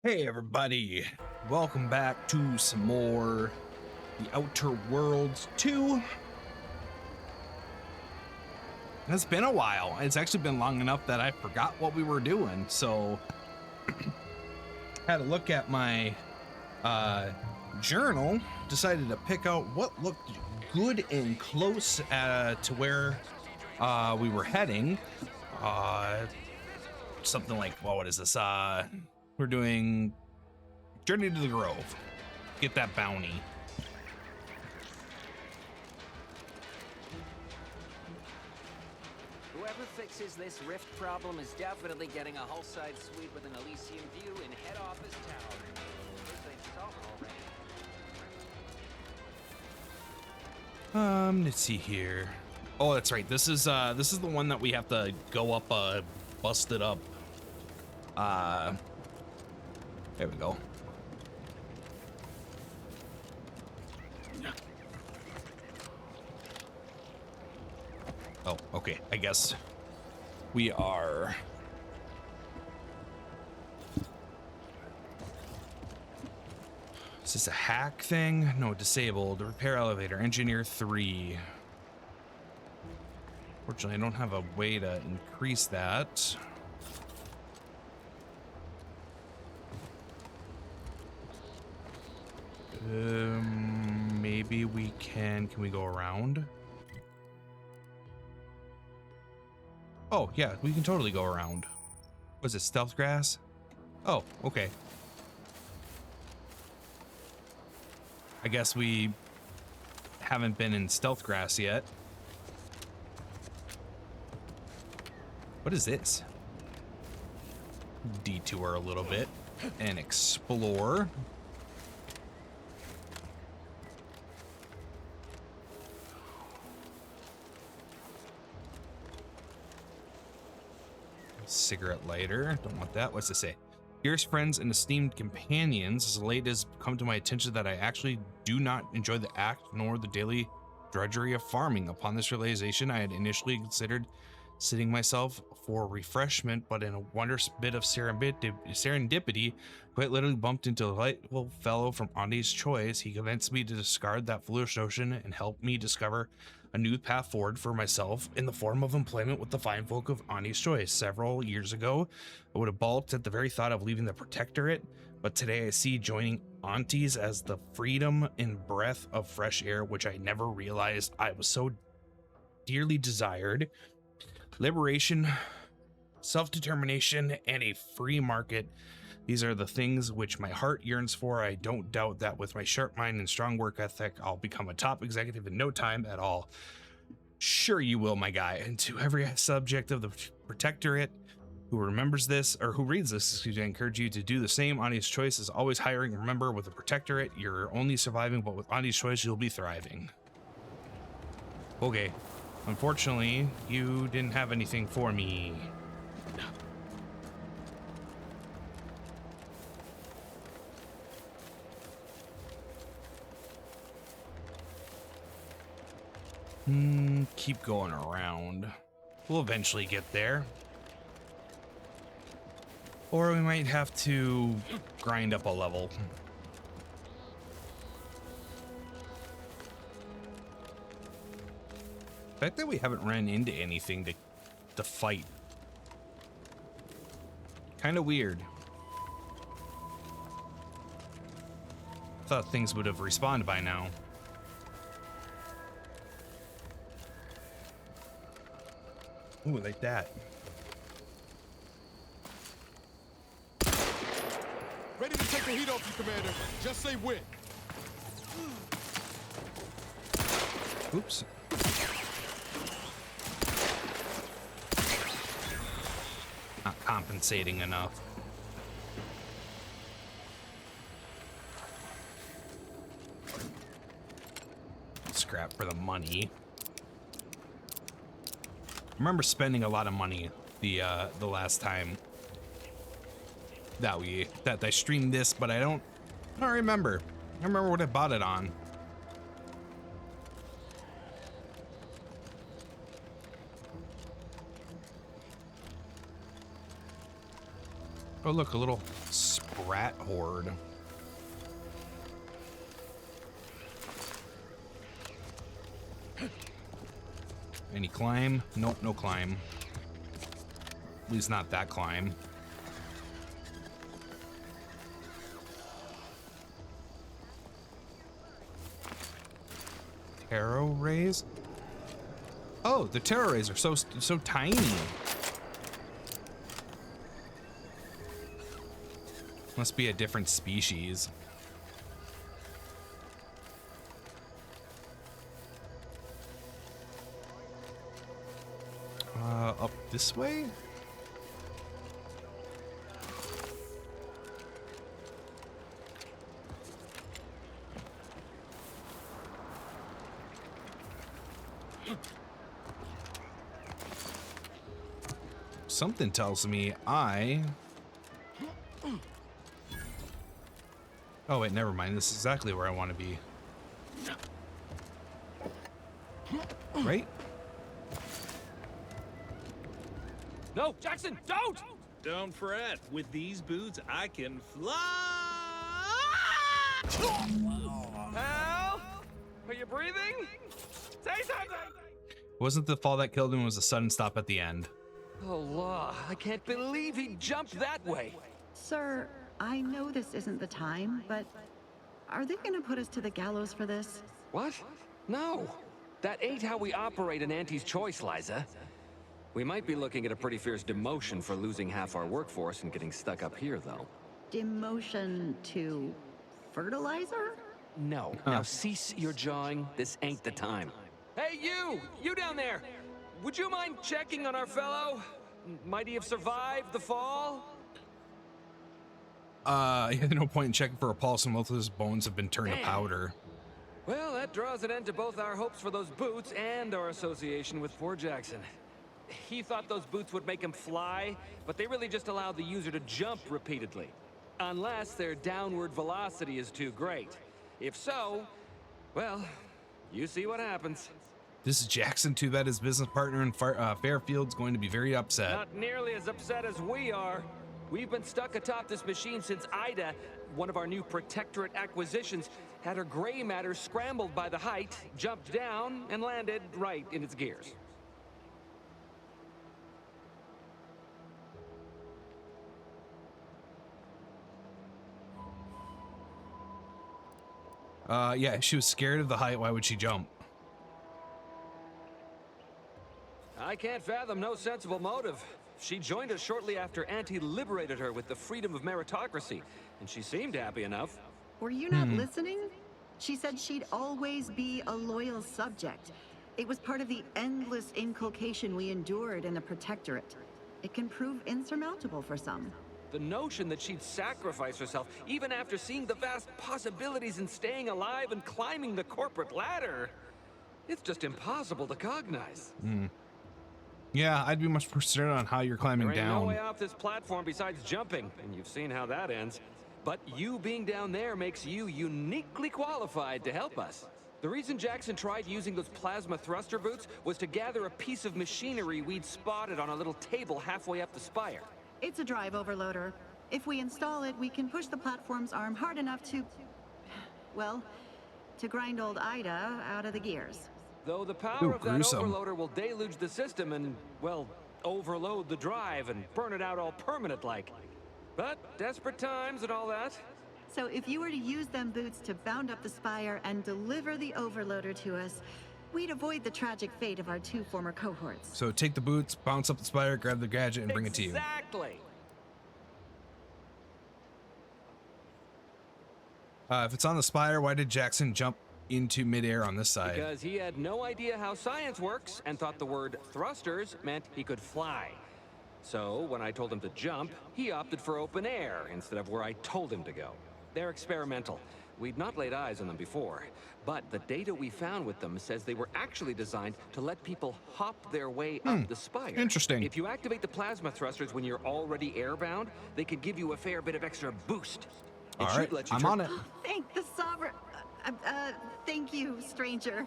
Hey everybody, welcome back to some more The Outer Worlds 2. It's been a while. It's actually been long enough that I forgot what we were doing. So had a look at my journal, decided to pick out what looked good and close to where we were heading. Something like, well, what is this? We're doing Journey to the Grove. Get that bounty. Whoever fixes this rift problem is definitely getting a whole side suite with an Elysian view in head office tower. Let's see here. Oh, that's right. This is the one that we have to go up busted up. There we go. Oh, okay. I guess we are. Is this a hack thing? No, disabled. Repair elevator. Engineer 3. Fortunately, I don't have a way to increase that. Maybe we can we go around? Oh, yeah, we can totally go around. Was it stealth grass? Oh, okay. I guess we haven't been in stealth grass yet. What is this? Detour a little bit and explore. Cigarette lighter. Don't want that. What's this say? Dearest friends and esteemed companions, as late has come to my attention that I actually do not enjoy the act nor the daily drudgery of farming. Upon this realization, I had initially considered sitting myself for refreshment, but in a wondrous bit of serendipity, quite literally bumped into a delightful fellow from Auntie's Choice. He convinced me to discard that foolish notion and helped me discover a new path forward for myself in the form of employment with the fine folk of Auntie's Choice. Several years ago, I would have balked at the very thought of leaving the Protectorate, but today I see joining Auntie's as the freedom and breath of fresh air, which I never realized I was so dearly desired. Liberation, self-determination, and a free market. These are the things which my heart yearns for. I don't doubt that with my sharp mind and strong work ethic, I'll become a top executive in no time at all. Sure you will, my guy. And to every subject of the Protectorate who remembers this, or who reads this, excuse me, I encourage you to do the same. Auntie's Choice is always hiring. Remember, with the Protectorate, you're only surviving, but with Auntie's Choice, you'll be thriving. Okay. Unfortunately, you didn't have anything for me. Keep going around. We'll eventually get there. Or we might have to grind up a level. The fact that we haven't ran into anything to fight. Kind of weird. Thought things would have respawned by now. Ooh, like that. Ready to take the heat off you, Commander. Just say when. Oops. Not compensating enough. Scrap for the money. I remember spending a lot of money the last time that I streamed this, but I don't remember. I remember what I bought it on. Oh, look, a little brat horde. Any climb? Nope, no climb. At least not that climb. Tarot rays? Oh, the tarot rays are so tiny. Must be a different species. Up this way? Something tells me Oh wait, never mind. This is exactly where I want to be. Right? No, Jackson, don't! Don't fret. With these boots, I can fly! Hal? Are you breathing? Say something! Wasn't the fall that killed him, was a sudden stop at the end. Oh, law. I can't believe he jumped that way. Sir, I know this isn't the time, but are they gonna put us to the gallows for this? What? No. That ain't how we operate in Auntie's Choice, Liza. We might be looking at a pretty fierce demotion for losing half our workforce and getting stuck up here, though. Demotion to fertilizer? No. Now cease your jawing. This ain't the time. Hey, you! You down there! Would you mind checking on our fellow? Might he have survived the fall? Yeah, no point in checking for a pulse, and most of his bones have been turned to powder. Well, that draws an end to both our hopes for those boots and our association with poor Jackson. He thought those boots would make him fly, but they really just allow the user to jump repeatedly. Unless their downward velocity is too great. If so, well, you see what happens. This is Jackson. Too bad his business partner in Fairfield's going to be very upset. Not nearly as upset as we are. We've been stuck atop this machine since Ida, one of our new Protectorate acquisitions, had her gray matter scrambled by the height, jumped down, and landed right in its gears. Yeah, she was scared of the height. Why would she jump? I can't fathom no sensible motive. She joined us shortly after Auntie liberated her with the freedom of meritocracy, and she seemed happy enough. Were you not listening? She said she'd always be a loyal subject. It was part of the endless inculcation we endured in the Protectorate. It can prove insurmountable for some. The notion that she'd sacrifice herself, even after seeing the vast possibilities in staying alive and climbing the corporate ladder, it's just impossible to cognize. Yeah, I'd be much concerned on how you're climbing There ain't down. no way off this platform besides jumping, and you've seen how that ends. But you being down there makes you uniquely qualified to help us. The reason Jackson tried using those plasma thruster boots was to gather a piece of machinery we'd spotted on a little table halfway up the spire. It's a drive overloader. If we install it, we can push the platform's arm hard enough to, well, to grind old Ida out of the gears. Though the power Ooh, of that gruesome. overloader will deluge the system and, well, overload the drive and burn it out all permanent-like. But desperate times and all that. So if you were to use them boots to bound up the spire and deliver the overloader to us, we'd avoid the tragic fate of our two former cohorts. So take the boots, bounce up the spire, grab the gadget, and bring it to you. Exactly. If it's on the spire, why did Jackson jump into midair on this side? Because he had no idea how science works and thought the word thrusters meant he could fly. So when I told him to jump, he opted for open air instead of where I told him to go. They're experimental. We'd not laid eyes on them before, but the data we found with them says they were actually designed to let people hop their way up the spire. Interesting. If you activate the plasma thrusters when you're already airbound, they could give you a fair bit of extra boost. All right, I'm on it. Thank the sovereign. Thank you, stranger.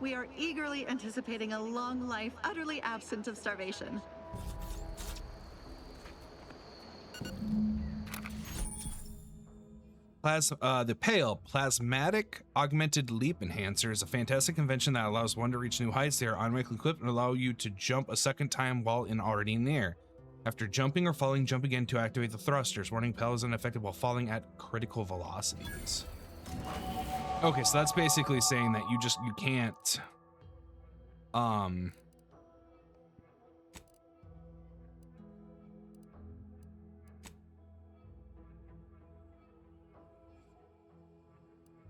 We are eagerly anticipating a long life utterly absent of starvation. The Pale Plasmatic Augmented Leap Enhancer is a fantastic invention that allows one to reach new heights. They are automatically equipped and allow you to jump a second time while already in the air. After jumping or falling, jump again to activate the thrusters. Warning, Pale is unaffected while falling at critical velocities. Okay, so that's basically saying that you can't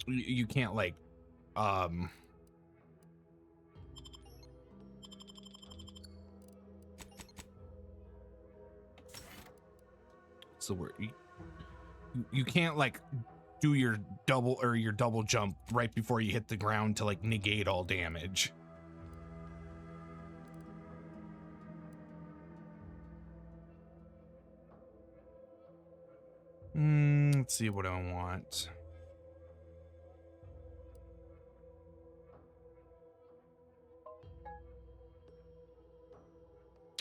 you can't like so where you can't like do your double jump right before you hit the ground to like negate all damage. Let's see what I want.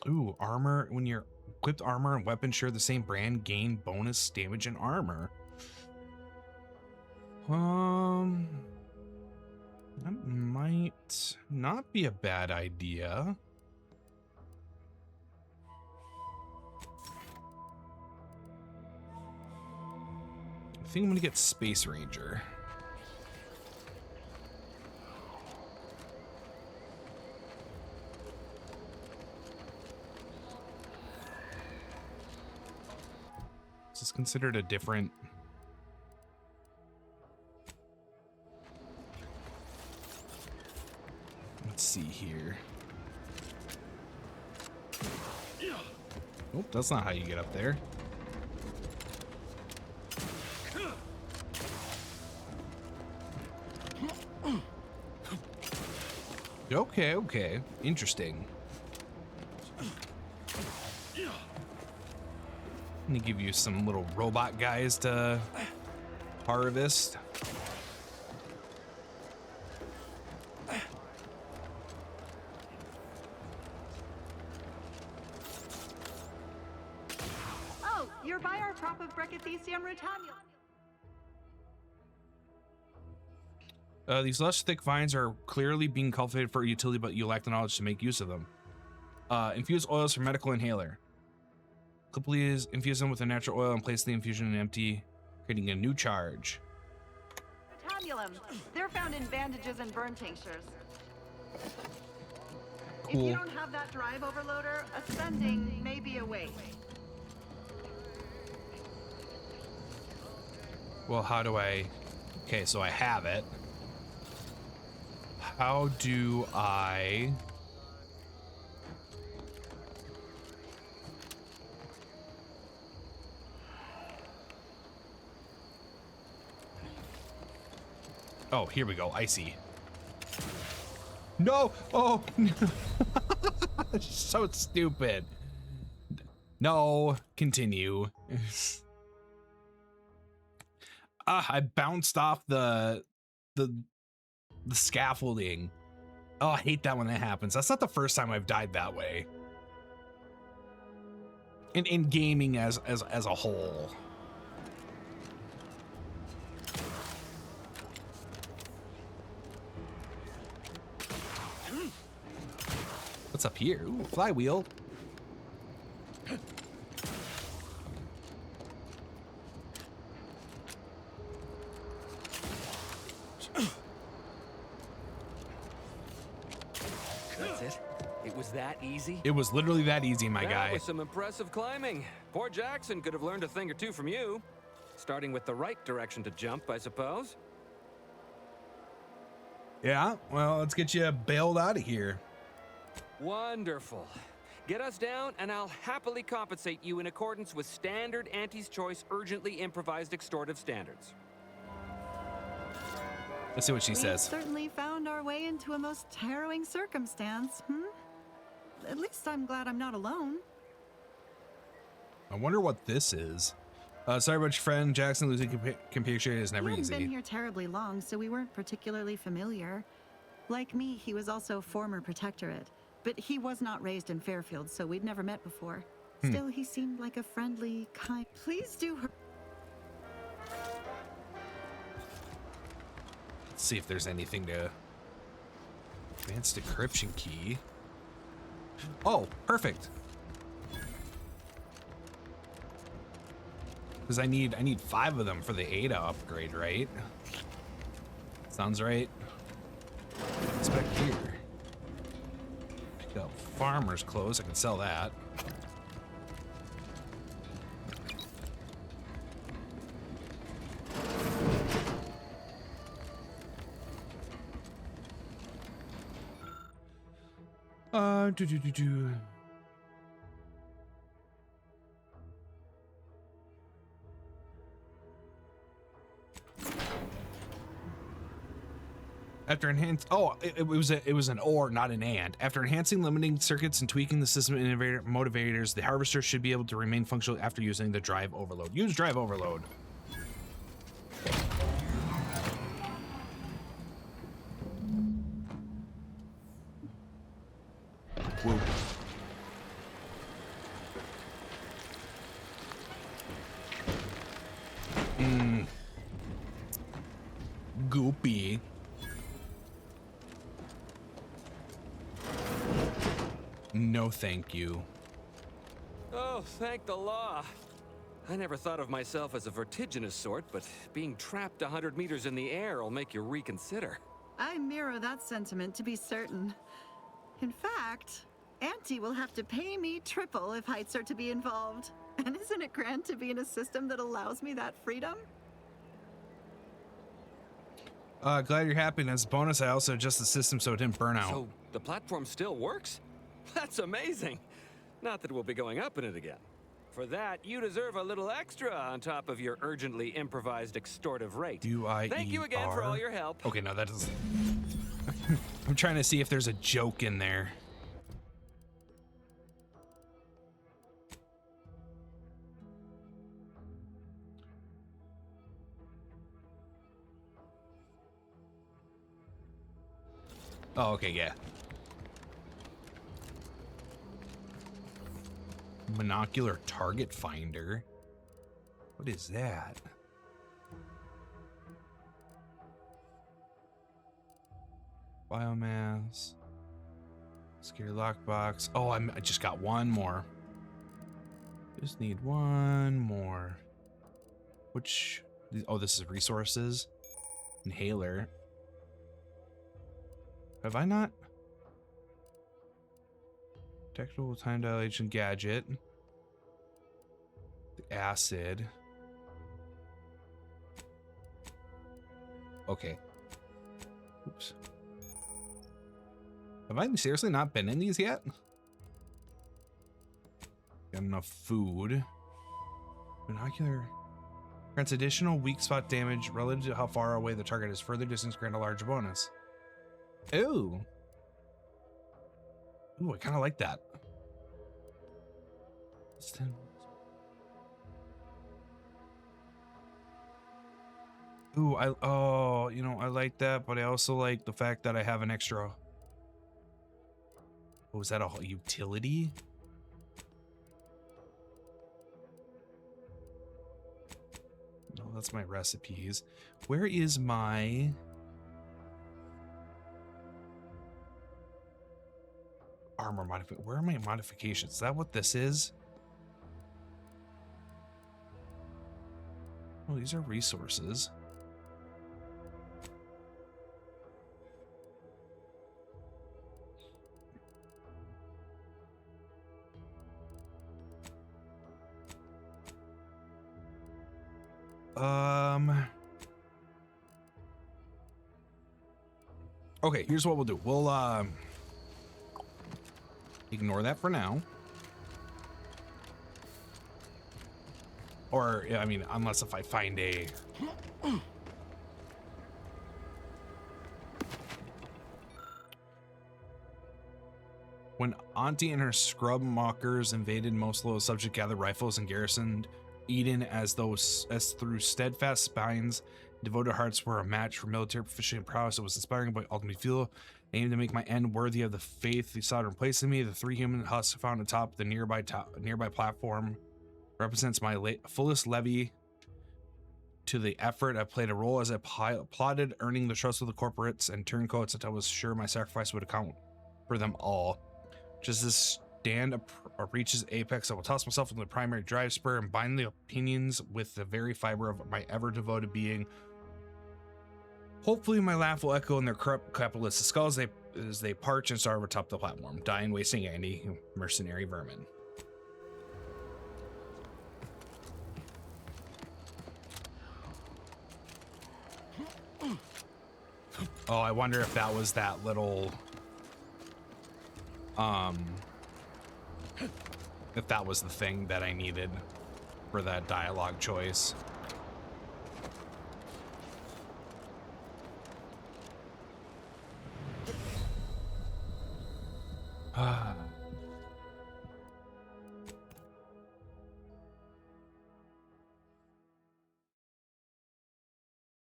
Ooh, armor. When you're equipped, armor and weapons share the same brand, gain bonus damage and armor. That might not be a bad idea. I think I'm gonna get Space Ranger. Is this considered a different? Let's see here. Nope, that's not how you get up there. Okay, interesting. Let me give you some little robot guys to harvest. Oh, you're by our crop of Brachythecium rotamulum. These lush, thick vines are clearly being cultivated for utility, but you lack the knowledge to make use of them. Infuse oils for medical inhaler. Please infuse them with a natural oil and place the infusion in empty, creating a new charge. Rotamulum. They're found in bandages and burn tinctures. Cool. If you don't have that drive overloader, ascending may be a waste. Well, how do I... Okay, so I have it. How do I... Oh, here we go. I see. No! Oh! So stupid. No. Continue. I bounced off the scaffolding. Oh, I hate that when that happens. That's not the first time I've died that way. In gaming as a whole. What's up here? Ooh, flywheel. That's it? It was that easy? It was literally that easy, my guy. That was some impressive climbing. Poor Jackson could have learned a thing or two from you. Starting with the right direction to jump, I suppose. Yeah, well, let's get you bailed out of here. Wonderful. Get us down, and I'll happily compensate you in accordance with standard Auntie's Choice urgently improvised extortive standards. Let's see what she says. We certainly found our way into a most harrowing circumstance, At least I'm glad I'm not alone. I wonder what this is. Sorry about your friend Jackson. Losing computer is never He hadn't easy. been here terribly long, so we weren't particularly familiar. Like me, he was also former Protectorate, but he was not raised in Fairfield, so we'd never met before. Still, he seemed like a friendly, kind... Please do her... see if there's anything to... Advanced decryption key. Oh, perfect. Because I need 5 of them for the Ada upgrade, right? Sounds right. What's back here? Pick up farmer's clothes. I can sell that. Do. After enhanced, it was an or, not an and. After enhancing limiting circuits and tweaking the system motivators, the harvester should be able to remain functional after using the drive overload. Use drive overload. Whoa. Goopy. No, thank you. Oh, thank the law. I never thought of myself as a vertiginous sort, but being trapped 100 meters in the air will make you reconsider. I mirror that sentiment, to be certain. In fact, Auntie will have to pay me triple if heights are to be involved. And isn't it grand to be in a system that allows me that freedom? Glad you're happy. And as a bonus, I also adjust the system so it didn't burn out. So the platform still works? That's amazing. Not that we'll be going up in it again. For that, you deserve a little extra on top of your urgently improvised extortive rate. Thank you again for all your help. Okay, no, that is... I'm trying to see if there's a joke in there. Oh, okay, yeah. Monocular target finder. What is that? Biomass. Scary lockbox. Oh, I just got one more. Just need one more. Which? Oh, this is resources. Inhaler. Have I not? Technical time dilation gadget. The acid. Okay. Oops. Have I seriously not been in these yet? Got enough food. Binocular. Grants additional weak spot damage relative to how far away the target is. Further distance grant a larger bonus. Ooh. Ooh, I kind of like that. Ooh, you know, I like that, but I also like the fact that I have an extra. Oh, is that a utility? No, that's my recipes. Where is my... armor modification? Where are my modifications? Is that what this is? Oh, these are resources. Okay, here's what we'll do. We'll ignore that for now. Or, yeah, I mean, unless if I find a... When Auntie and her scrub mockers invaded Moslo, subject gathered rifles and garrisoned Eden as through steadfast spines, devoted hearts were a match for military proficiency and prowess. It was inspiring but ultimately futile. Aimed to make my end worthy of the faith they sought in place of me. The 3 human husks found atop the nearby platform represents my fullest levy to the effort. I played a role as I plotted earning the trust of the corporates and turncoats until I was sure my sacrifice would account for them all. Just as stand reaches apex, I will toss myself into the primary drive spur and bind the opinions with the very fiber of my ever-devoted being. Hopefully my laugh will echo in their corrupt capitalist skulls as they parch and starve atop the platform, dying, wasting Andy, mercenary vermin. Oh, I wonder if that was that little, if that was the thing that I needed for that dialogue choice.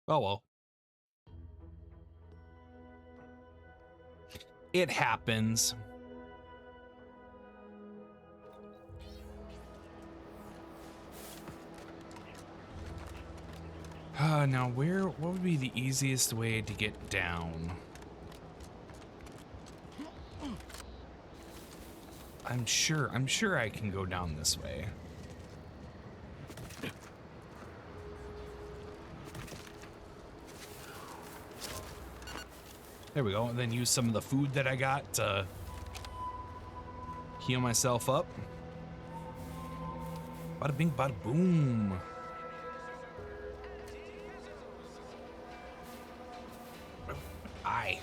Oh well. It happens. Now what would be the easiest way to get down? I'm sure I can go down this way. There we go, and then use some of the food that I got to heal myself up. Bada bing, bada boom. Eye.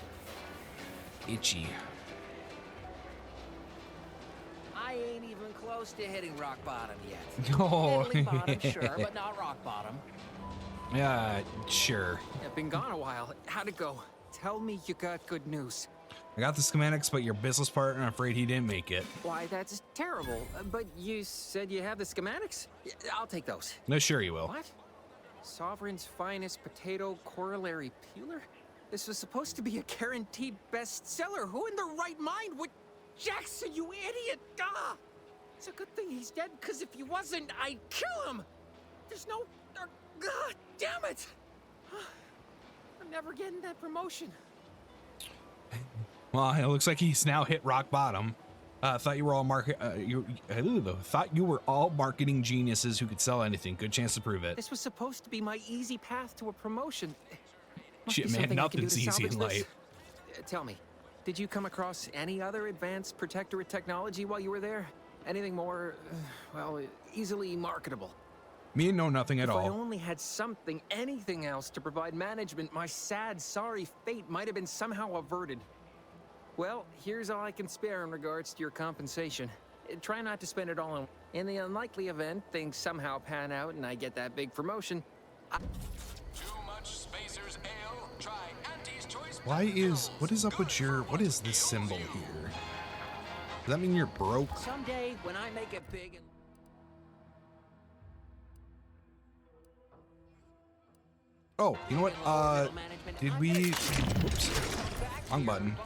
Itchy. I ain't even close to hitting rock bottom yet. Oh. Middling bottom, sure, but not rock bottom. Yeah, sure. I've been gone a while. How'd it go? Tell me you got good news. I got the schematics, but your business partner, I'm afraid he didn't make it. Why, that's terrible. But you said you have the schematics? I'll take those. No, sure you will. What? Sovereign's finest potato corollary peeler? This was supposed to be a guaranteed bestseller. Who in their right mind would... Jackson, you idiot! Ah! It's a good thing he's dead, because if he wasn't, I'd kill him! There's no... God damn it! I'm never getting that promotion. Well, it looks like he's now hit rock bottom. Thought you were all thought you were all marketing geniuses who could sell anything. Good chance to prove it. This was supposed to be my easy path to a promotion. Must Shit, be man, something I can do nothing's to easy salvage in this. life. Tell me, did you come across any other advanced Protectorate technology while you were there? Anything more, well, easily marketable? Me know nothing at If I all. only had something, anything else to provide management, my sad, sorry fate might have been somehow averted. Well, here's all I can spare in regards to your compensation. Try not to spend it all on... In the unlikely event things somehow pan out and I get that big promotion... Too much Spacers Ale? Try Auntie's Choice. What is up with your, what is this symbol here? Does that mean you're broke? Someday, when I make it big and... Oh, you know what? Did we, whoops, wrong button.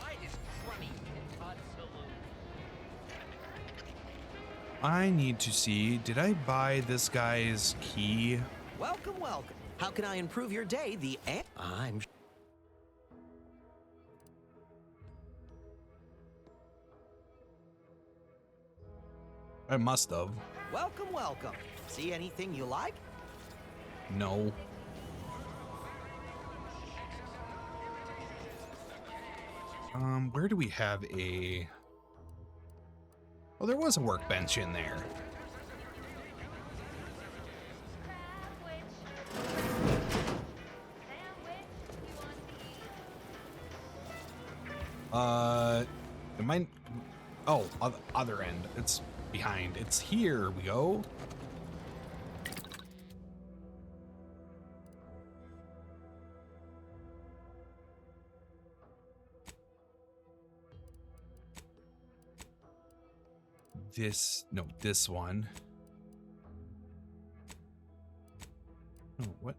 I need to see, did I buy this guy's key? Welcome, welcome. How can I improve your day? I'm... I must have. Welcome, welcome. See anything you like? No. Where do we have a... Oh, there was a workbench in there. It might... Oh, other end. It's behind. It's here we go. This one. Oh, what?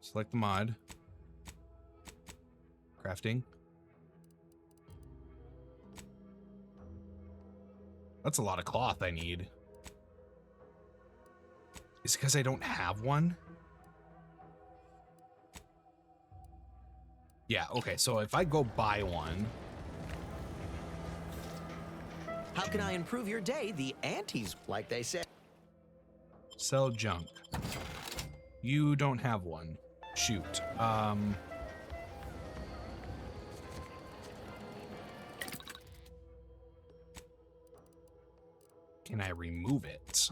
Select the mod. Crafting. That's a lot of cloth I need. Is it because I don't have one? Yeah, okay, so if I go buy one, How can I improve your day? The Auntie's, like they say. sell junk. You don't have one. Shoot. Can I remove it?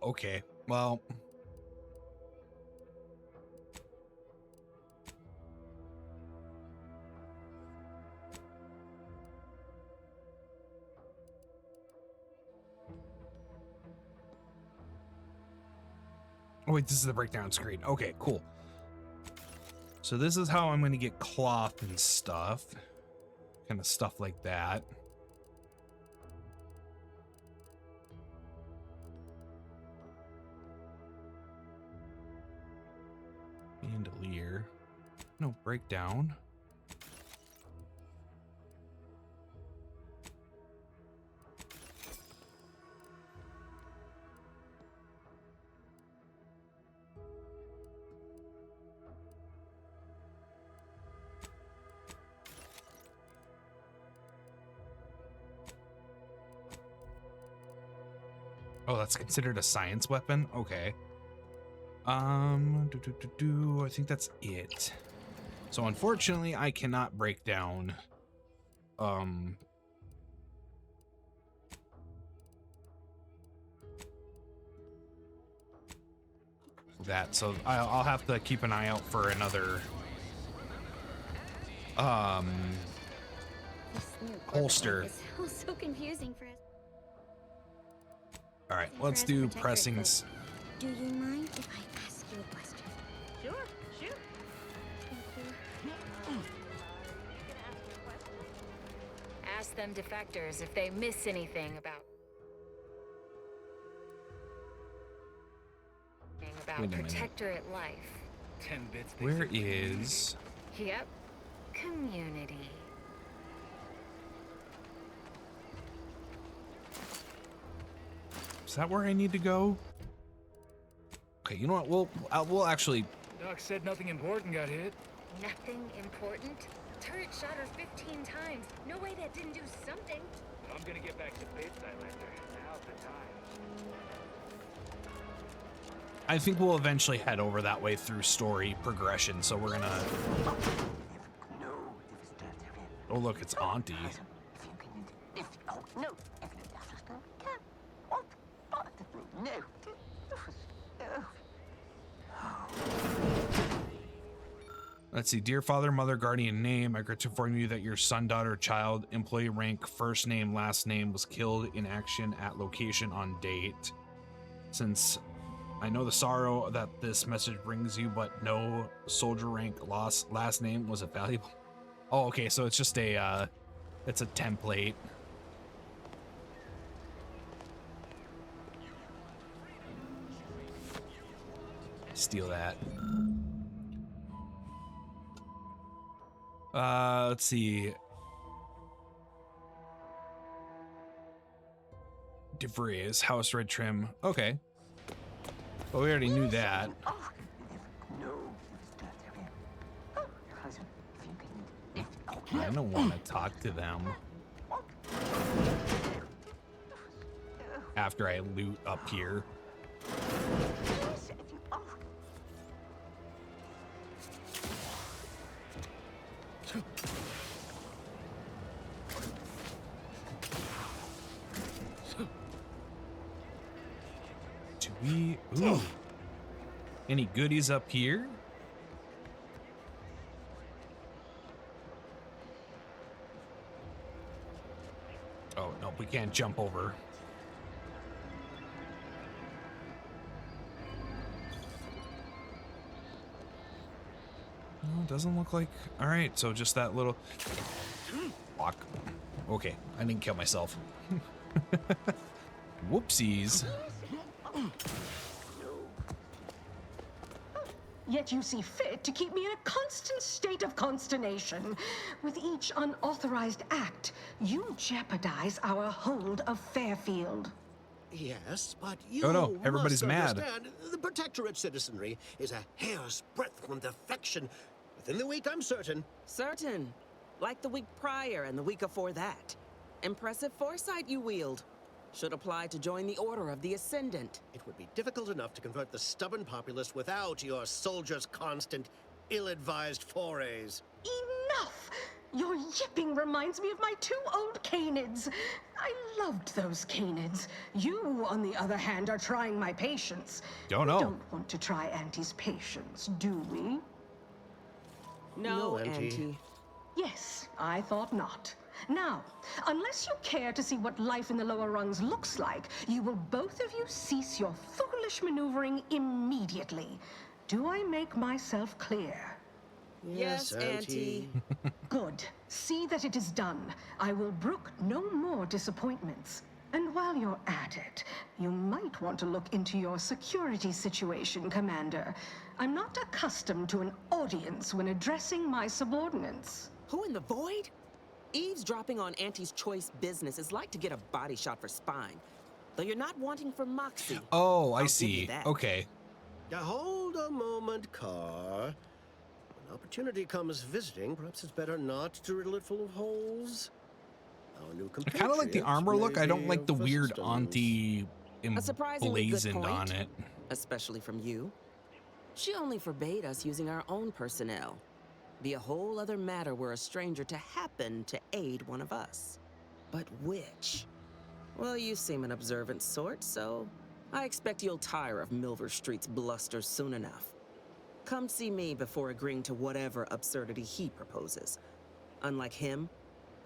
Okay. Well, oh wait, this is the breakdown screen. Okay, cool. So this is how I'm going to get cloth and stuff. Kind of stuff like that. Bandolier. No, breakdown. Oh, that's considered a science weapon? Okay. I think that's it. So unfortunately, I cannot break down that. So I'll have to keep an eye out for another holster. It's so confusing for us. All right, let's do pressings. Do you mind if I ask you a question? Sure, shoot. Ask them defectors if they miss anything about Wait a minute. Protectorate life. 10 bits. Where is... Yep. Community. Is that where I need to go? Okay, you know what? We'll actually... Doc said nothing important got hit. Nothing important? Turret shot her 15 times. No way that didn't do something. I'm gonna get back to base, Highlander. Now's the time. I think we'll eventually head over that way through story progression, so we're gonna... Oh, look, it's Auntie. Let's see. Dear father, mother, guardian name, I regret to inform you that your son, daughter, child, employee rank, first name, last name was killed in action at location on date. Since I know the sorrow that this message brings you, but no soldier rank loss, last name was a valuable. Oh, okay. So it's just a, it's a template. Steal that. Let's see. DeVries, house red trim. Okay. Well, we already knew that. I don't want to talk to them after I loot up here. Do we... Ooh. Any goodies up here? Nope, we can't jump over. No, it doesn't look like... All right, so just that little... Fuck. Okay, I didn't kill myself. Whoopsies. Yet you see fit to keep me in a constant state of consternation. With each unauthorized act, you jeopardize our hold of Fairfield. Yes, but you no, everybody's must mad. understand, the Protectorate citizenry is a hair's breadth from defection. Within the week, I'm certain. Certain. Like the week prior and the week before that. Impressive foresight you wield. Should apply to join the Order of the Ascendant. It would be difficult enough to convert the stubborn populace without your soldiers' constant, ill-advised forays. Enough! Your yipping reminds me of my 2 old canids. I loved those canids. You, on the other hand, are trying my patience. Don't know. We don't want to try Auntie's patience, do we? No, Auntie. Auntie. Yes, I thought not. Now, unless you care to see what life in the lower rungs looks like, you will both of you cease your foolish maneuvering immediately. Do I make myself clear? Yes, Auntie. Good. See that it is done. I will brook no more disappointments. And while you're at it, you might want to look into your security situation, Commander. I'm not accustomed to an audience when addressing my subordinates. Who in the void? Eavesdropping on Auntie's choice business is like to get a body shot for spine. Though you're not wanting for moxie. Oh, I I'll see. give you that. Okay. Now, hold a moment, Car. When opportunity comes visiting, perhaps it's better not to riddle it full of holes. Our new I kind of like the armor look. I don't like the weird assistance. Auntie A surprisingly good emblazoned point, on it. especially from you. She only forbade us using our own personnel. Be a whole other matter were a stranger to happen to aid one of us. But which? Well, you seem an observant sort, so I expect you'll tire of Milver Street's bluster soon enough. Come see me before agreeing to whatever absurdity he proposes. Unlike him,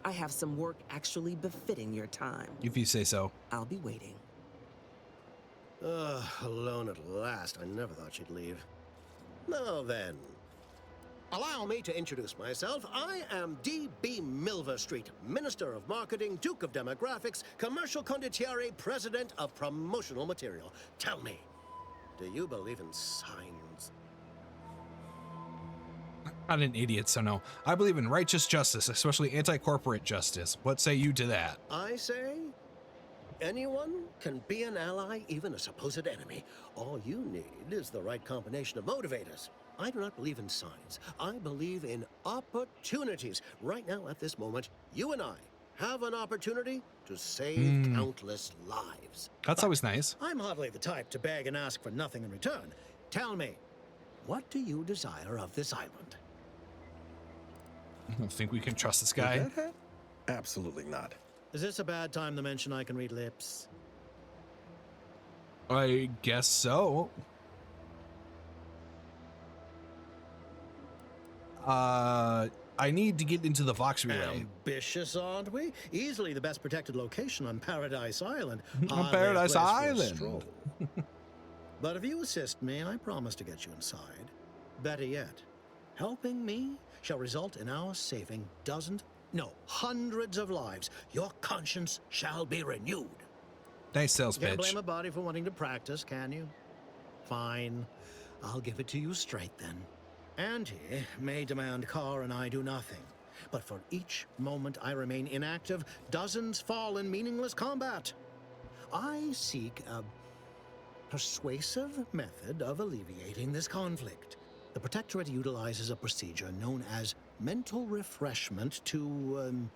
I have some work actually befitting your time. If you say so. I'll be waiting. Alone at last. I never thought she'd leave. Now then, allow me to introduce myself. I am D.B. Milver Street, Minister of Marketing, Duke of Demographics, Commercial Condottiere, President of Promotional Material. Tell me, do you believe in signs? Not an idiot, so no. I believe in righteous justice, especially anti-corporate justice. What say you to that? I say, anyone can be an ally, even a supposed enemy. All you need is the right combination of motivators. I do not believe in signs. I believe in opportunities. Right now, at this moment, you and I have an opportunity to save countless lives. That's always nice. I'm hardly the type to beg and ask for nothing in return. Tell me, what do you desire of this island? I don't think we can trust this guy. Absolutely not. Is this a bad time to mention I can read lips? I guess so. I need to get into the Vox relay. Ambitious, aren't we? Easily the best protected location on Paradise Island. On Hardly a Paradise place for a Island. stroll. But if you assist me, I promise to get you inside. Better yet, helping me shall result in our saving dozens, no, hundreds of lives. Your conscience shall be renewed. Nice sales Can't pitch. blame a body for wanting to practice, can you? Fine. I'll give it to you straight then. Auntie may demand Carr and I do nothing, but for each moment I remain inactive, dozens fall in meaningless combat. I seek a persuasive method of alleviating this conflict. The Protectorate utilizes a procedure known as mental refreshment to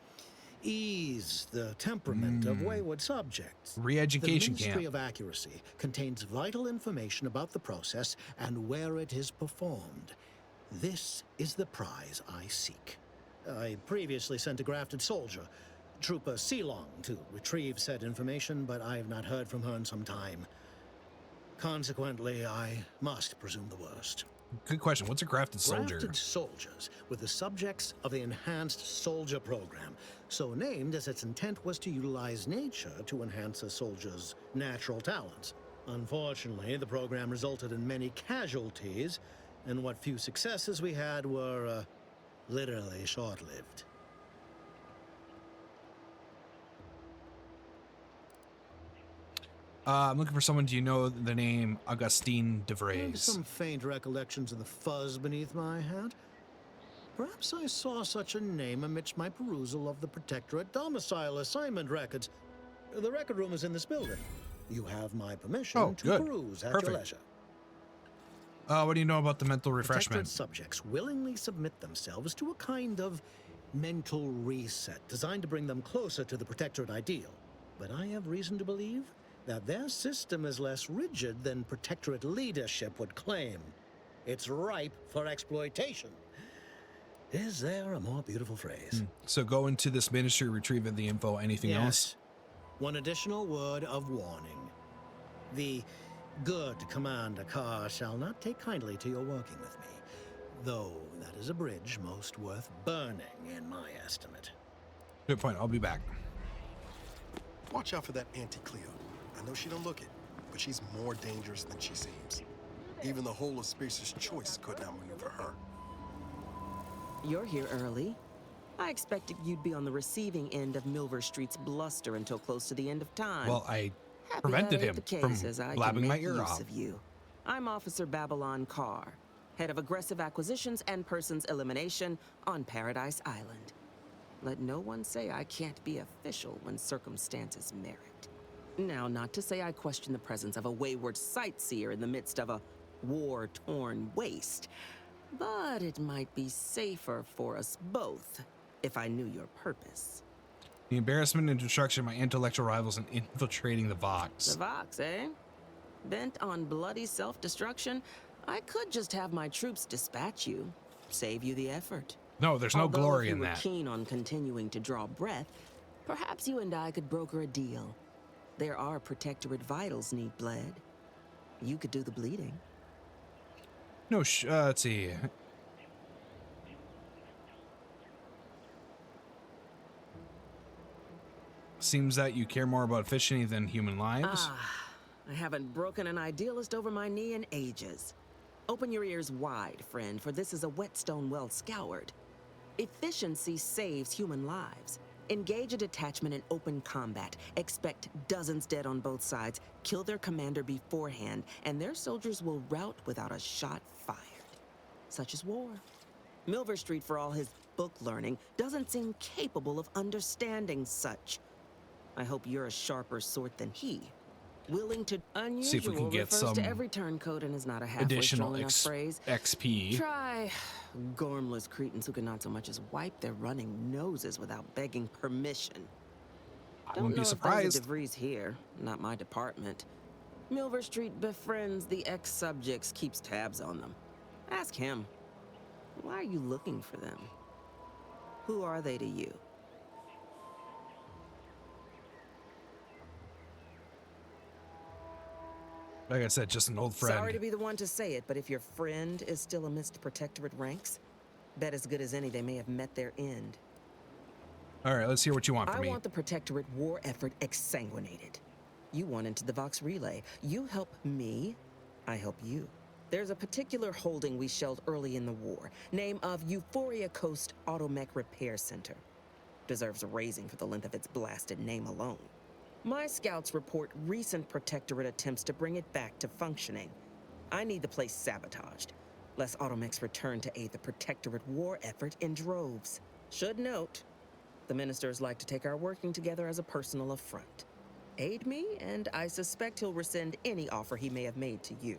ease the temperament of wayward subjects. Re-education The Ministry camp. of Accuracy contains vital information about the process and where it is performed. This is the prize I seek. I previously sent a grafted soldier, Trooper Ceylon, to retrieve said information, but I have not heard from her in some time. Consequently, I must presume the worst. good question. What's a grafted soldier? Grafted soldiers were the subjects of the Enhanced Soldier Program, so named as its intent was to utilize nature to enhance a soldier's natural talents. Unfortunately, the program resulted in many casualties, and what few successes we had were literally short-lived. I'm looking for someone. Do you know the name Augustine de I have Vries? some faint recollections of the fuzz beneath my hat. Perhaps I saw such a name amidst my perusal of the Protectorate domicile assignment records. The record room is in this building. You have my permission to peruse at your leisure. What do you know about the mental refreshment? Protectorate subjects willingly submit themselves to a kind of mental reset designed to bring them closer to the Protectorate ideal. But I have reason to believe that their system is less rigid than Protectorate leadership would claim. It's ripe for exploitation. Is there a more beautiful phrase? So go into this ministry, retrieve the info. Anything else? One additional word of warning. The good Commander Carr shall not take kindly to your working with me, though that is a bridge most worth burning in my estimate. Good point. I'll be back. Watch out for that Auntie Cleo. I know she don't look it, but she's more dangerous than she seems. Even the whole of Spacer's Choice could not maneuver her. You're here early. I expected you'd be on the receiving end of Milver Street's bluster until close to the end of time. Well, I Happy prevented that him ain't the from case, as I blabbing can my make ear use off. of you. I'm Officer Babylon Carr, head of aggressive acquisitions and persons elimination on Paradise Island. Let no one say I can't be official when circumstances merit. Now, not to say I question the presence of a wayward sightseer in the midst of a war-torn waste, but it might be safer for us both if I knew your purpose. The embarrassment and destruction of my intellectual rivals in infiltrating the Vox. The Vox, eh? Bent on bloody self-destruction, I could just have my troops dispatch you, save you the effort. No, there's no glory in Although that. if you were keen on continuing to draw breath, perhaps you and I could broker a deal. There are Protectorate vitals need bled. You could do the bleeding. No, let's see. Seems that you care more about efficiency than human lives. I haven't broken an idealist over my knee in ages. Open your ears wide, friend, for this is a whetstone well scoured. Efficiency saves human lives. Engage a detachment in open combat. Expect dozens dead on both sides. Kill their commander beforehand, and their soldiers will rout without a shot fired. Such is war. Milver Street, for all his book learning, doesn't seem capable of understanding such. I hope you're a sharper sort than he. Willing to unusual See if we can get refers some to every turncoat and is not a halfway additional strong enough phrase. XP. Try gormless cretins who can not so much as wipe their running noses without begging permission. I wouldn't be Don't know if there's a surprised. DeVries here, not my department. Milver Street befriends the ex-subjects, keeps tabs on them. Ask him. Why are you looking for them? Who are they to you? Like I said, just an old friend. Sorry to be the one to say it, but if your friend is still amidst Protectorate ranks, bet as good as any they may have met their end. All right, let's hear what you want from me. I want the Protectorate war effort exsanguinated. You want into the Vox Relay. You help me, I help you. There's a particular holding we shelled early in the war. Name of Euphoria Coast Automech Repair Center. Deserves a raising for the length of its blasted name alone. My scouts report recent Protectorate attempts to bring it back to functioning. I need the place sabotaged, lest Automechs return to aid the Protectorate war effort in droves. Should note, the ministers like to take our working together as a personal affront. Aid me, and I suspect he'll rescind any offer he may have made to you.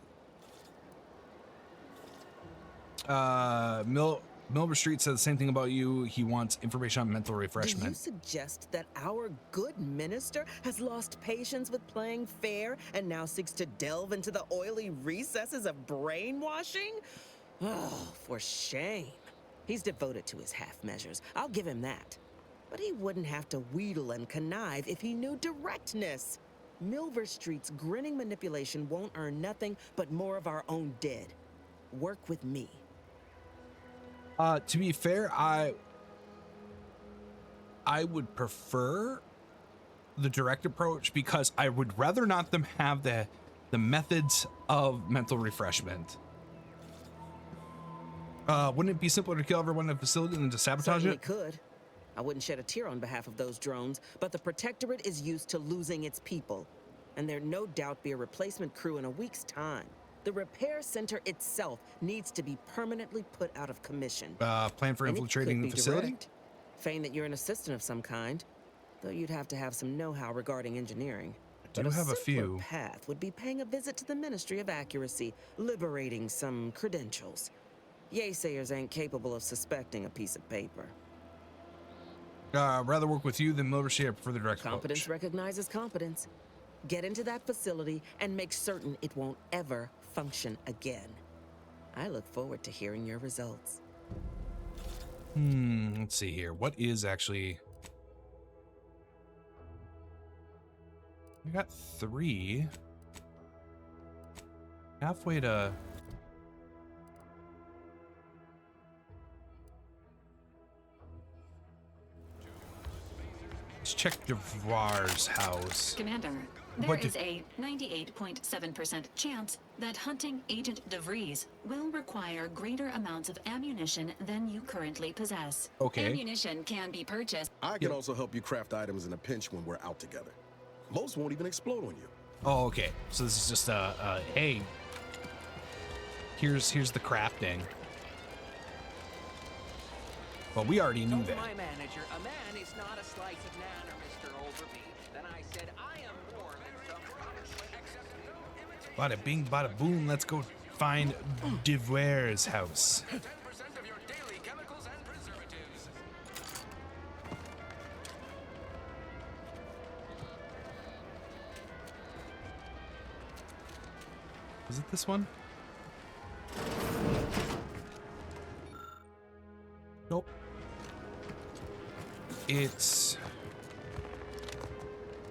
Milver Street said the same thing about you. He wants information on mental Do you refreshment. suggest that our good minister has lost patience with playing fair and now seeks to delve into the oily recesses of brainwashing? Oh, for shame. He's devoted to his half measures. I'll give him that. But he wouldn't have to wheedle and connive if he knew directness. Milver Street's grinning manipulation won't earn nothing but more of our own dead. work with me. To be fair, I would prefer the direct approach because I would rather not them have the methods of mental refreshment. Wouldn't it be simpler to kill everyone in the facility than to sabotage Certainly it? could. I wouldn't shed a tear on behalf of those drones, but the Protectorate is used to losing its people, and there'd no doubt be a replacement crew in a week's time. The repair center itself needs to be permanently put out of commission. Plan for infiltrating the facility? Direct. Feign that you're an assistant of some kind, though you'd have to have some know-how regarding engineering. I do have a few. Path would be paying a visit to the Ministry of Accuracy, liberating some credentials. Yaysayers ain't capable of suspecting a piece of paper. Rather work with you than military. I prefer the direct Competence approach. recognizes competence. Get into that facility and make certain it won't ever function again. I look forward to hearing your results. Let's see here. What is actually... I got 3. Halfway to... Let's check DeVar's house. Commander, there is a 98.7% chance that hunting Agent DeVries will require greater amounts of ammunition than you currently possess. Okay. Ammunition can be purchased. I can also help you craft items in a pinch when we're out together. Most won't even explode on you. Oh, okay. So this is just hey, here's the crafting. Well, we already knew that. My manager, a man is not a slice of nanner, Mr. Overby. Then I said, I am more than some Bada bing, bada boom. Let's go find DeVar's house. 10% of your daily chemicals and preservatives. Is it this one? Nope. It's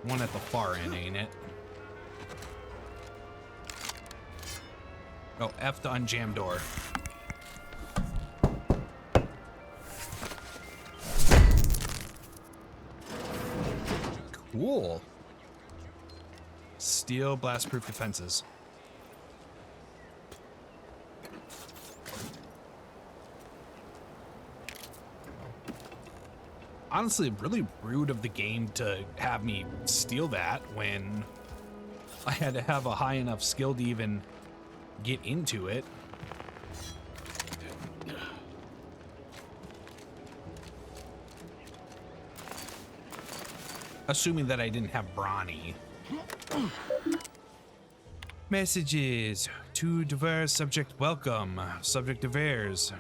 one at the far end, ain't it? Oh, F to unjam door. Cool. Steel blast-proof defenses. Honestly, really rude of the game to have me steal that when I had to have a high enough skill to even get into it. Assuming that I didn't have Brawny. Messages to DeVars subject welcome. Subject DeVars.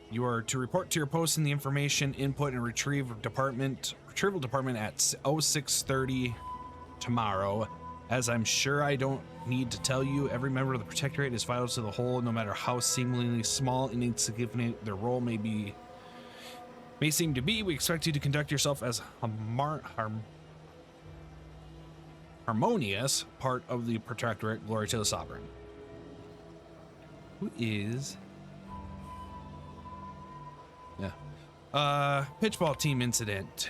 You are to report to your post in the information input and retrieval department at 0630 tomorrow. As I'm sure I don't need to tell you, every member of the Protectorate is vital to the whole, no matter how seemingly small and insignificant their role may seem to be. We expect you to conduct yourself as harmonious part of the Protectorate. Glory to the Sovereign. Who is... Yeah. Pitchball team incident.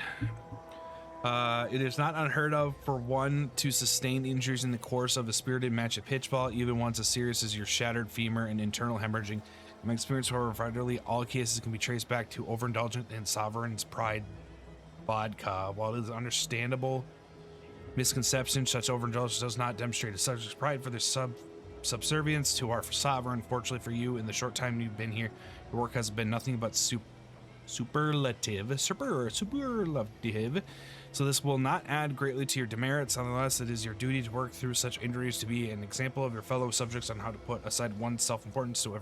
It is not unheard of for one to sustain injuries in the course of a spirited match at pitchball, even once as serious as your shattered femur and internal hemorrhaging. In my experience, however, virtually all cases can be traced back to overindulgent and Sovereign's pride vodka. While it is understandable misconception, such overindulgence does not demonstrate a subject's pride for their subservience to our Sovereign. Fortunately for you, in the short time you've been here, your work has been nothing but superlative. So this will not add greatly to your demerits. Nonetheless, it is your duty to work through such injuries to be an example of your fellow subjects on how to put aside one's self-importance to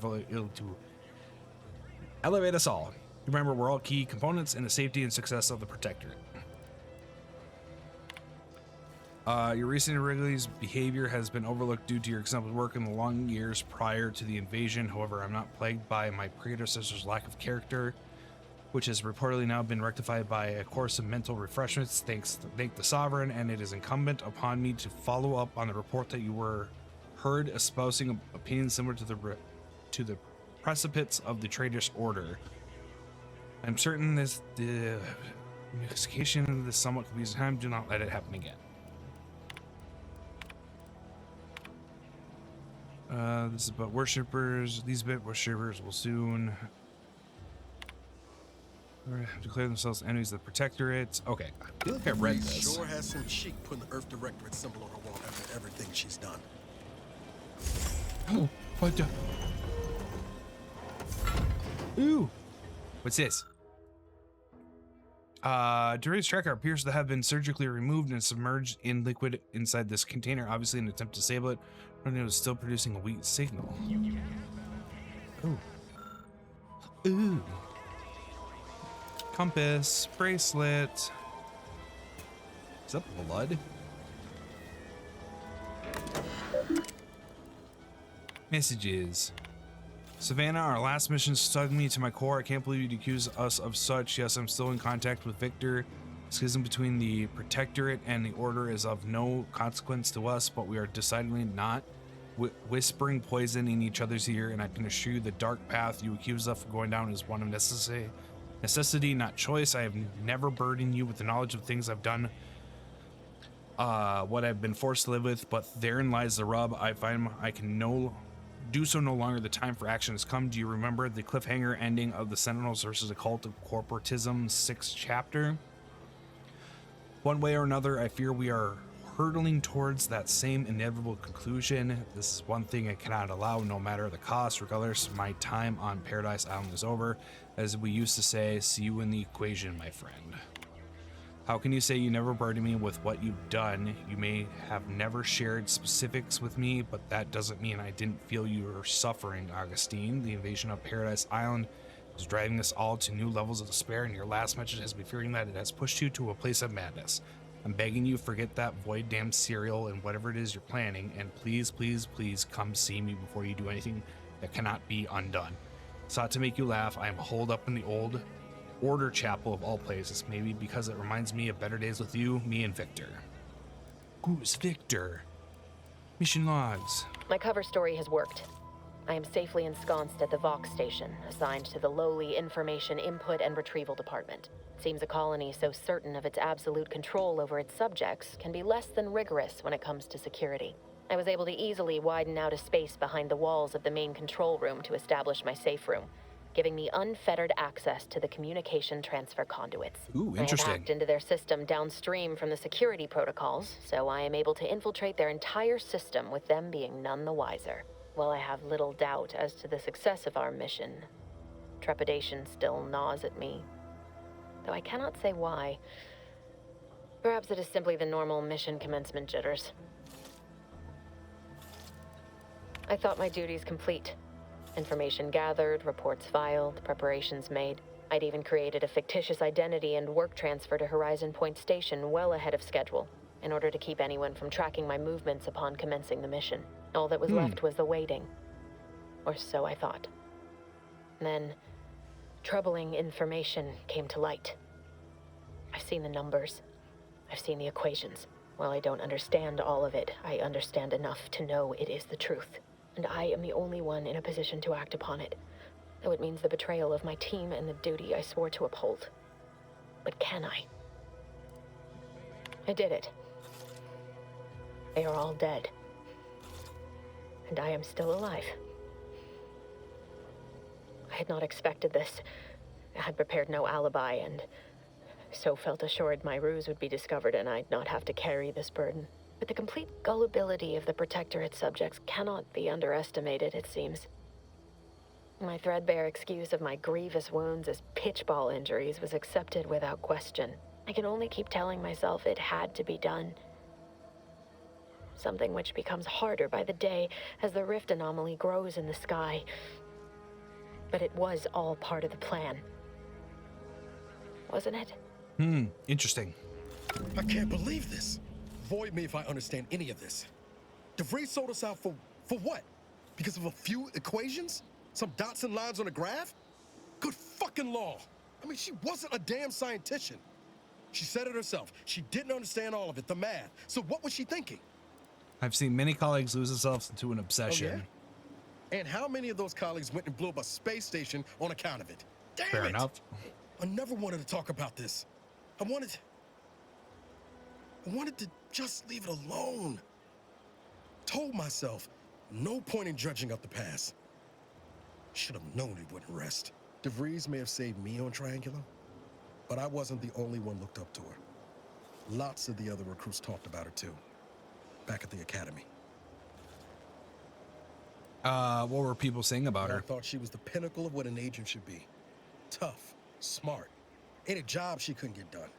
elevate us all. Remember, we're all key components in the safety and success of the Protectorate. Your recent irregular behavior has been overlooked due to your exemplary work in the long years prior to the invasion. However, I'm not plagued by my predecessor's lack of character, which has reportedly now been rectified by a course of mental refreshments. Thank the Sovereign, and it is incumbent upon me to follow up on the report that you were heard espousing opinions similar to to the precipice of the traitorous order. I'm certain the communication of this somewhat confusing time. Do not let it happen again. This is about worshippers. These worshippers will soon declare themselves enemies of the Protectorate. Okay, I feel like I read this. Sure has some cheek putting the Earth Directorate symbol on her wall after everything she's done. Oh, what the? Ooh, what's this? Dura's tracker appears to have been surgically removed and submerged in liquid inside this container, obviously in an attempt to disable it, but it was still producing a weak signal. Ooh. Ooh. Compass, bracelet. Is that blood? Messages. Savannah, our last mission stung me to my core. I can't believe you'd accuse us of such. Yes, I'm still in contact with Victor. Schism between the Protectorate and the Order is of no consequence to us, but we are decidedly not whispering poison in each other's ear, and I can assure you the dark path you accuse us of going down is one of necessity, not choice. I have never burdened you with the knowledge of things I've done, what I've been forced to live with, but therein lies the rub. I find I can do so no longer. The time for action has come. Do you remember the cliffhanger ending of the Sentinels versus the Cult of Corporatism 6th chapter? One way or another, I fear we are hurtling towards that same inevitable conclusion. This is one thing I cannot allow, no matter the cost. Regardless, my time on Paradise Island is over. As we used to say, see you in the equation, my friend. How can you say you never burdened me with what you've done? You may have never shared specifics with me, but that doesn't mean I didn't feel you were suffering, Augustine. The invasion of Paradise Island is driving us all to new levels of despair, and your last message has me fearing that it has pushed you to a place of madness. I'm begging you, forget that void damn cereal and whatever it is you're planning, and please, please, please come see me before you do anything that cannot be undone. Sought to make you laugh. I am holed up in the old Order Chapel of all places, maybe because it reminds me of better days with you, me and Victor. Who's Victor? Mission logs. My cover story has worked. I am safely ensconced at the Vox station, assigned to the lowly Information Input and Retrieval Department. Seems a colony so certain of its absolute control over its subjects can be less than rigorous when it comes to security. I was able to easily widen out a space behind the walls of the main control room to establish my safe room, giving me unfettered access to the communication transfer conduits. Ooh, interesting. I have hacked into their system downstream from the security protocols, so I am able to infiltrate their entire system with them being none the wiser. While I have little doubt as to the success of our mission, trepidation still gnaws at me, though I cannot say why. Perhaps it is simply the normal mission commencement jitters. I thought my duties complete. Information gathered, reports filed, preparations made. I'd even created a fictitious identity and work transfer to Horizon Point Station well ahead of schedule, in order to keep anyone from tracking my movements upon commencing the mission. All that was left was the waiting. Or so I thought. Then, troubling information came to light. I've seen the numbers. I've seen the equations. While I don't understand all of it, I understand enough to know it is the truth. And I am the only one in a position to act upon it. Though it means the betrayal of my team and the duty I swore to uphold. But can I? I did it. They are all dead. And I am still alive. I had not expected this. I had prepared no alibi, and so felt assured my ruse would be discovered and I'd not have to carry this burden. But the complete gullibility of the Protectorate subjects cannot be underestimated, it seems. My threadbare excuse of my grievous wounds as pitchball injuries was accepted without question. I can only keep telling myself it had to be done. Something which becomes harder by the day as the rift anomaly grows in the sky. But it was all part of the plan. Wasn't it? Interesting. I can't believe this. Void me if I understand any of this. DeVries sold us out for what? Because of a few equations? Some dots and lines on a graph? Good fucking law. I mean, she wasn't a damn scientician. She said it herself. She didn't understand all of it, the math. So what was she thinking? I've seen many colleagues lose themselves into an obsession. Oh, yeah? And how many of those colleagues went and blew up a space station on account of it? Damn Fair it! enough. I never wanted to talk about this. I wanted to just leave it alone. Told myself, no point in dredging up the past. Should have known it wouldn't rest. DeVries may have saved me on Triangular, but I wasn't the only one looked up to her. Lots of the other recruits talked about her too, back at the academy. What were people saying about her? I thought she was the pinnacle of what an agent should be. Tough, smart, ain't a job she couldn't get done.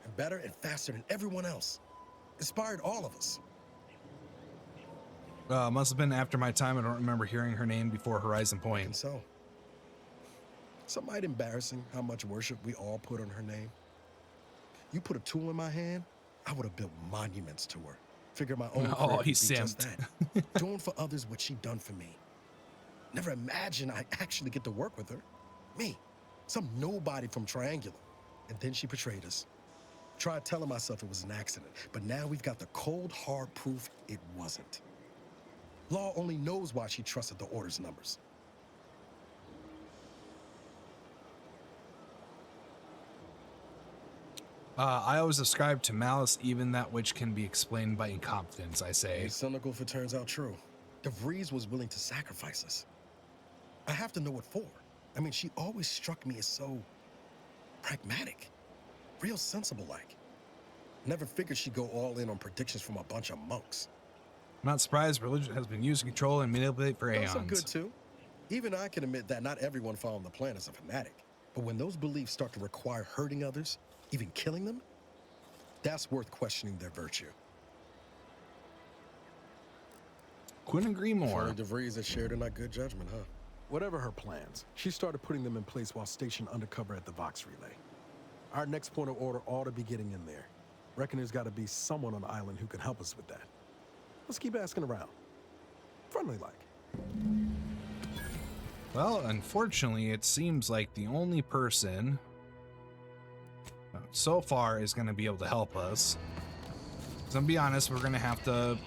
And better and faster than everyone else. Inspired all of us. Must have been after my time. I don't remember hearing her name before Horizon Point. And so, some might embarrassing how much worship we all put on her name. You put a tool in my hand, I would have built monuments to her. Figure my own career he would be just simped. that. Doing for others what she done for me. Never imagined I actually get to work with her. Me, some nobody from Triangular. And then she betrayed us. Tried telling myself it was an accident, but now we've got the cold, hard proof it wasn't. Law only knows why she trusted the Order's numbers. I always ascribe to malice, even that which can be explained by incompetence, I say. It's cynical if it turns out true. DeVries was willing to sacrifice us. I have to know what for. I mean, she always struck me as so pragmatic, real sensible-like. Never figured she'd go all in on predictions from a bunch of monks. I'm not surprised religion has been used to control and manipulate for That's some aeons. good too. Even I can admit that not everyone following the plan is a fanatic. But when those beliefs start to require hurting others, even killing them, that's worth questioning their virtue. Couldn't agree more. Funny DeVries has shared in our good judgment, huh? Whatever her plans, she started putting them in place while stationed undercover at the Vox Relay. Our next point of order ought to be getting in there. Reckon there's got to be someone on the island who can help us with that. Let's keep asking around. Friendly-like. Well, unfortunately, it seems like the only person so far is going to be able to help us. So, I'll be honest, we're going to have to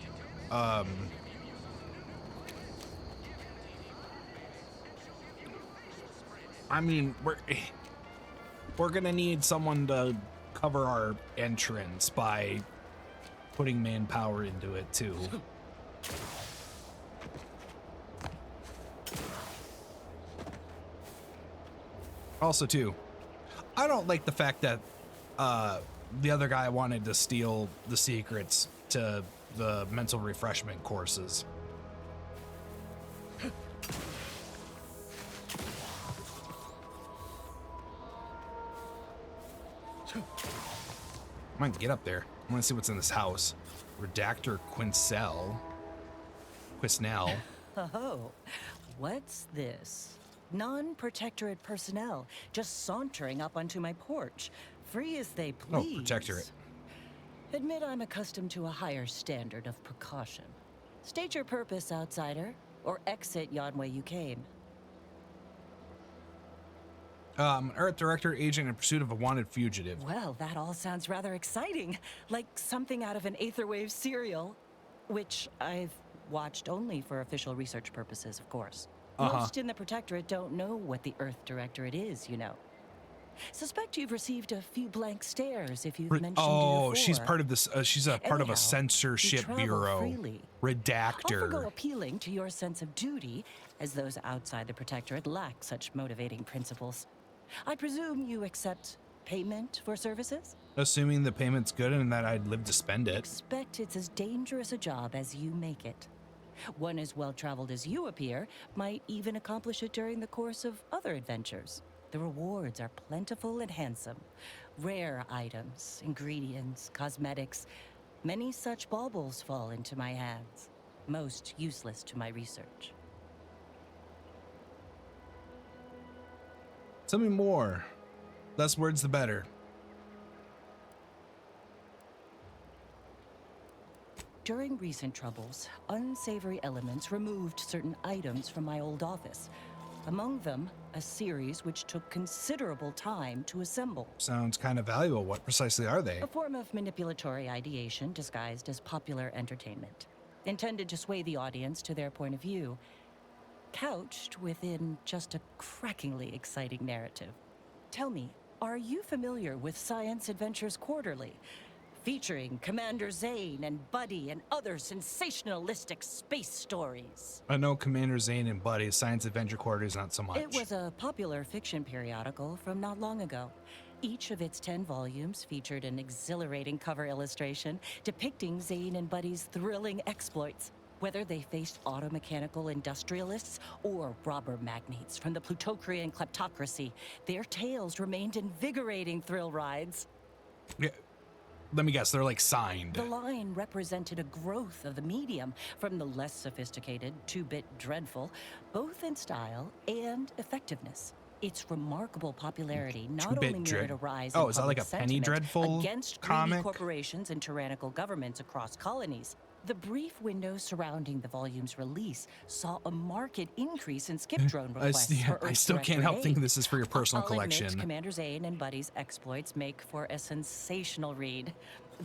I mean, we're going to need someone to cover our entrance by putting manpower into it too. Also too, I don't like the fact that the other guy wanted to steal the secrets to the mental refreshment courses. I might get up there. I want to see what's in this house. Redactor Quisnell. Oh, what's this? Non-Protectorate personnel just sauntering up onto my porch, free as they please. Oh, Protectorate. Admit I'm accustomed to a higher standard of precaution. State your purpose, outsider, or exit yon way you came. Earth Director agent in pursuit of a wanted fugitive. Well, that all sounds rather exciting, like something out of an Aetherwave serial, which I've watched only for official research purposes, of course. Most in the Protectorate don't know what the Earth Directorate is, you know. Suspect you've received a few blank stares if you've mentioned Oh, it she's before. part of this. She's a part of Anyhow, a censorship you travel bureau. freely. Redactor. Often go appealing to your sense of duty, as those outside the Protectorate lack such motivating principles. I presume you accept payment for services? Assuming the payment's good and that I'd live to spend it. Expect it's as dangerous a job as you make it. One as well-traveled as you appear might even accomplish it during the course of other adventures. The rewards are plentiful and handsome. Rare items, ingredients, cosmetics. Many such baubles fall into my hands. Most useless to my research. Tell me more. Less words, the better. During recent troubles, unsavory elements removed certain items from my old office. Among them, a series which took considerable time to assemble. Sounds kind of valuable. What precisely are they? A form of manipulatory ideation disguised as popular entertainment, intended to sway the audience to their point of view. couched within just a crackingly exciting narrative. Tell me, are you familiar with Science Adventures Quarterly? Featuring Commander Zane and Buddy and other sensationalistic space stories. I know Commander Zane and Buddy. Science Adventure Quarterly is not so much. It was a popular fiction periodical from not long ago. Each of its 10 volumes featured an exhilarating cover illustration depicting Zane and Buddy's thrilling exploits. Whether they faced automechanical industrialists or robber magnates from the Plutocrian kleptocracy, their tales remained invigorating thrill rides. Yeah. Let me guess, they're like signed. The line represented a growth of the medium from the less sophisticated 2-bit dreadful, both in style and effectiveness. Its remarkable popularity not only mirrored a rise in is that like a Penny Dreadful against comic? greedy corporations and tyrannical governments across colonies. The brief window surrounding the volume's release saw a marked increase in skip drone requests for I Earth still can't help Directorate thinking aid. this is for your personal I'll collection. admit, Commander Zane and Buddy's exploits make for a sensational read.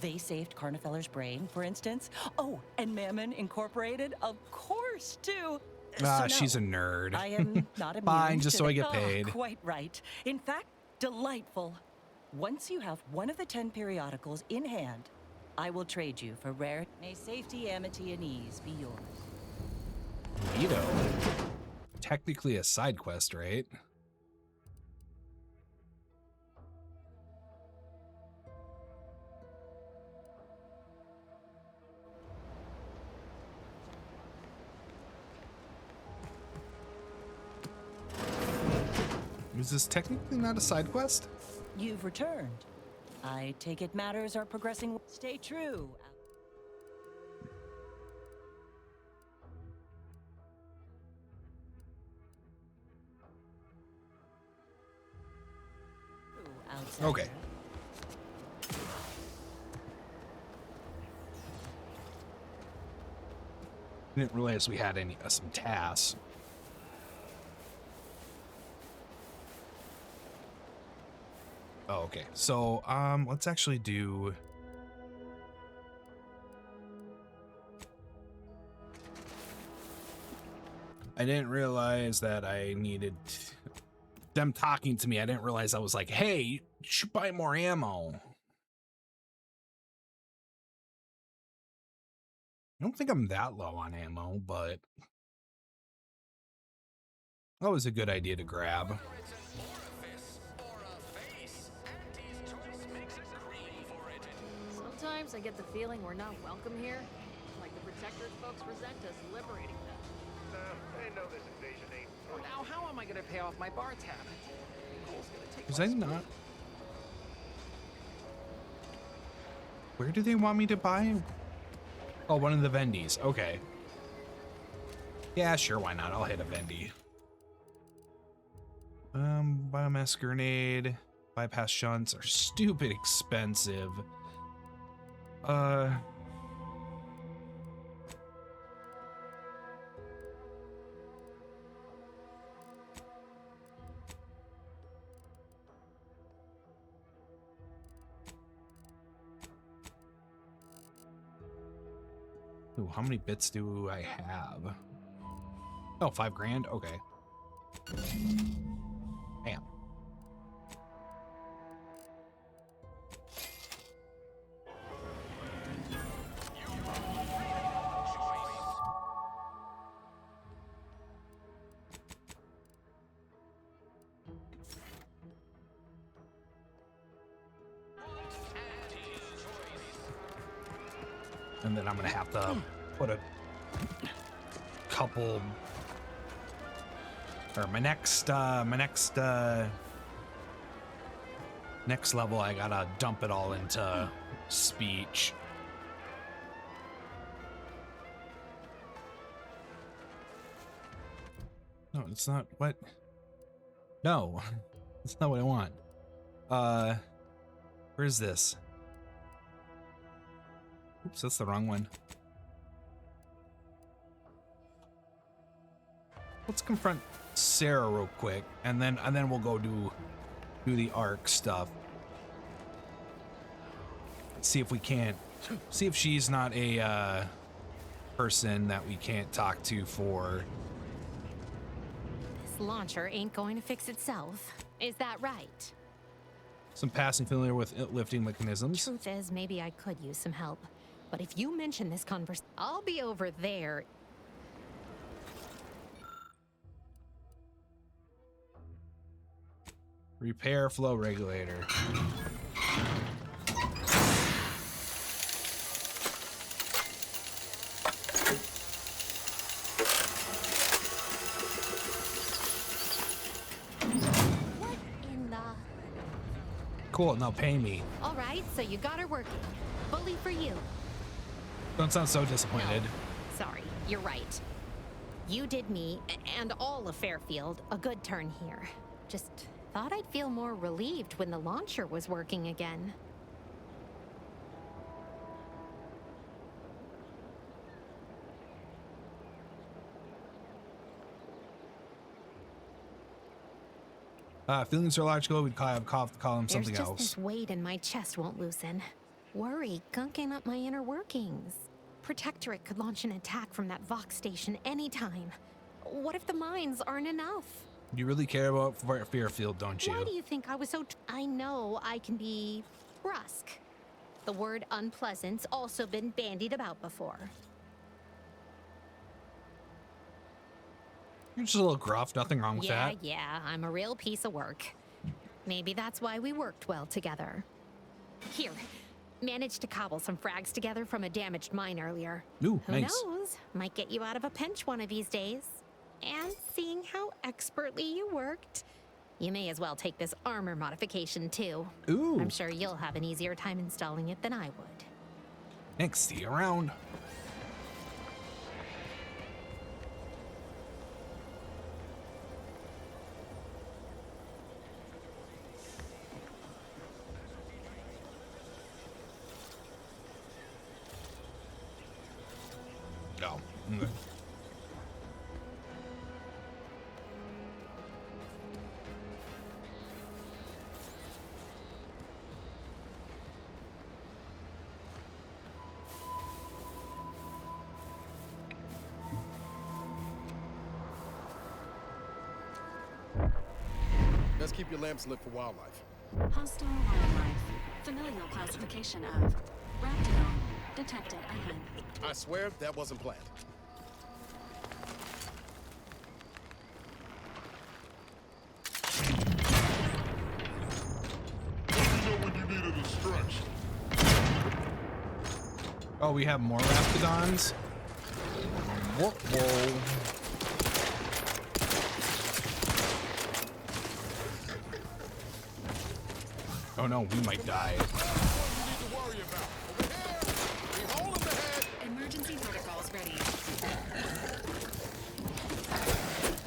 They saved Carnifeller's brain, for instance. Oh, and Mammon Incorporated, of course, too. She's a nerd. I am not immune Fine, just to so I the- get paid. Quite right. In fact, delightful. Once you have one of the 10 periodicals in hand, I will trade you for rare. May safety, amity, and ease be yours. Neato. Technically a side quest, right? Is this technically not a side quest? You've returned. I take it matters are progressing. Stay true. Okay. Didn't realize we had any some tasks. Oh, okay. So, let's actually do. I didn't realize that I needed them talking to me. I didn't realize I was like, hey, you should buy more ammo. I don't think I'm that low on ammo, but that was a good idea to grab. Sometimes I get the feeling we're not welcome here. Like the Protectorate folks resent us liberating them. They know this invasion ain't. Well, now how am I gonna pay off my bar tab? Was I not? Where do they want me to buy? Oh, one of the vendies. Okay. Yeah, sure, why not? I'll hit a vendy. Biomass grenade. Bypass shunts are stupid expensive. Ooh, how many bits do I have? Oh, $5,000? Okay. Bam. And then I'm gonna have to put a couple, or my next level, I gotta dump it all into speech. No, it's not what. No, that's not what I want. Where is this? Oops, that's the wrong one. Let's confront Sarah real quick, and then we'll go do the ARC stuff. See if we can't. See if she's not a person that we can't talk to for launcher ain't going to fix itself. Is that right? Some passing familiar with lifting mechanisms. Truth is, maybe I could use some help. But if you mention this I'll be over there. Repair flow regulator. What in the... Cool, now pay me. All right, so you got her working. Bully for you. Don't sound so disappointed. No, sorry, you're right. You did me, and all of Fairfield, a good turn here. Just thought I'd feel more relieved when the launcher was working again. Feelings are logical. We'd call him something There's just else. this weight in my chest won't loosen. Worry gunking up my inner workings. Protectorate could launch an attack from that Vox station anytime. What if the mines aren't enough? You really care about Fairfield, don't you? Why do you think I was so... I know I can be brusque. The word unpleasant's also been bandied about before. You're just a little gruff. Nothing wrong with that. Yeah, I'm a real piece of work. Maybe that's why we worked well together. Here, managed to cobble some frags together from a damaged mine earlier. Ooh, Who nice. knows? Might get you out of a pinch one of these days. And seeing how expertly you worked, you may as well take this armor modification too. Ooh. I'm sure you'll have an easier time installing it than I would. Thanks. See you around. No. Okay. Let's keep your lamps lit for wildlife. Hostile wildlife. Familial classification of Raptidon detected ahead. I swear that wasn't planned. Oh, we have more Raptidons? Whoa, whoa. Oh no, we might die. Emergency protocols ready.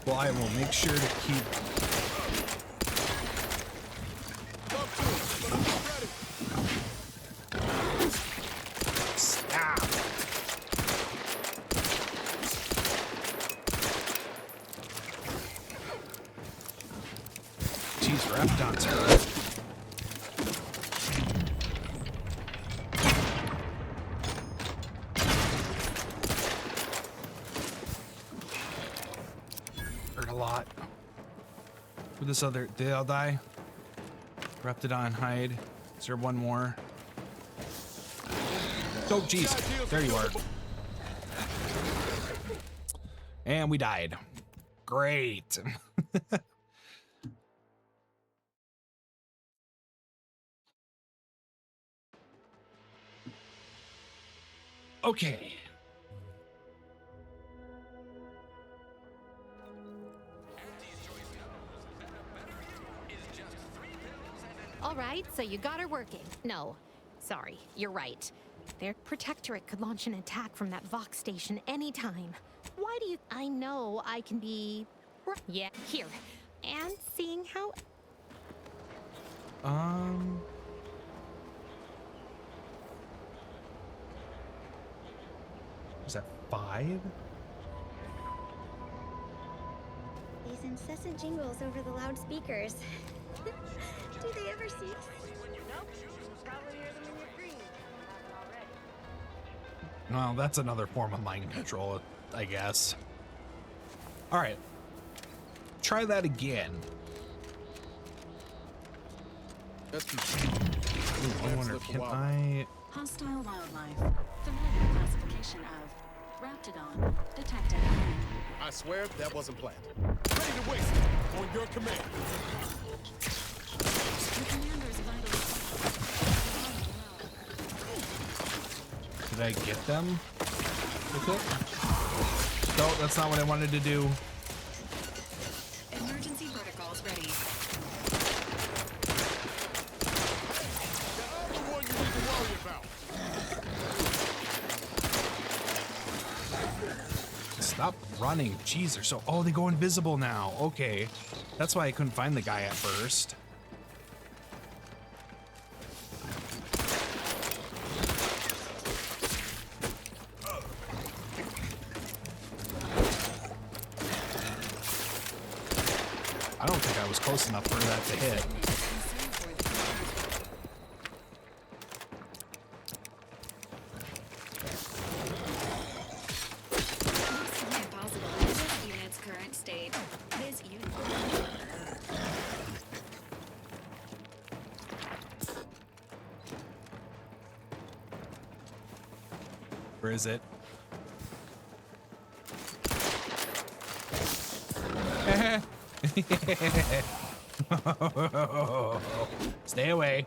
Well, I will make sure to keep... Stop! Jeez, Raptidons hurt. Hurt a lot. With this other, did they all die? Raptidon, hide. Is there one more? Oh, jeez. There you are. And we died. Great. Okay. All right, so you got her working. No, sorry, you're right. Their Protectorate could launch an attack from that Vox station anytime. Why do you... I know I can be... Yeah, here. And seeing how... Is that 5? These incessant jingles over the loudspeakers. Do they ever cease? Nope. Probably hear them in your dreams. Haven't already. Well, that's another form of mind control, I guess. All right. try that again. Ooh, I wonder, can I... Hostile wildlife. Familiar classification of Raptidon detected. I swear that wasn't planned. Ready to waste it. On your command. The commander's vital. Did I get them with it? No, that's not what I wanted to do. Emergency protocols ready. Stop running. Jeez, they're so... Oh, they go invisible now. Okay. That's why I couldn't find the guy at first. I don't think I was close enough for that to hit. Where is it? Stay away.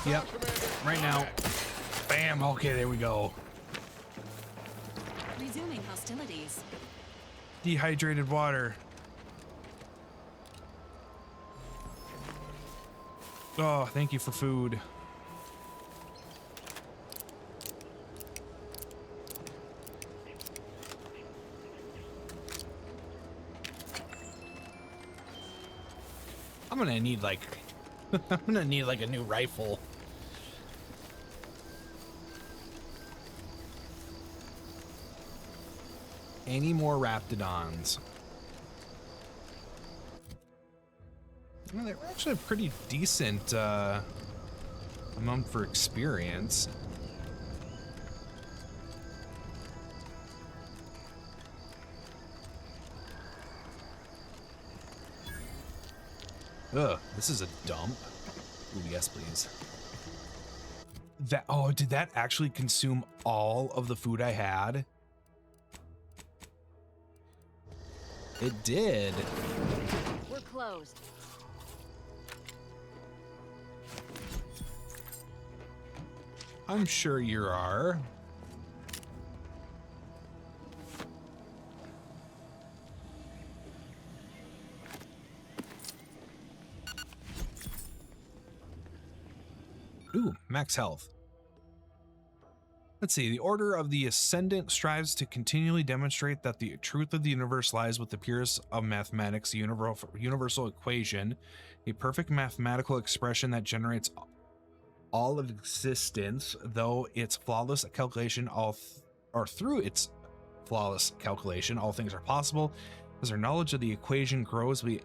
Yep, right now. Bam, okay, there we go. Resuming hostilities. Dehydrated water. Oh, thank you for food. I'm gonna need like I'm gonna need like a new rifle. Any more Raptidons? Well, they're actually a pretty decent amount for experience. Ugh, this is a dump. Ooh, yes, please. That, oh, did that actually consume all of the food I had? It did. We're closed. I'm sure you are. Ooh, max health. Let's see. The Order of the Ascendant strives to continually demonstrate that the truth of the universe lies with the purest of mathematics, the universal equation, a perfect mathematical expression that generates all of existence, though its flawless calculation through its flawless calculation, all things are possible. As our knowledge of the equation grows, we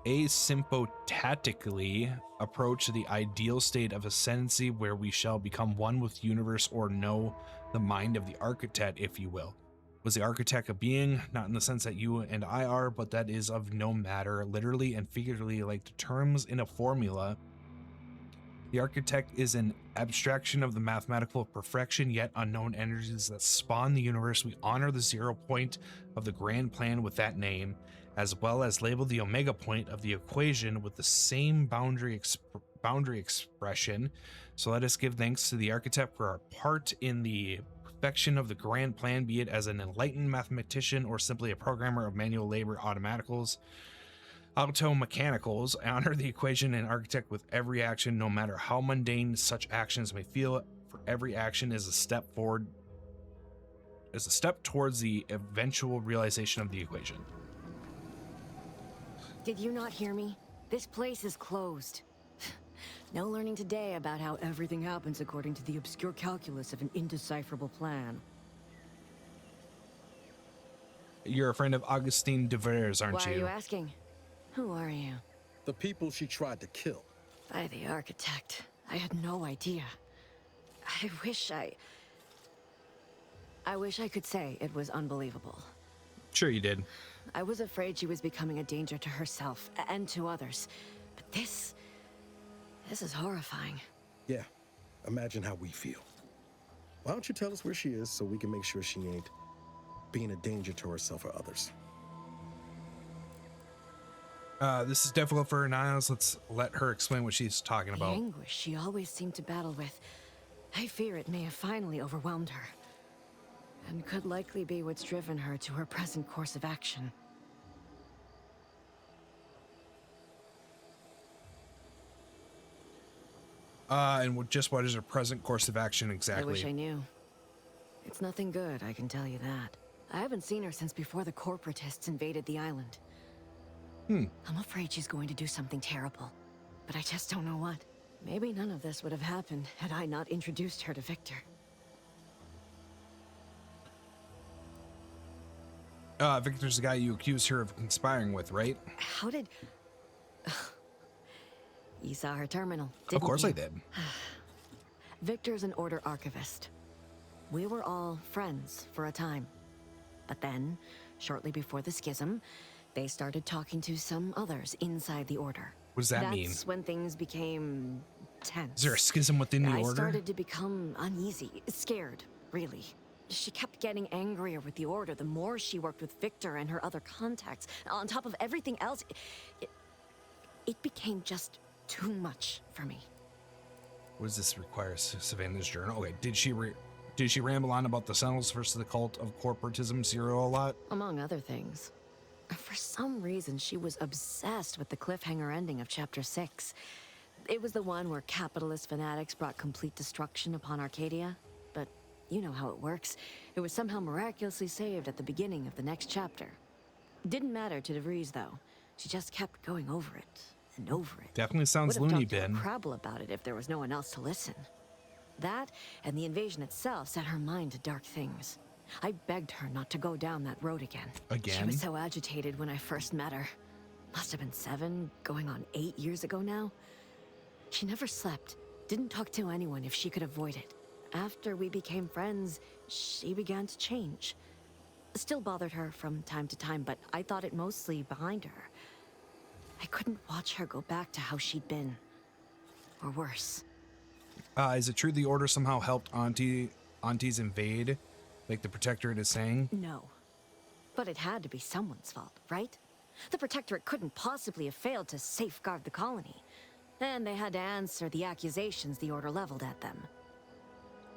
asymptotically approach the ideal state of ascendancy where we shall become one with the universe or know the mind of the architect, if you will. Was the architect a being? Not in the sense that you and I are, but that is of no matter, literally and figuratively, like the terms in a formula. The architect is an abstraction of the mathematical perfection, yet unknown energies that spawn the universe. We honor the 0 point of the grand plan with that name, as well as label the omega point of the equation with the same boundary expression. So let us give thanks to the architect for our part in the perfection of the grand plan, be it as an enlightened mathematician or simply a programmer of manual labor automechanicals. Honor the equation and architect with every action, no matter how mundane such actions may feel. For every action is a step towards the eventual realization of the equation. Did you not hear me? This place is closed. No learning today about how everything happens according to the obscure calculus of an indecipherable plan. You're a friend of Augustine de Vries, aren't you? Why are you asking? Who are you? The people she tried to kill. By the architect. I had no idea. I wish I... I wish I could say it was unbelievable. Sure you did. I was afraid she was becoming a danger to herself and to others. But this is horrifying. Yeah, imagine how we feel. Why don't you tell us where she is so we can make sure she ain't being a danger to herself or others? This is difficult for her, Niles. Let's let her explain what she's talking The about. anguish she always seemed to battle with. I fear it may have finally overwhelmed her. And could likely be what's driven her to her present course of action. And just what is her present course of action exactly? I wish I knew. It's nothing good, I can tell you that. I haven't seen her since before the corporatists invaded the island. I'm afraid she's going to do something terrible, but I just don't know what. Maybe none of this would have happened had I not introduced her to Victor. Victor's the guy you accused her of conspiring with, right? How did... You saw her terminal, didn't Of course you? I did. Victor's an Order archivist. We were all friends for a time. But then, shortly before the schism, they started talking to some others inside the Order. What does that mean? That's when things became tense. Is there a schism within the I Order? started to become uneasy, scared, really. She kept getting angrier with the Order the more she worked with Victor and her other contacts. On top of everything else, it became just too much for me. What does this require? Savannah's journal? Okay, did she ramble on about the Sentinels versus the cult of corporatism serial a lot? Among other things. For some reason, she was obsessed with the cliffhanger ending of Chapter 6. It was the one where capitalist fanatics brought complete destruction upon Arcadia. But you know how it works. It was somehow miraculously saved at the beginning of the next chapter. Didn't matter to DeVries, though. She just kept going over it and over it. Definitely sounds Would've loony talked to her bin. Crabble about it if there was no one else to listen. That and the invasion itself set her mind to dark things. I begged her not to go down that road again. She was so agitated when I first met her. Must have been 7, going on 8 years ago now. She never slept, didn't talk to anyone if she could avoid it. After we became friends, she began to change. Still bothered her from time to time, but I thought it mostly behind her. I couldn't watch her go back to how she'd been. Or worse. Is it true the Order somehow helped Auntie's invade, like the Protectorate is saying? No. But it had to be someone's fault, right? The Protectorate couldn't possibly have failed to safeguard the colony. And they had to answer the accusations the Order leveled at them.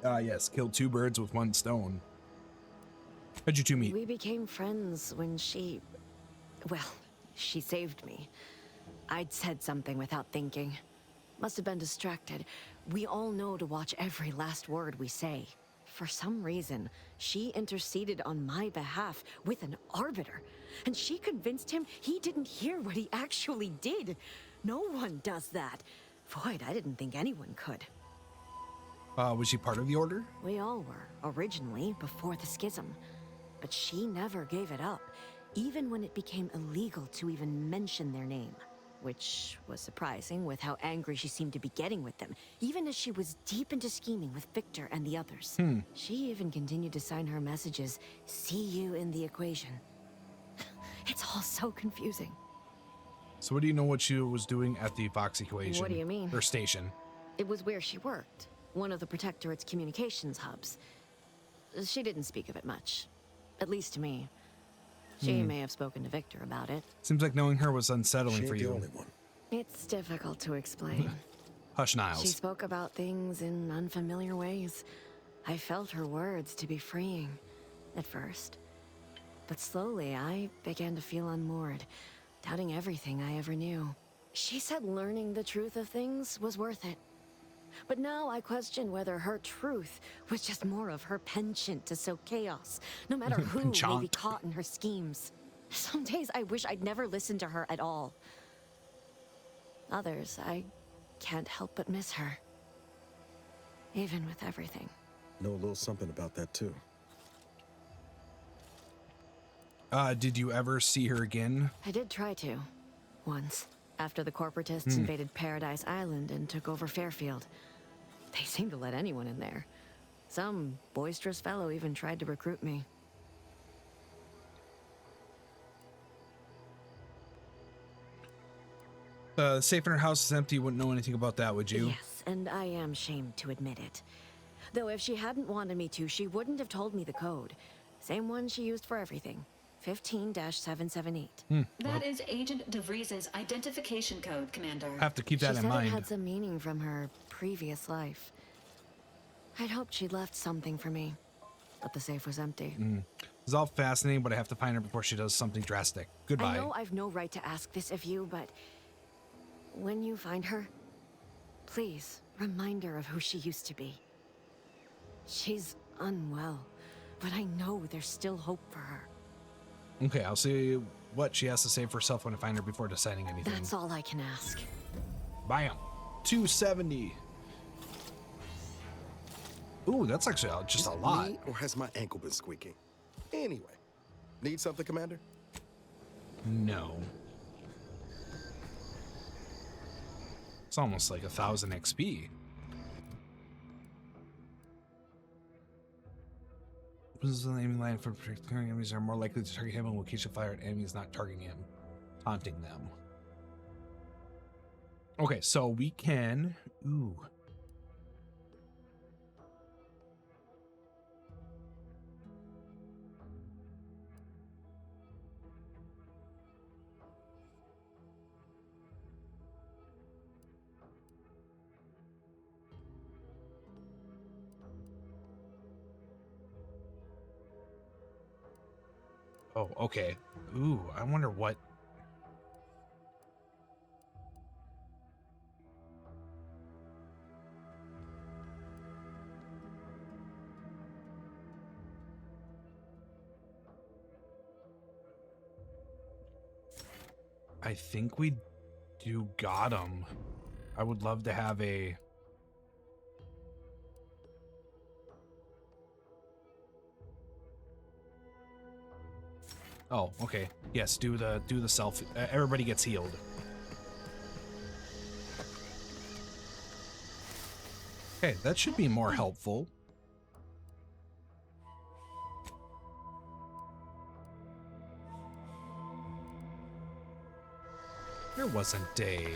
Yes, killed 2 birds with 1 stone. How'd you two meet? We became friends when she... Well, she saved me. I'd said something without thinking. Must have been distracted. We all know to watch every last word we say. For some reason, she interceded on my behalf with an arbiter. And she convinced him he didn't hear what he actually did. No one does that. Void, I didn't think anyone could. Was she part of the Order? We all were, originally, before the schism. But she never gave it up, even when it became illegal to even mention their name. Which was surprising with how angry she seemed to be getting with them, even as she was deep into scheming with Victor and the others. She even continued to sign her messages, "See you in the equation." It's all so confusing. So what do you know what she was doing at the Vox equation? What do you mean? Her station. It was where she worked, one of the Protectorate's communications hubs. She didn't speak of it much, at least to me. She may have spoken to Victor about it. Seems like knowing her was unsettling for She ain't you. the only one. It's difficult to explain. Hush, Niles. She spoke about things in unfamiliar ways. I felt her words to be freeing, at first. But slowly, I began to feel unmoored, doubting everything I ever knew. She said learning the truth of things was worth it. But now I question whether her truth was just more of her penchant to sow chaos, no matter who may be Penchant. caught in her schemes. Some days I wish I'd never listened to her at all. Others, I can't help but miss her. Even with everything. Know a little something about that, too. Did you ever see her again? I did try to. Once. After the corporatists invaded Paradise Island and took over Fairfield. They seemed to let anyone in there. Some boisterous fellow even tried to recruit me. The safe in her house is empty. You wouldn't know anything about that, would you? Yes, and I am shamed to admit it. Though if she hadn't wanted me to, she wouldn't have told me the code. Same one she used for everything. 15-778. That is Agent DeVries' identification code, Commander. Have to keep that in mind. She said it had some meaning from her previous life. I'd hoped she'd left something for me, but the safe was empty. It's all fascinating, but I have to find her before she does something drastic. Goodbye. I know I've no right to ask this of you, but when you find her, please remind her of who she used to be. She's unwell, but I know there's still hope for her. Okay, I'll see what she has to say for herself when I find her before deciding anything. That's all I can ask. Bam. 270. Ooh, that's actually just a lot. Me, or has my ankle been squeaking? Anyway, need something, Commander? No. It's almost like 1,000 XP. This is the aiming line for protecting enemies are more likely to target him and will catch a fire at enemies not targeting him, taunting them. Okay, so we can. Ooh. Oh, okay. Ooh, I wonder what. I think we do got him. I would love to have a. Oh, okay. Yes, do the self. Everybody gets healed. Okay, that should be more helpful. There wasn't a.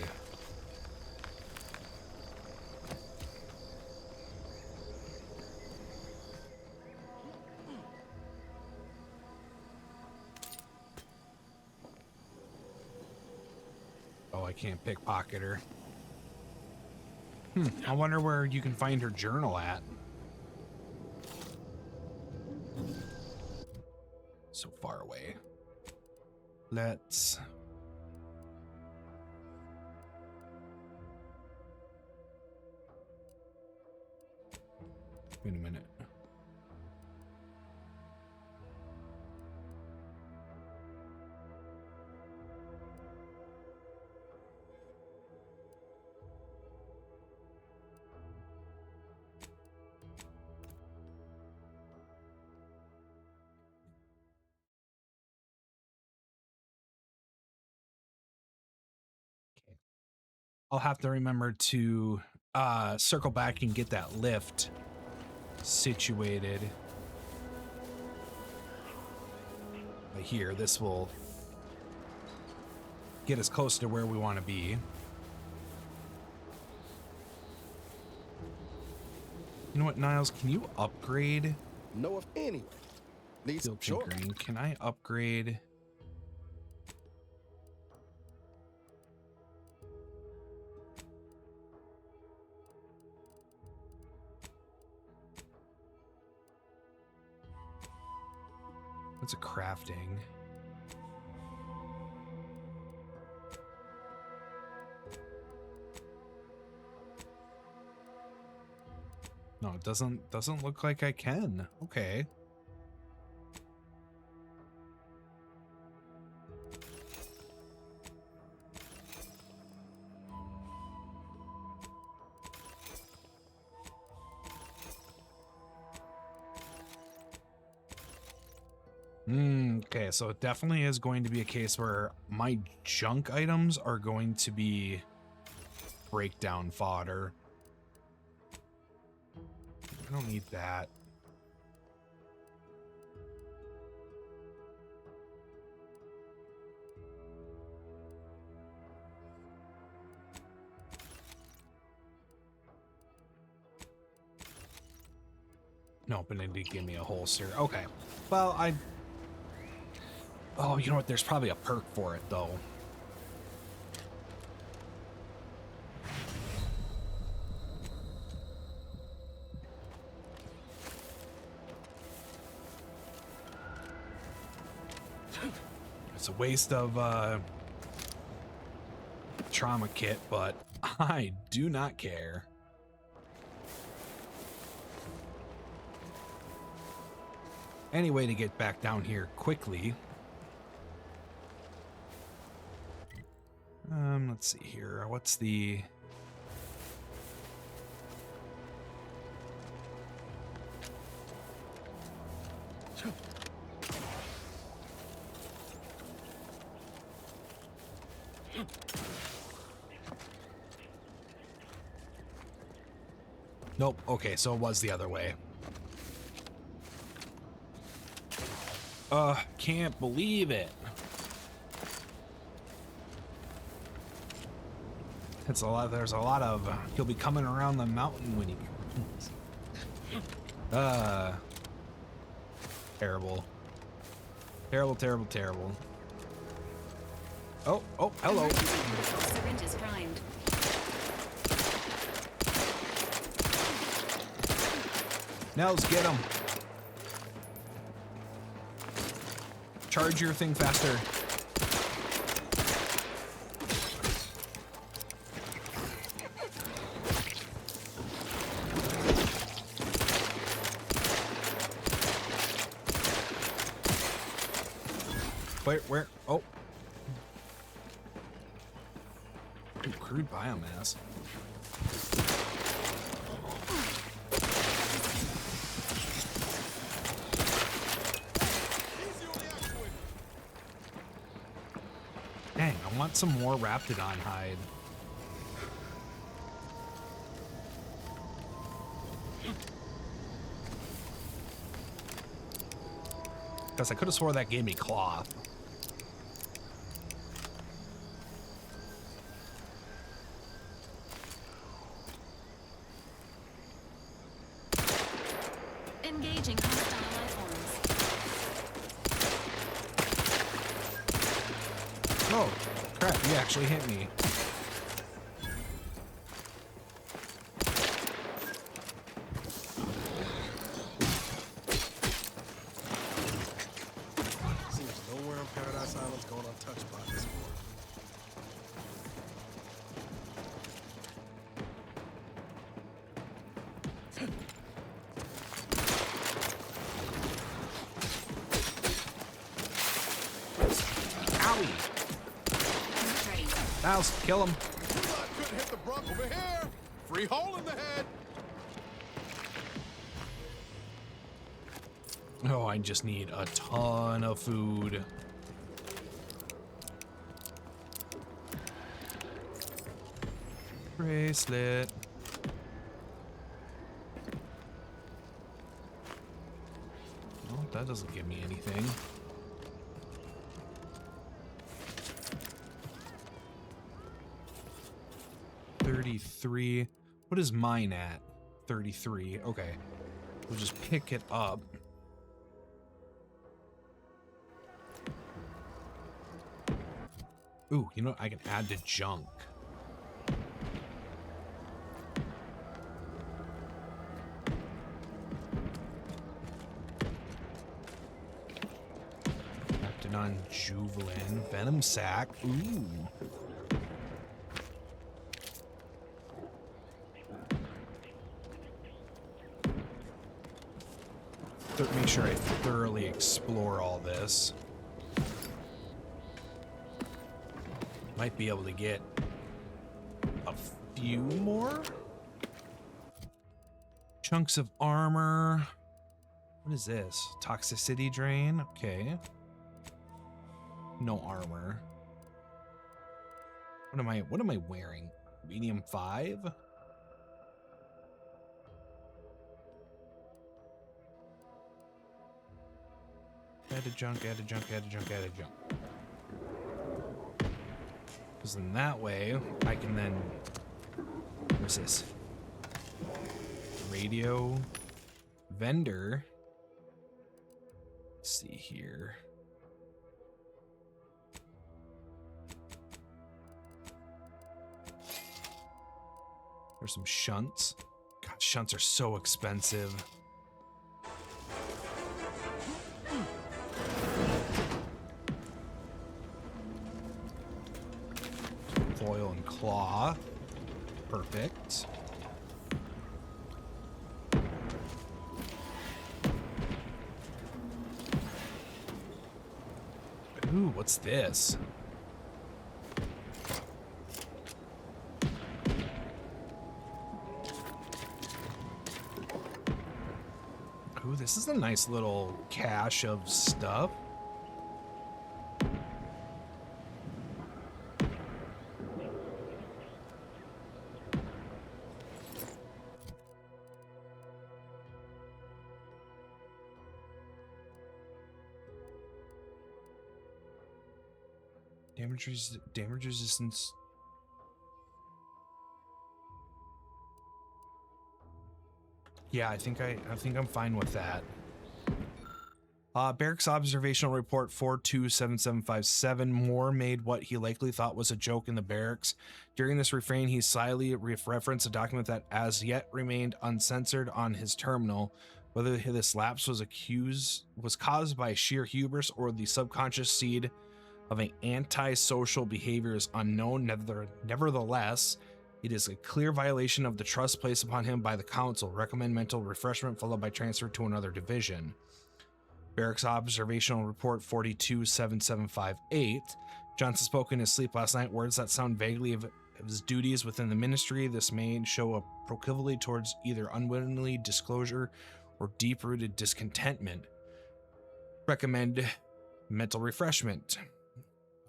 I can't pickpocket her. I wonder where you can find her journal at. So far away. Let's... Wait a minute. I'll have to remember to circle back and get that lift situated. But here, this will get us close to where we want to be. You know what, Niles? Can you upgrade? Know of anyway. Need some tinkering. Can I upgrade? What's a crafting? No, it doesn't look like I can. Okay. Okay, so it definitely is going to be a case where my junk items are going to be breakdown fodder. I don't need that. Nope, and it did give me a holster. Okay. Well, oh, you know what? There's probably a perk for it, though. It's a waste of trauma kit, but I do not care. Any way to get back down here quickly. Let's see here. What's the... Nope. Okay, so it was the other way. Can't believe it. It's a lot. There's a lot of. He'll be coming around the mountain when he. Terrible. Terrible, terrible, terrible. Oh, hello. Syringe is primed. Nels, get him. Charge your thing faster. Where? Oh. Ooh, crude biomass. Dang, I want some more Raptidon hide. Because I could have swore that gave me cloth. Engaging hostile life forms. Oh, crap, you actually hit me. Seems nowhere on Paradise Island's going untouched by this war. Niles, kill him. Couldn't hit the bruck over here. Free hole in the head. Oh, I just need a ton of food. Bracelet. Well, that doesn't give me anything. $33. What is mine at? 33. Okay. We'll just pick it up. Ooh, you know what? I can add to junk. Raptidon Juvelin. Venom Sac. Ooh. Make sure I thoroughly explore all this. Might be able to get a few more chunks of armor. What is this? Toxicity drain. Okay. No armor. What am I wearing? Medium 5? Added junk, added junk, added junk, added junk. Because in that way, I can then... What's this? Radio. Vendor. Let's see here. There's some shunts. God, shunts are so expensive. Foil and claw. Perfect. Ooh, what's this? Ooh, this is a nice little cache of stuff. Damage resistance. Yeah, I think I'm fine with that. Barracks observational report 427757. Moore made what he likely thought was a joke in the barracks. During this refrain, he slyly referenced a document that as yet remained uncensored on his terminal. Whether this lapse was caused by sheer hubris or the subconscious seed of an antisocial behavior is unknown. Nevertheless, it is a clear violation of the trust placed upon him by the council. Recommend mental refreshment followed by transfer to another division. Barracks observational report 427758. Johnson spoke in his sleep last night. Words that sound vaguely of his duties within the ministry. This may show a proclivity towards either unwittingly disclosure or deep-rooted discontentment. Recommend mental refreshment.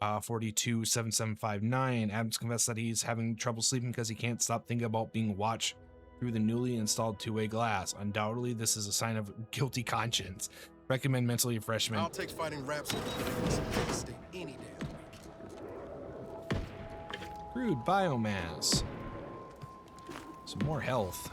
427759. Adams confessed that he's having trouble sleeping because he can't stop thinking about being watched through the newly installed two-way glass. Undoubtedly, this is a sign of guilty conscience. Recommend mental refreshment. I'll take fighting raps any damn week. Crude biomass. Some more health.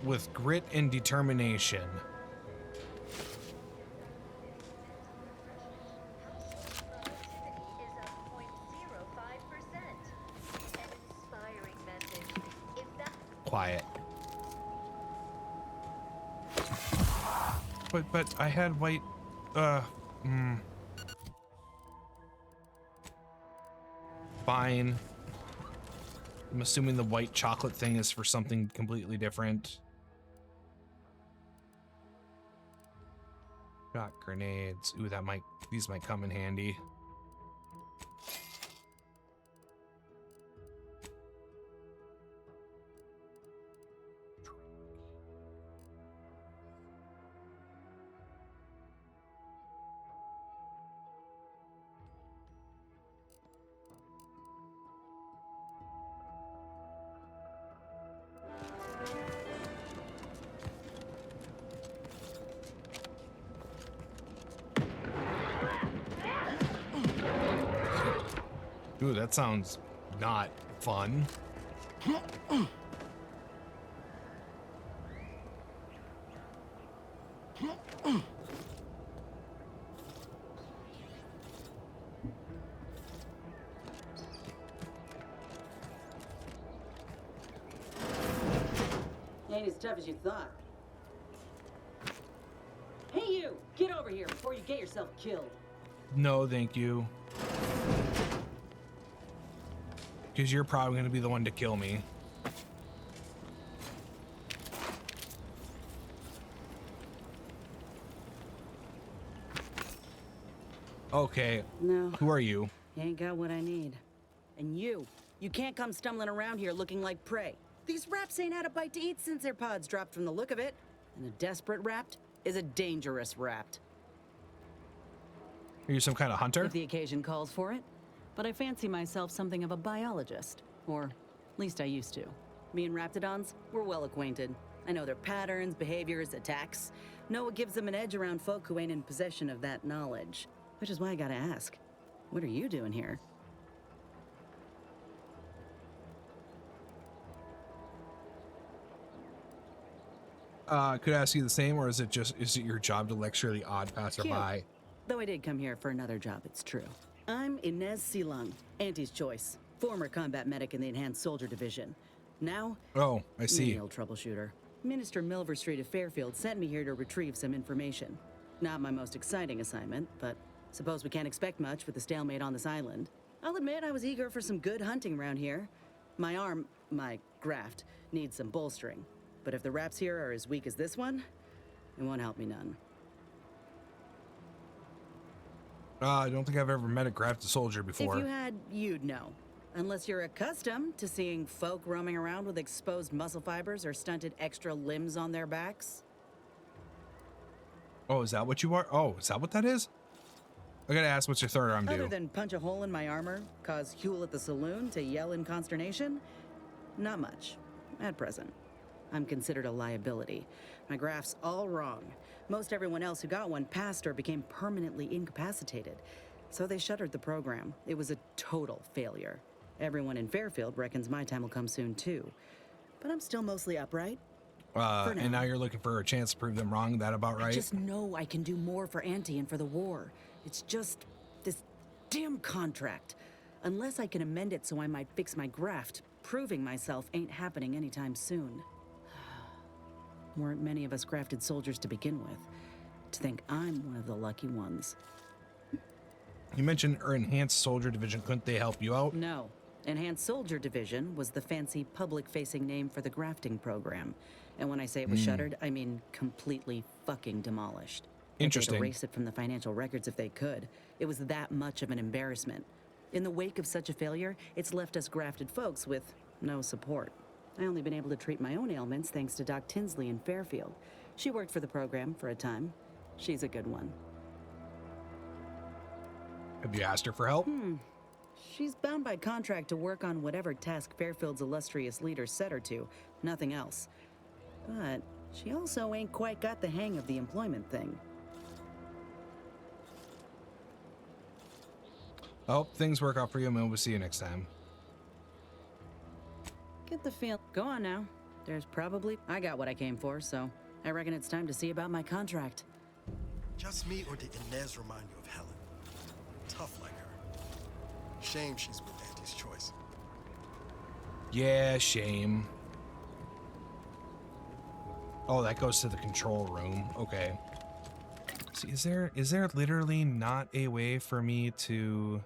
With grit and determination. Quiet. But I had white, Fine. I'm assuming the white chocolate thing is for something completely different. Got grenades. Ooh, these might come in handy. Ooh, that sounds not fun. Ain't as tough as you thought. Hey, you! get yourself killed. No, thank you. Because you're probably going to be the one to kill me. Okay. No. Who are you? You ain't got what I need. And you can't come stumbling around here looking like prey. These raps ain't had a bite to eat since their pods dropped from the look of it. And a desperate rapt is a dangerous rapt. Are you some kind of hunter? If the occasion calls for it. But I fancy myself something of a biologist. Or at least I used to. Me and raptidons, we're well acquainted. I know their patterns, behaviors, attacks. Know what gives them an edge around folk who ain't in possession of that knowledge. Which is why I gotta ask, what are you doing here? Could I ask you the same, or is it your job to lecture the odd passerby? Cute. Though I did come here for another job, it's true. I'm Inez Silung, Auntie's choice. Former combat medic in the Enhanced Soldier Division. Now, oh, I see. Menial troubleshooter. Minister Milver Street of Fairfield sent me here to retrieve some information. Not my most exciting assignment, but suppose we can't expect much with the stalemate on this island. I'll admit I was eager for some good hunting around here. My graft, needs some bolstering. But if the raps here are as weak as this one, it won't help me none. I don't think I've ever met a grafted soldier before. If you had, you'd know. Unless you're accustomed to seeing folk roaming around with exposed muscle fibers or stunted extra limbs on their backs. Oh, is that what you are? Oh, is that what that is? I gotta ask, what's your third arm do? Other than punch a hole in my armor, cause Huel at the saloon to yell in consternation, not much, at present. I'm considered a liability. My graph's all wrong. Most everyone else who got one passed or became permanently incapacitated. So they shuttered the program. It was a total failure. Everyone in Fairfield reckons my time will come soon too. But I'm still mostly upright. And now you're looking for a chance to prove them wrong, that about right? I just know I can do more for Auntie and for the war. It's just this damn contract. Unless I can amend it so I might fix my graft, proving myself ain't happening anytime soon. Weren't many of us grafted soldiers to begin with. To think I'm one of the lucky ones. You mentioned our Enhanced Soldier Division. Couldn't they help you out? No. Enhanced Soldier Division was the fancy public-facing name for the grafting program. And when I say it was shuttered, I mean completely fucking demolished. Interesting. They'd erase it from the financial records if they could. It was that much of an embarrassment. In the wake of such a failure, it's left us grafted folks with no support. I only been able to treat my own ailments thanks to Doc Tinsley in Fairfield. She worked for the program for a time. She's a good one. Have you asked her for help? She's bound by contract to work on whatever task Fairfield's illustrious leader set her to, nothing else. But she also ain't quite got the hang of the employment thing. I hope things work out for you, and we'll see you next time. Get the feel. Go on now. There's probably... I got what I came for, so I reckon it's time to see about my contract. Just me, or did Inez remind you of Helen? Tough like her. Shame she's with Auntie's choice. Yeah, shame. Oh, that goes to the control room. Okay. See, is there literally not a way for me to...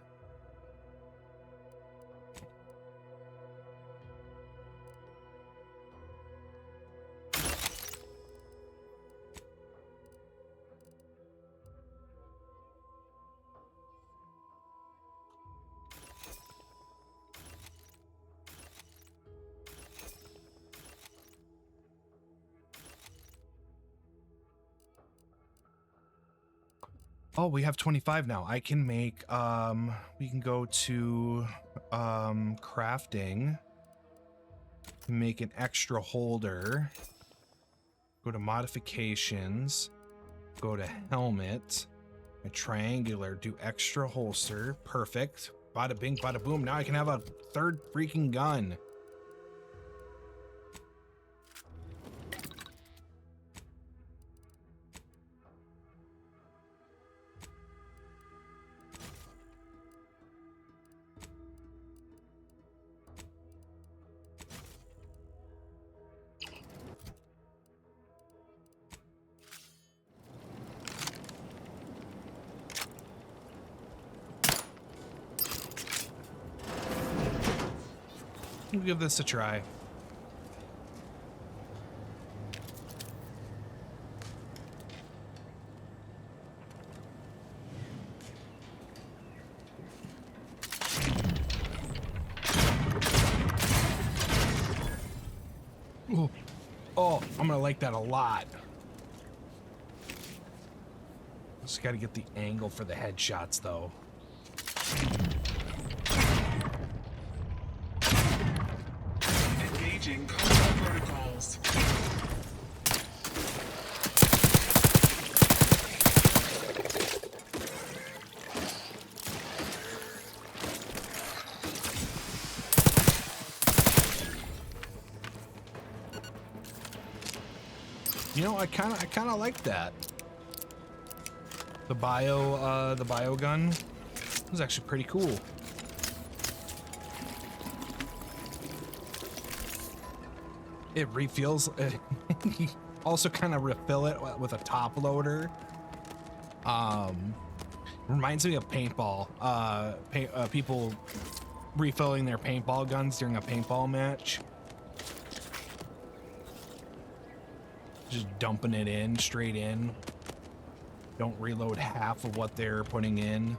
Oh, we have 25 now. I can make, we can go to, crafting, make an extra holder, go to modifications, go to helmet, a triangular, do extra holster. Perfect. Bada bing, bada boom. Now I can have a third freaking gun. We'll give this a try. Ooh. Oh, I'm gonna like that a lot. Just gotta get the angle for the headshots, though. Engaging combat protocols. You know, I kind of like that. The bio gun was actually pretty cool. It refills. Also, kind of refill it with a top loader. Reminds me of paintball. People refilling their paintball guns during a paintball match. Just dumping it in, straight in. Don't reload half of what they're putting in.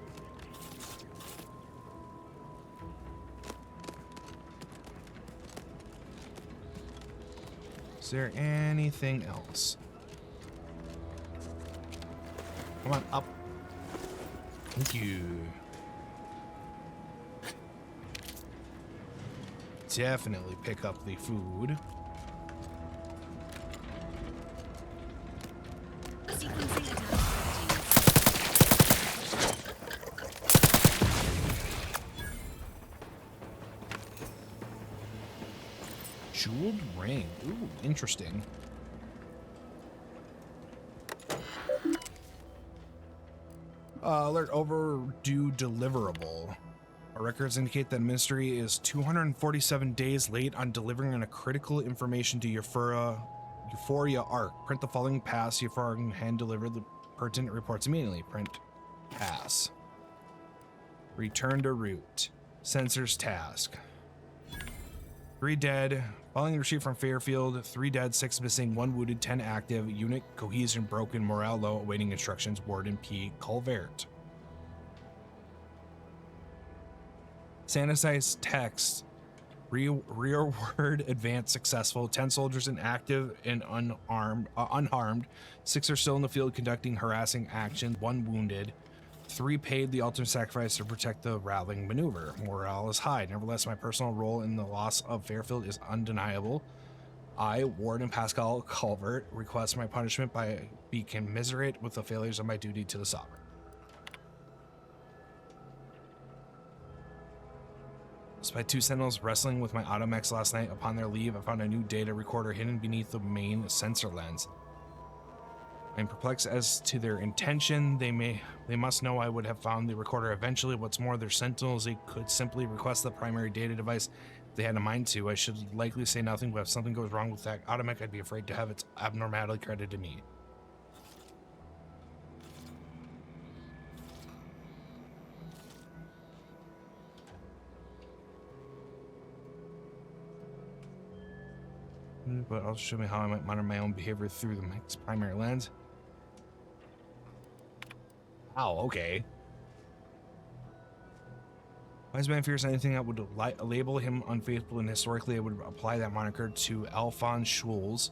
Is there anything else? Come on, up. Thank you. Definitely pick up the food. Jeweled ring. Ooh, interesting. Alert overdue deliverable. Our records indicate that Ministry is 247 days late on delivering on a critical information to Euphoria ARC. Print the following pass. Euphoria can hand deliver the pertinent reports immediately. Print pass. Return to route. Sensors task. 3 dead. Following the retreat from Fairfield, 3 dead, 6 missing, 1 wounded, 10 active. Unit cohesion broken, morale low, awaiting instructions. Warden P. Culvert. Sanitized text. Rearward advance successful. 10 soldiers inactive and unharmed. 6 are still in the field conducting harassing action. 1 wounded. 3 paid the ultimate sacrifice to protect the rallying maneuver. Morale is high. Nevertheless, my personal role in the loss of Fairfield is undeniable. I, Warden Pascal Culvert, request my punishment by be commiserate with the failures of my duty to the Sovereign. Despite 2 sentinels wrestling with my automechs last night, upon their leave, I found a new data recorder hidden beneath the main sensor lens. I'm perplexed as to their intention. They must know I would have found the recorder eventually. What's more, their sentinels, they could simply request the primary data device if they had a mind to. I should likely say nothing, but if something goes wrong with that automech, I'd be afraid to have its abnormality credited to me. But also show me how I might monitor my own behavior through the mic's primary lens. Wow, okay. Wise man fears anything that would label him unfaithful, and historically I would apply that moniker to Alphonse Schulz.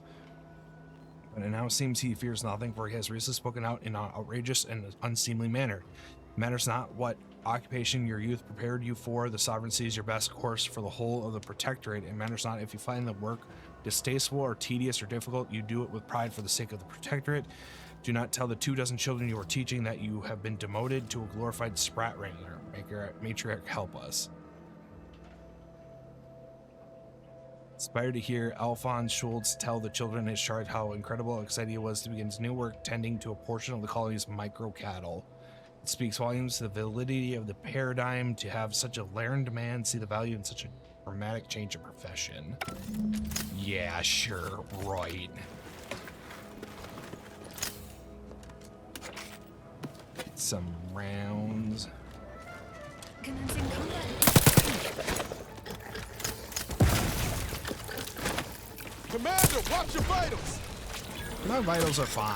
But it now seems he fears nothing, for he has recently spoken out in an outrageous and unseemly manner. It matters not what occupation your youth prepared you for, the sovereignty is your best course for the whole of the Protectorate. It matters not if you find the work distasteful or tedious or difficult, you do it with pride for the sake of the Protectorate. Do not tell the 24 children you are teaching that you have been demoted to a glorified sprat wrangler. Matriarch, help us. Inspired to hear Alphonse Schultz tell the children in his charge how incredible and excited he was to begin his new work tending to a portion of the colony's micro-cattle. It speaks volumes to the validity of the paradigm to have such a learned man see the value in such a dramatic change of profession. Yeah, sure, right. Some rounds. Commencing combat. Commander, watch your vitals! My vitals are fine.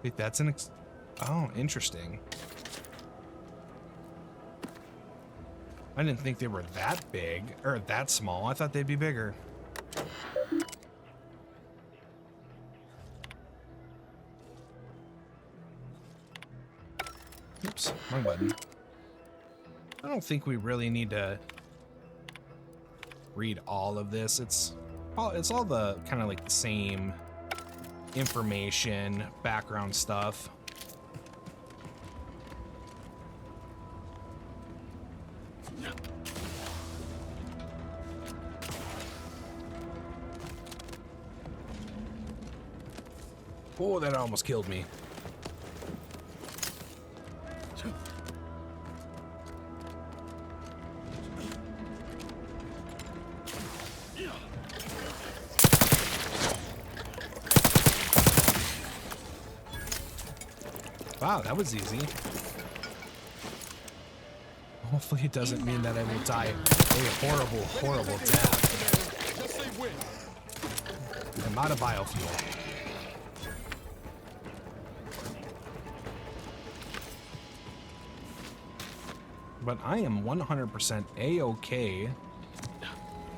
Wait, that's an oh, interesting. I didn't think they were that big, or that small. I thought they'd be bigger. Oops, wrong button. I don't think we really need to read all of this. It's all the kind of like the same information, background stuff. Oh, that almost killed me. Wow, that was easy. Hopefully it doesn't mean that I will die a horrible, horrible death. I'm out of biofuel. But I am 100% A-okay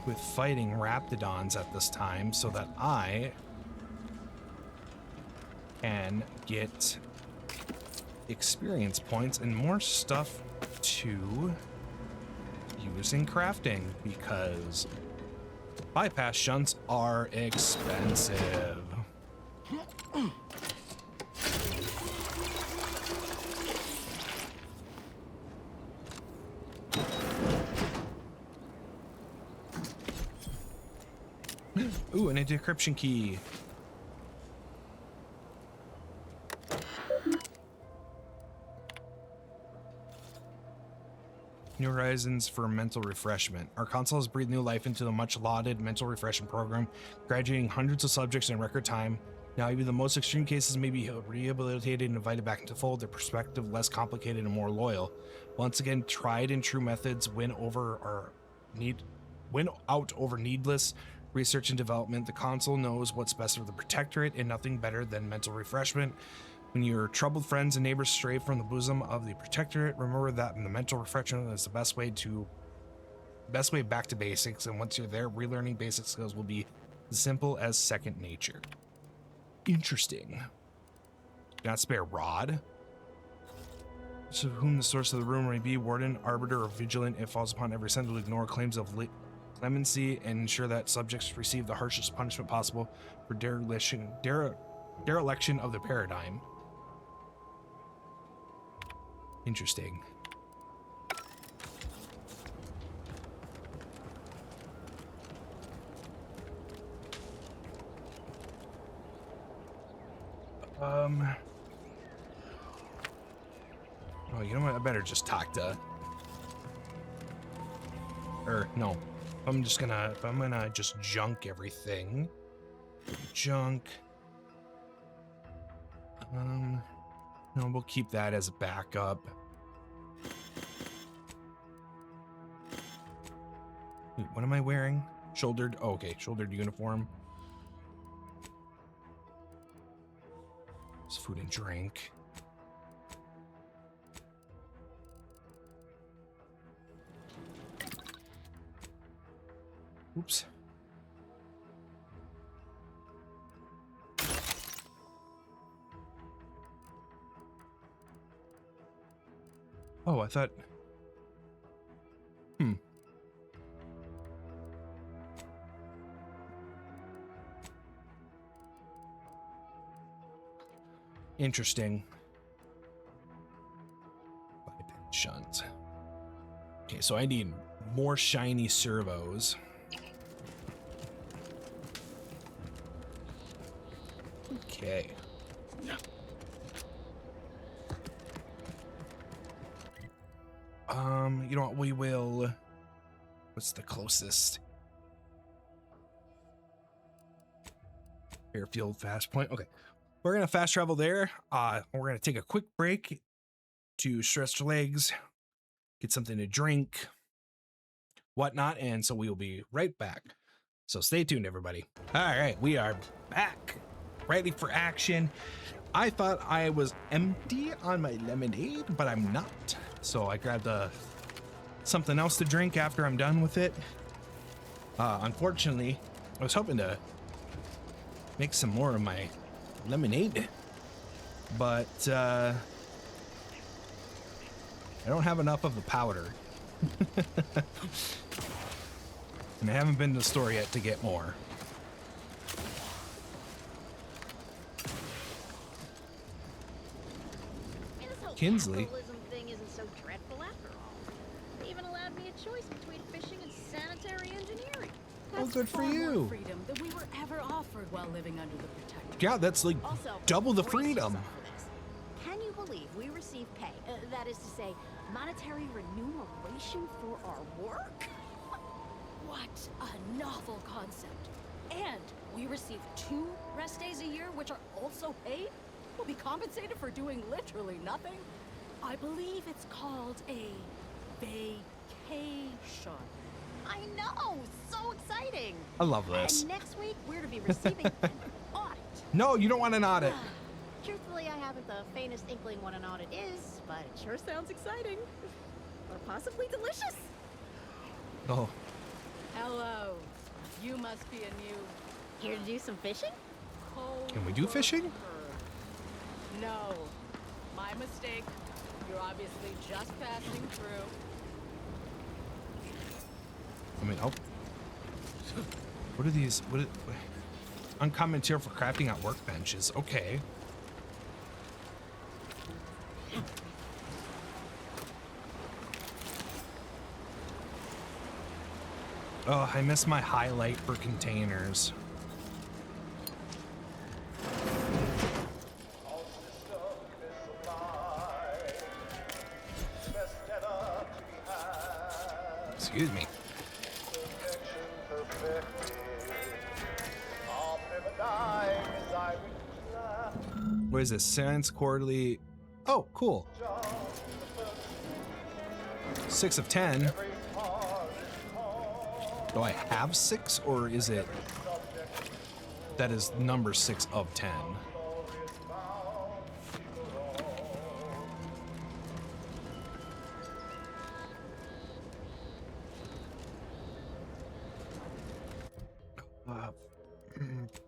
with fighting Raptidons at this time so that I can get experience points and more stuff to use in crafting, because bypass shunts are expensive. Ooh, and a decryption key. New Horizons for mental refreshment. Our console has breathed new life into the much lauded mental refreshment program, graduating hundreds of subjects in record time. Now even the most extreme cases may be rehabilitated and invited back into fold, their perspective less complicated and more loyal. Once again, tried and true methods win out over needless research and development. The console knows what's best for the Protectorate, and nothing better than mental refreshment. When your troubled friends and neighbors stray from the bosom of the Protectorate, remember that the mental refreshment is the best way back to basics, and once you're there, relearning basic skills will be as simple as second nature. Interesting. Do not spare rod. To whom the source of the rumor may be, warden, arbiter, or vigilant, it falls upon every sense to ignore claims of clemency and ensure that subjects receive the harshest punishment possible for dereliction of the paradigm. Interesting. Oh, you know what? I better just talk to. No. I'm gonna just junk everything. Junk. No, we'll keep that as a backup. Wait, what am I wearing? Shouldered. Oh, okay, shouldered uniform. It's food and drink. Oops. Oh, I thought... Interesting. Bypass shunt. Okay, so I need more shiny servos. Okay. You know what? We will. What's the closest? Airfield fast point. Okay, we're gonna fast travel there. We're gonna take a quick break to stretch legs, get something to drink, whatnot, and so we will be right back. So stay tuned, everybody. All right, we are back, ready for action. I thought I was empty on my lemonade, but I'm not. So I grabbed something else to drink after I'm done with it. Unfortunately, I was hoping to make some more of my lemonade, but I don't have enough of the powder. And I haven't been to the store yet to get more. Kinsley. Capitalism thing isn't so dreadful after all. They even allowed me a choice between fishing and sanitary engineering. Oh, good for you. Freedom than we were ever offered while living under the Protectorate. Yeah, that's like Also, double the brace freedom. yourself for this. Can you believe we receive pay? That is to say, monetary remuneration for our work? What a novel concept. And we receive 2 rest days a year, which are also paid? We'll be compensated for doing literally nothing? I believe it's called a vacation. I know, so exciting. I love this. And next week, we're to be receiving an audit. No, you don't want an audit. Truthfully, I haven't the faintest inkling what an audit is, but it sure sounds exciting. Or possibly delicious. Oh. Hello. You must be a new... Here to do some fishing? Can we do fishing? No. My mistake. You're obviously just passing through. I mean, oh. What are these? What? Uncommon tier for crafting at workbenches. Okay. Oh, I missed my highlight for containers. Excuse me. What is this? Science Quarterly. Oh, cool. 6 of 10. Do I have 6, or is it that is number 6 of 10?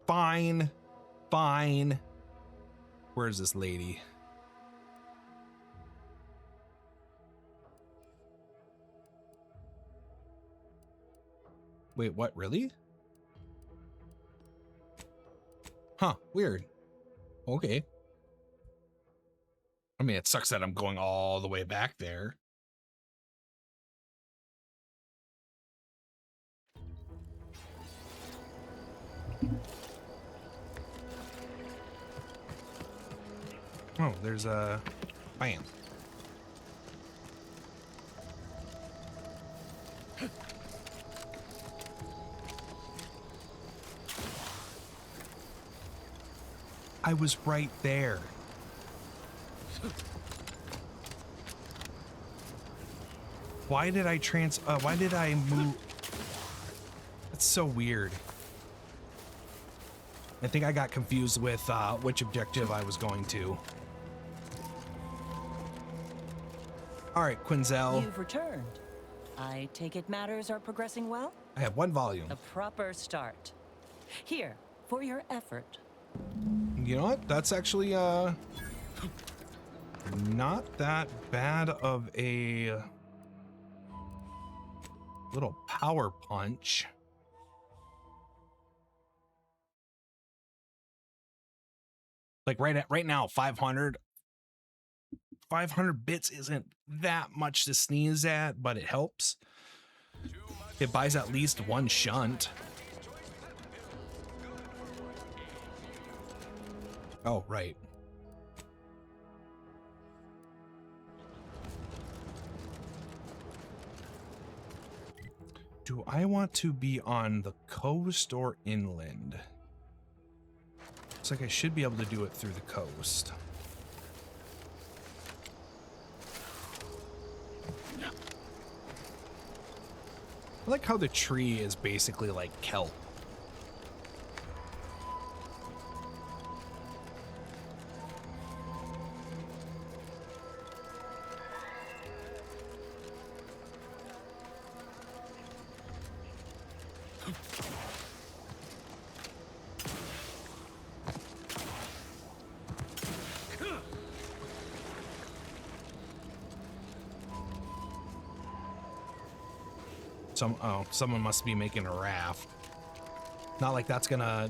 Fine. Fine. Where's this lady? Wait, what? Really? Huh, weird. Okay. I mean, it sucks that I'm going all the way back there. Oh, there's a bam. I was right there. Why did I move? That's so weird. I think I got confused with which objective I was going to. All right, Quinzel. You've returned. I take it matters are progressing well? I have 1 volume. A proper start. Here, for your effort. You know what? That's actually not that bad of a little power punch. Like right now, 500 bits isn't that much to sneeze at, but it helps. It buys at least 1 shunt. Oh, right. Do I want to be on the coast or inland? Looks like I should be able to do it through the coast. I like how the tree is basically like kelp. Someone must be making a raft. Not like that's gonna...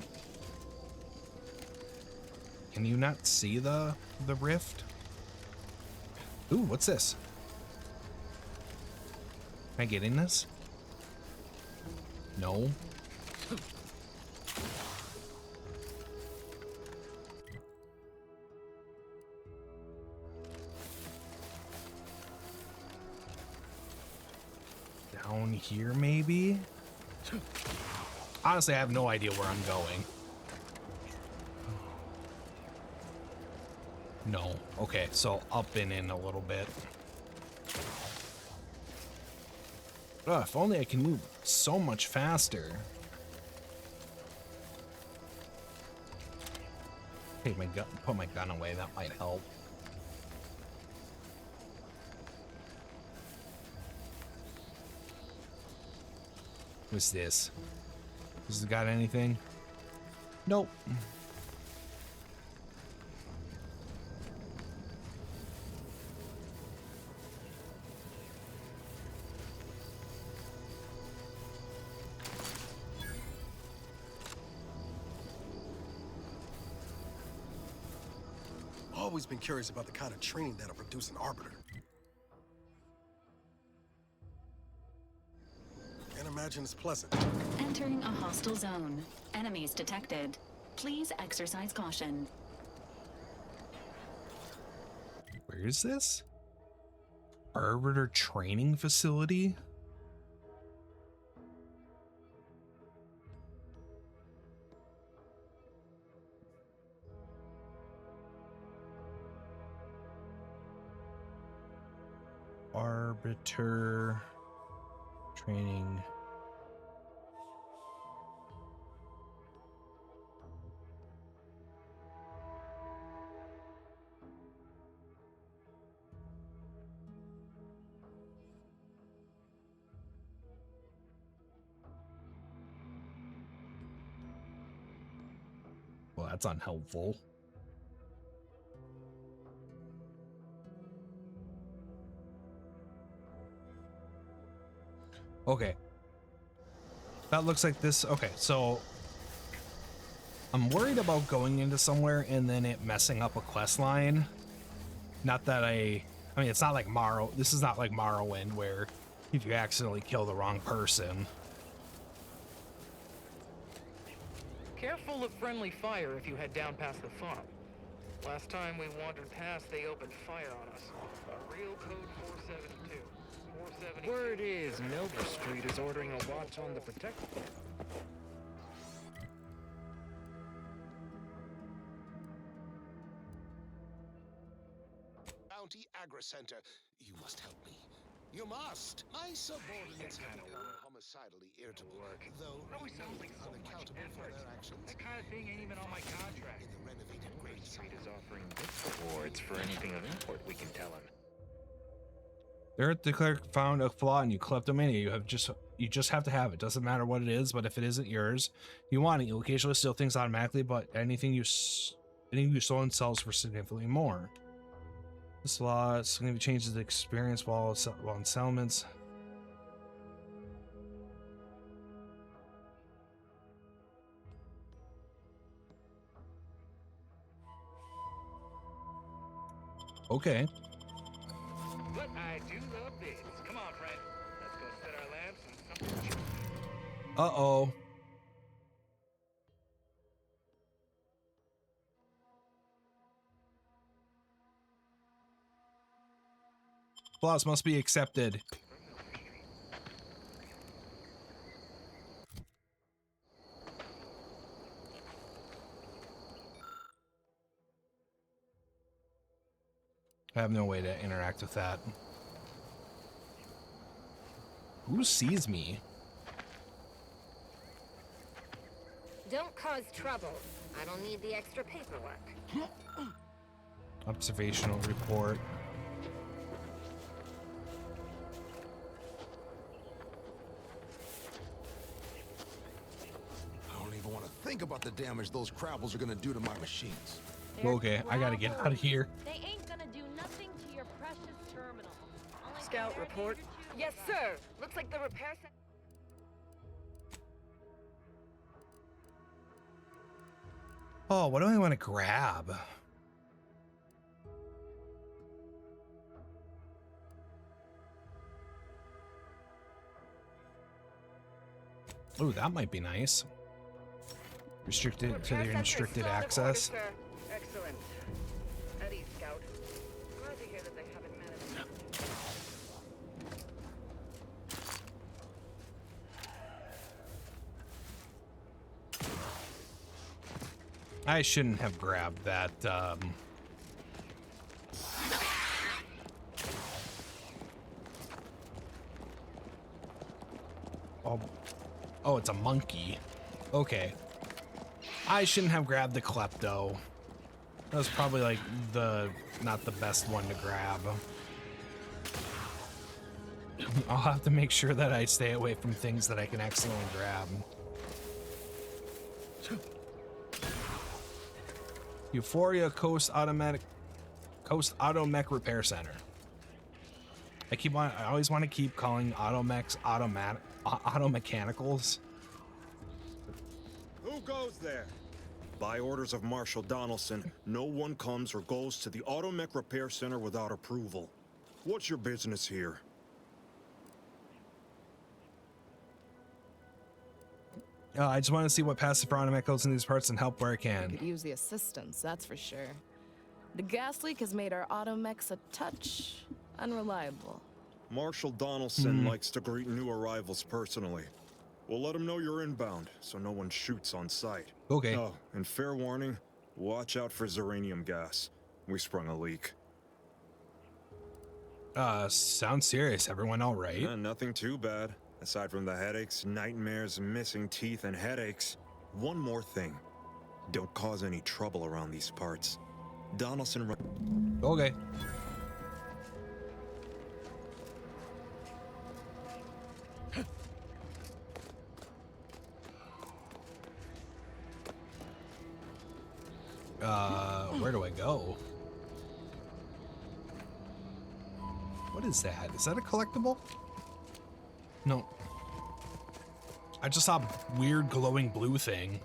Can you not see the rift? Ooh, what's this? Am I getting this? No. Down here, maybe? Honestly, I have no idea where I'm going. No. Okay, so up and in a little bit. Ugh, if only I can move so much faster. Take my gun, put my gun away, that might help. What's this? Has it got anything? Nope. Always been curious about the kind of training that'll produce an arbiter. Can't imagine it's pleasant. Entering a hostile zone. Enemies detected. Please exercise caution. Where is this? Arbiter training facility? Arbiter training. Well, that's unhelpful. Okay. That looks like this. Okay, so I'm worried about going into somewhere and then it messing up a quest line. Not that I mean, it's not like this is not like Morrowind where if you accidentally kill the wrong person. Careful of friendly fire if you head down past the farm. Last time we wandered past, they opened fire on us. A real code 472. Word is Milver Street is ordering a watch on the Protectorate. Auntie Agri-Center, you must help me. You must! My subordinates have become homicidally irritable, though Always sounds like so much accountable for effort. their actions. That kind of thing ain't even on my contract. In the renovated Great Street is offering gift rewards for anything of import, we can tell him. The clerk found a flaw and you kleptomania. You just have to have it. Doesn't matter what it is, but if it isn't yours, you want it. You'll occasionally steal things automatically, but anything you stole and sells for significantly more. This law is going to change the experience while in settlements. Okay. But I do love bids. Come on, friend. Let's go set our lamps and something cheap. Uh-oh. Flaws must be accepted. I have no way to interact with that. Who sees me? Don't cause trouble. I don't need the extra paperwork. Observational report. I don't even want to think about the damage those crabbles are gonna do to my machines. Okay, I gotta get out of here. They ain't gonna do nothing to your precious terminal. Scout report. Yes, sir. Looks like the repair center. Oh, what do I want to grab? Oh, that might be nice. Restricted to their restricted access. Excellent. At ease, Scout. Glad to hear that they haven't managed. I shouldn't have grabbed that. Oh, it's a monkey. Okay. I shouldn't have grabbed the klepto. That was probably like not the best one to grab. I'll have to make sure that I stay away from things that I can accidentally grab. Euphoria Coast Automech Repair Center. I always want to keep calling automechs auto mechanicals. Who goes there? By orders of Marshal Donaldson, no one comes or goes to the Automech Repair Center without approval. What's your business here? I just want to see what passes for automech goes in these parts and help where I We can. could use the assistance, that's for sure. The gas leak has made our automechs a touch unreliable. Marshal Donaldson likes to greet new arrivals personally. We'll let him know you're inbound, so no one shoots on sight. Okay. Oh, and fair warning, watch out for xeranium gas. We sprung a leak. Sounds serious. Everyone all right? Nothing too bad. Aside from the headaches, nightmares, missing teeth, and headaches. One more thing. Don't cause any trouble around these parts. Donaldson... Okay. Where do I go? What is that? Is that a collectible? No. I just saw a weird glowing blue thing.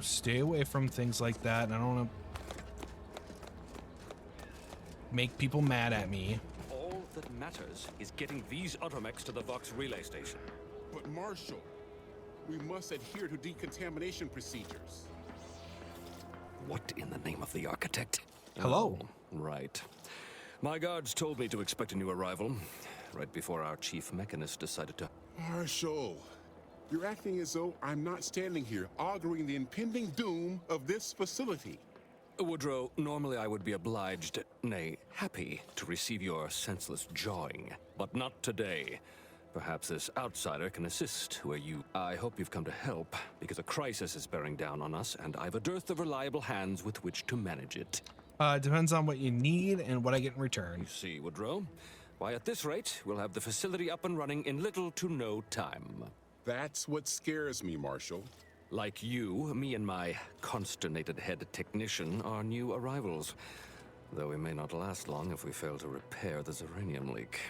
Stay away from things like that. I don't want to make people mad at me. All that matters is getting these automechs to the Vox relay station. But Marshal, we must adhere to decontamination procedures. What in the name of the architect? Hello. Oh, right. My guards told me to expect a new arrival, right before our chief mechanist decided to... Marshal, you're acting as though I'm not standing here auguring the impending doom of this facility. Woodrow, normally I would be obliged, nay, happy, to receive your senseless jawing, but not today. Perhaps this outsider can assist where you... I hope you've come to help, because a crisis is bearing down on us, and I've a dearth of reliable hands with which to manage it. Depends on what you need and what I get in return. You see, Woodrow? Why, at this rate, we'll have the facility up and running in little to no time. That's what scares me, Marshal. Like you, me and my consternated head technician are new arrivals. Though we may not last long if we fail to repair the xeranium leak.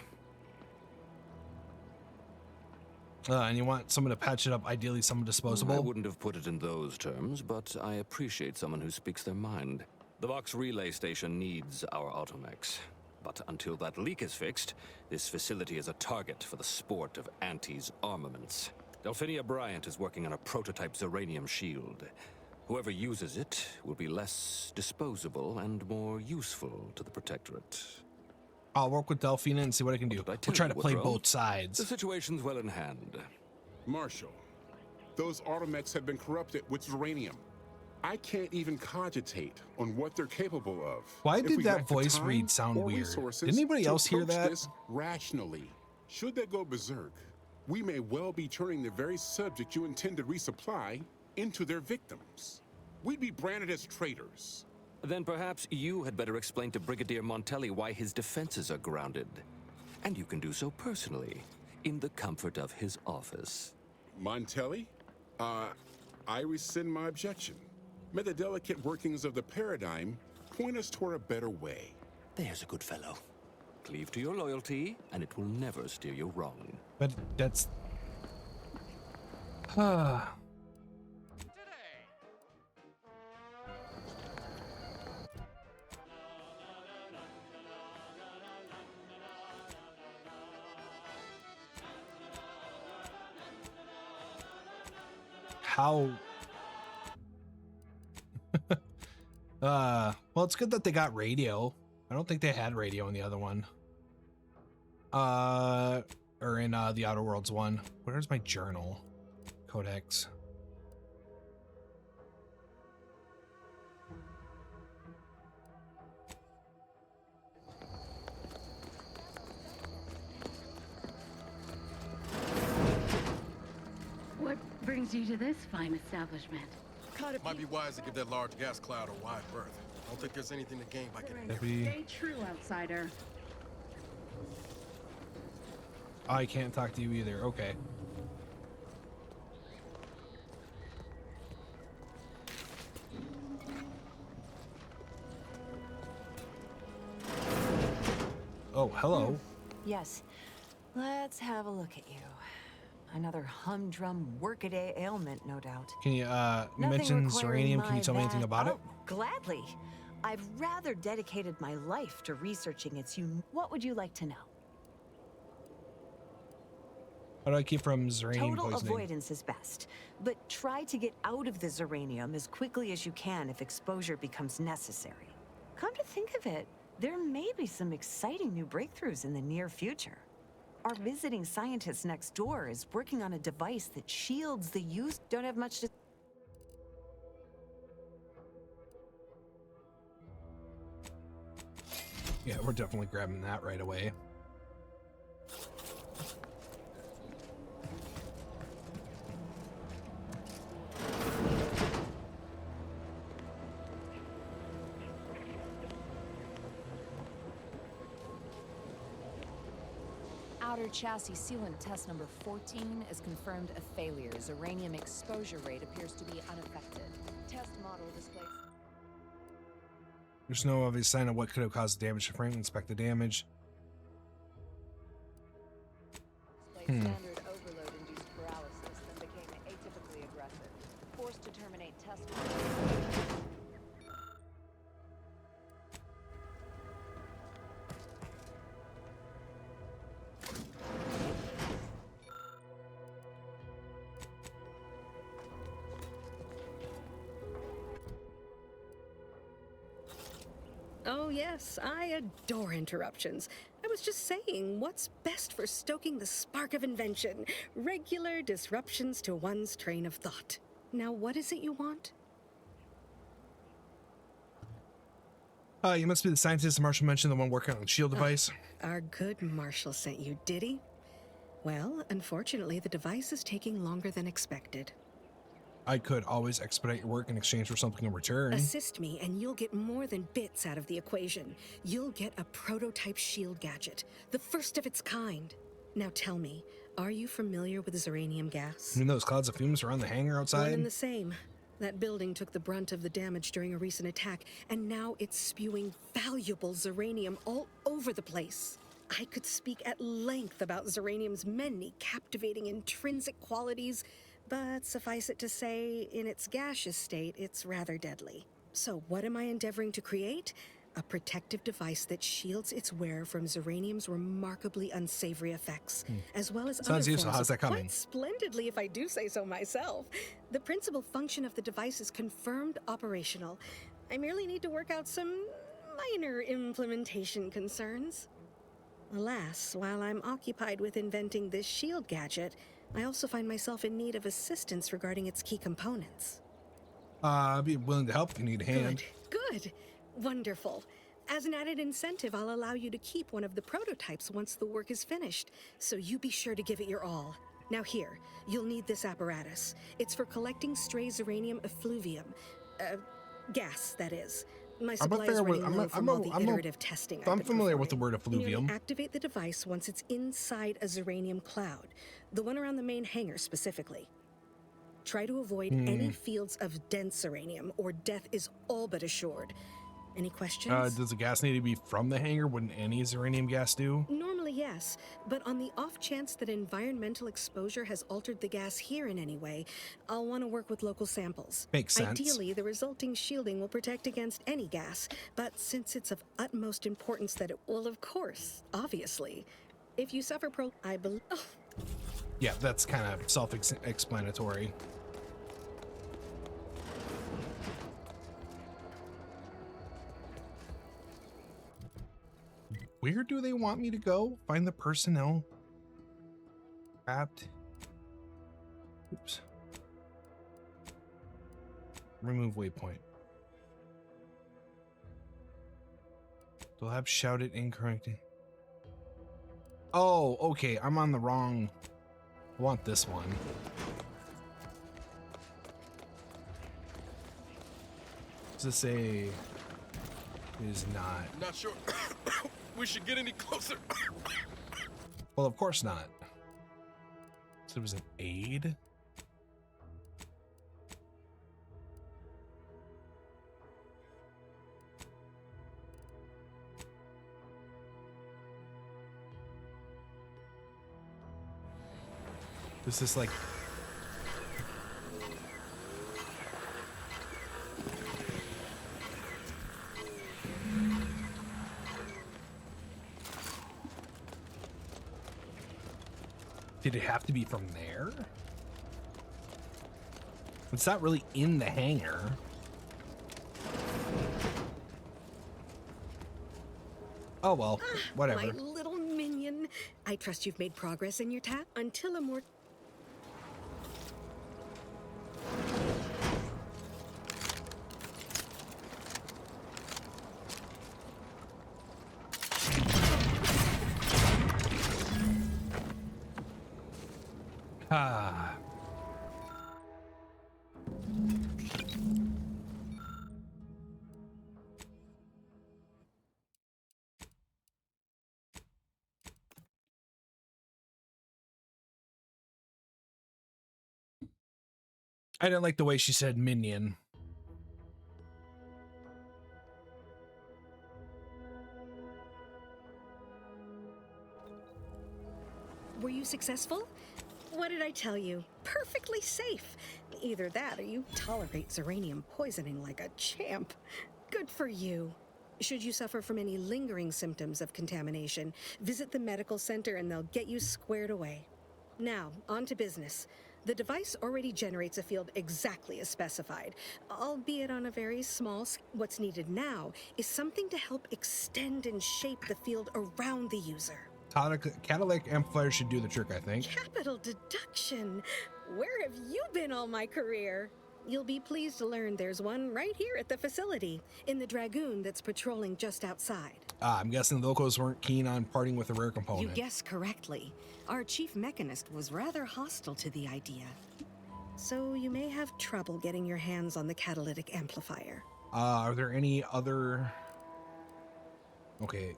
And you want someone to patch it up, ideally someone disposable? I wouldn't have put it in those terms, but I appreciate someone who speaks their mind. The Vox relay station needs our automechs. But until that leak is fixed, this facility is a target for the sport of Auntie's armaments. Delphinia Bryant is working on a prototype xeranium shield. Whoever uses it will be less disposable and more useful to the Protectorate. I'll work with Delphina and see what I can do. We'll try to play both sides. The situation's well in hand. Marshal, those automechs have been corrupted with xeranium. I can't even cogitate on what they're capable of. Why if did we that lack the voice time read sound or weird? resources Did anybody to else hear approach that? this rationally. Should they go berserk, we may well be turning the very subject you intend to resupply into their victims. We'd be branded as traitors. Then perhaps you had better explain to Brigadier Montelli why his defenses are grounded. And you can do so personally, in the comfort of his office. Montelli? I rescind my objection. May the delicate workings of the paradigm point us toward a better way. There's a good fellow. Cleave to your loyalty, and it will never steer you wrong. But that's... How... well, it's good that they got radio. I don't think they had radio in the other one. Or in the Outer Worlds one. Where's my journal? Codex. What brings you to this fine establishment? Might be wise to give that large gas cloud a wide berth. I don't think there's anything to gain by getting Stay true, outsider. I can't talk to you either. Okay. Oh, hello. Yes. Let's have a look at you. Another humdrum workaday ailment, no doubt. Can you Nothing mention requiring Zeranium? Can you tell me anything about it? Gladly. I've rather dedicated my life to researching its What would you like to know? How do I keep from Zeranium Total poisoning? avoidance is best, but try to get out of the Zeranium as quickly as you can if exposure becomes necessary. Come to think of it, there may be some exciting new breakthroughs in the near future. Our visiting scientist next door is working on a device that shields the use. Don't have much to... Yeah, we're definitely grabbing that right away. Outer chassis sealant test number 14 is confirmed a failure. Uranium exposure rate appears to be unaffected. Test model displays... There's no obvious sign of what could have caused the damage to frame. Inspect the damage. Standard overload-induced paralysis, then became atypically aggressive. Forced to terminate test. Oh yes, I adore interruptions. I was just saying, what's best for stoking the spark of invention? Regular disruptions to one's train of thought. Now, what is it you want? You must be the scientist Marshall mentioned, the one working on the shield device. Our good Marshall sent you, did he? Well, unfortunately, the device is taking longer than expected. I could always expedite your work in exchange for something in return. Assist me, and you'll get more than bits out of the equation. You'll get a prototype shield gadget, the first of its kind. Now tell me, are you familiar with Zeranium gas? You know those clouds of fumes around the hangar outside? One and the same. That building took the brunt of the damage during a recent attack, and now it's spewing valuable Zeranium all over the place. I could speak at length about Zeranium's many captivating intrinsic qualities, but suffice it to say, in its gaseous state, it's rather deadly. So what am I endeavoring to create? A protective device that shields its wearer from Zeranium's remarkably unsavory effects, as well as Sounds other useful. forms How's of- that coming? Quite splendidly, if I do say so myself. The principal function of the device is confirmed operational. I merely need to work out some minor implementation concerns. Alas, while I'm occupied with inventing this shield gadget, I also find myself in need of assistance regarding its key components. I'd be willing to help if you need a hand. Good. Wonderful. As an added incentive, I'll allow you to keep one of the prototypes once the work is finished, so you be sure to give it your all. Now here, you'll need this apparatus. It's for collecting stray uranium effluvium. Gas, that is. My supply is running low from all the iterative testing I'm familiar with the word effluvium. Merely activate the device once it's inside a uranium cloud, the one around the main hangar specifically. Try to avoid any fields of dense uranium, or death is all but assured. Any questions? Does the gas need to be from the hangar? Wouldn't any uranium gas do? Normally, yes. But on the off chance that environmental exposure has altered the gas here in any way, I'll want to work with local samples. Makes sense. Ideally, the resulting shielding will protect against any gas. But since it's of utmost importance that it will, of course, obviously. If you suffer I believe... Oh. Yeah, that's kind of self-explanatory. Where do they want me to go? Find the personnel trapped. Oops. Remove waypoint. They'll have shouted incorrectly. Oh, okay. I'm on the wrong. I want this one. Does this say it is not? Not sure. We should get any closer. Well, of course not. So it was an aid? This is like... Did it have to be from there? It's not really in the hangar. Oh well, whatever. My little minion. I trust you've made progress in your task until a more... Ah. I didn't like the way she said minion. Were you successful? What did I tell you? Perfectly safe. Either that or you tolerate uranium poisoning like a champ. Good for you. Should you suffer from any lingering symptoms of contamination, visit the medical center and they'll get you squared away. Now, on to business. The device already generates a field exactly as specified, albeit on a very small scale. What's needed now is something to help extend and shape the field around the user. Catalytic amplifier should do the trick, I think. Capital deduction. Where have you been all my career? You'll be pleased to learn there's one right here at the facility, in the Dragoon that's patrolling just outside. I'm guessing the locals weren't keen on parting with a rare component. You guessed correctly. Our chief mechanist was rather hostile to the idea. So you may have trouble getting your hands on the catalytic amplifier. Are there any other... Okay.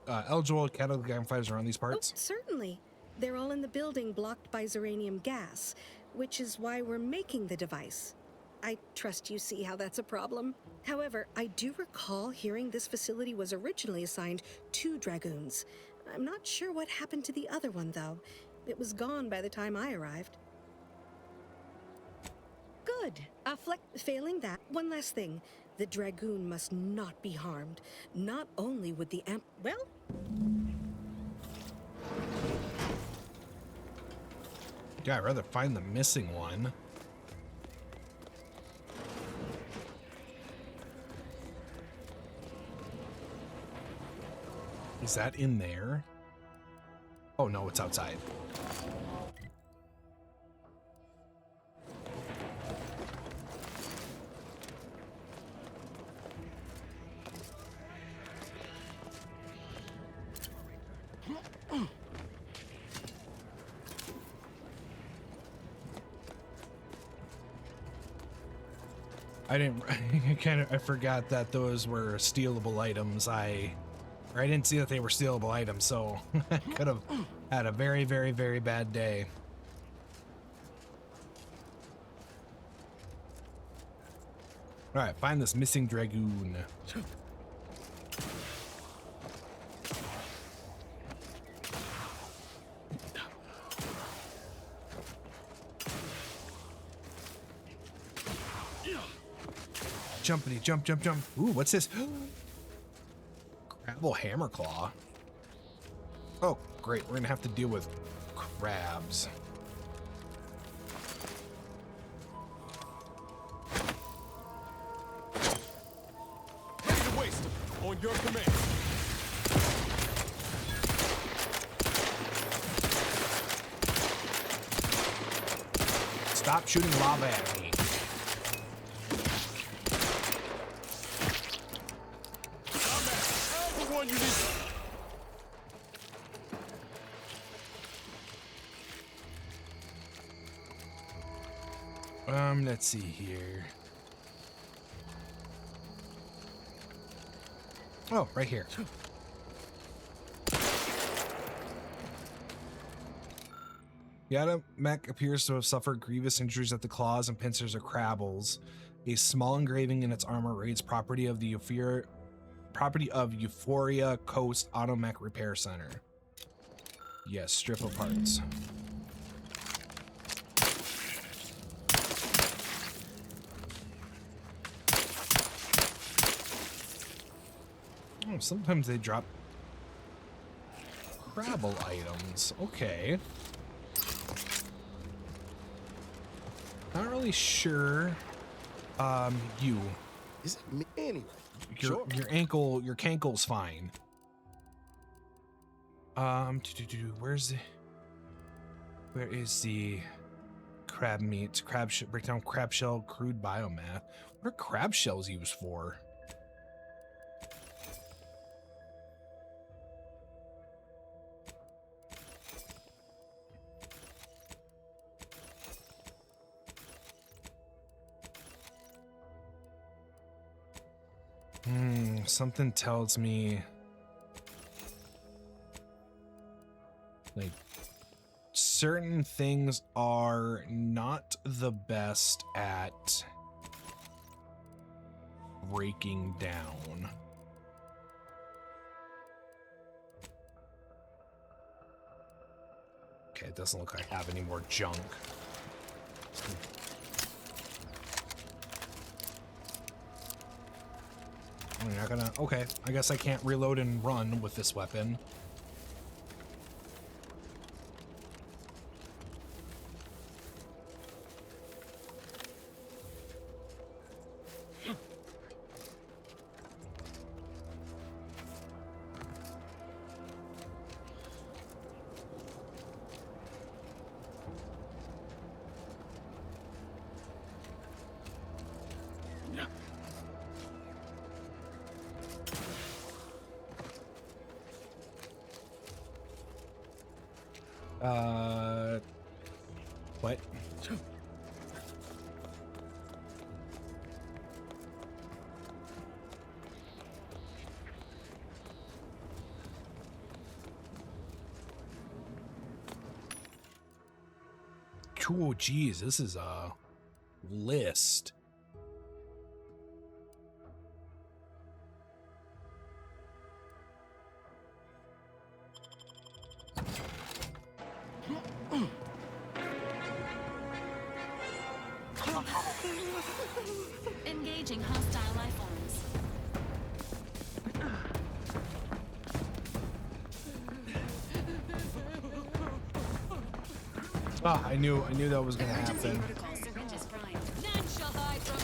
Eligible catalytic amplifiers around these parts? Oh, certainly. They're all in the building blocked by uranium gas, which is why we're making the device. I trust you see how that's a problem. However, I do recall hearing this facility was originally assigned 2 Dragoons. I'm not sure what happened to the other one, though. It was gone by the time I arrived. Good. Failing that, one last thing. The Dragoon must not be harmed. Not only would the well... Yeah, I'd rather find the missing one. Is that in there? Oh no, it's outside. I forgot that those were stealable items. I didn't see that they were stealable items, so I could have had a very, very, very bad day. All right, find this missing dragoon. Jumpity, jump, jump, jump. Ooh, what's this? Crabble hammerclaw. Oh, great. We're gonna have to deal with crabs. Ready to waste them. On your command. Stop shooting lava at me. You need. Let's see here. Oh, right here. The mech appears to have suffered grievous injuries at the claws and pincers of Crabbles. A small engraving in its armor reads property of Euphoria Coast Automech Repair Center. Yes, strip of parts. Oh, sometimes they drop Crabble items. Okay. Not really sure. You. Is it me anyway? Your cankle's fine. Where is the crab meat? Break down crab shell, crude biomass. What are crab shells used for? Something tells me like certain things are not the best at breaking down. Okay, it doesn't look like I have any more junk. You're not gonna... Okay, I guess I can't reload and run with this weapon. What? Oh, geez, this is a list. Engaging hostile life forms. Ah, I knew that was gonna happen. None shall hide from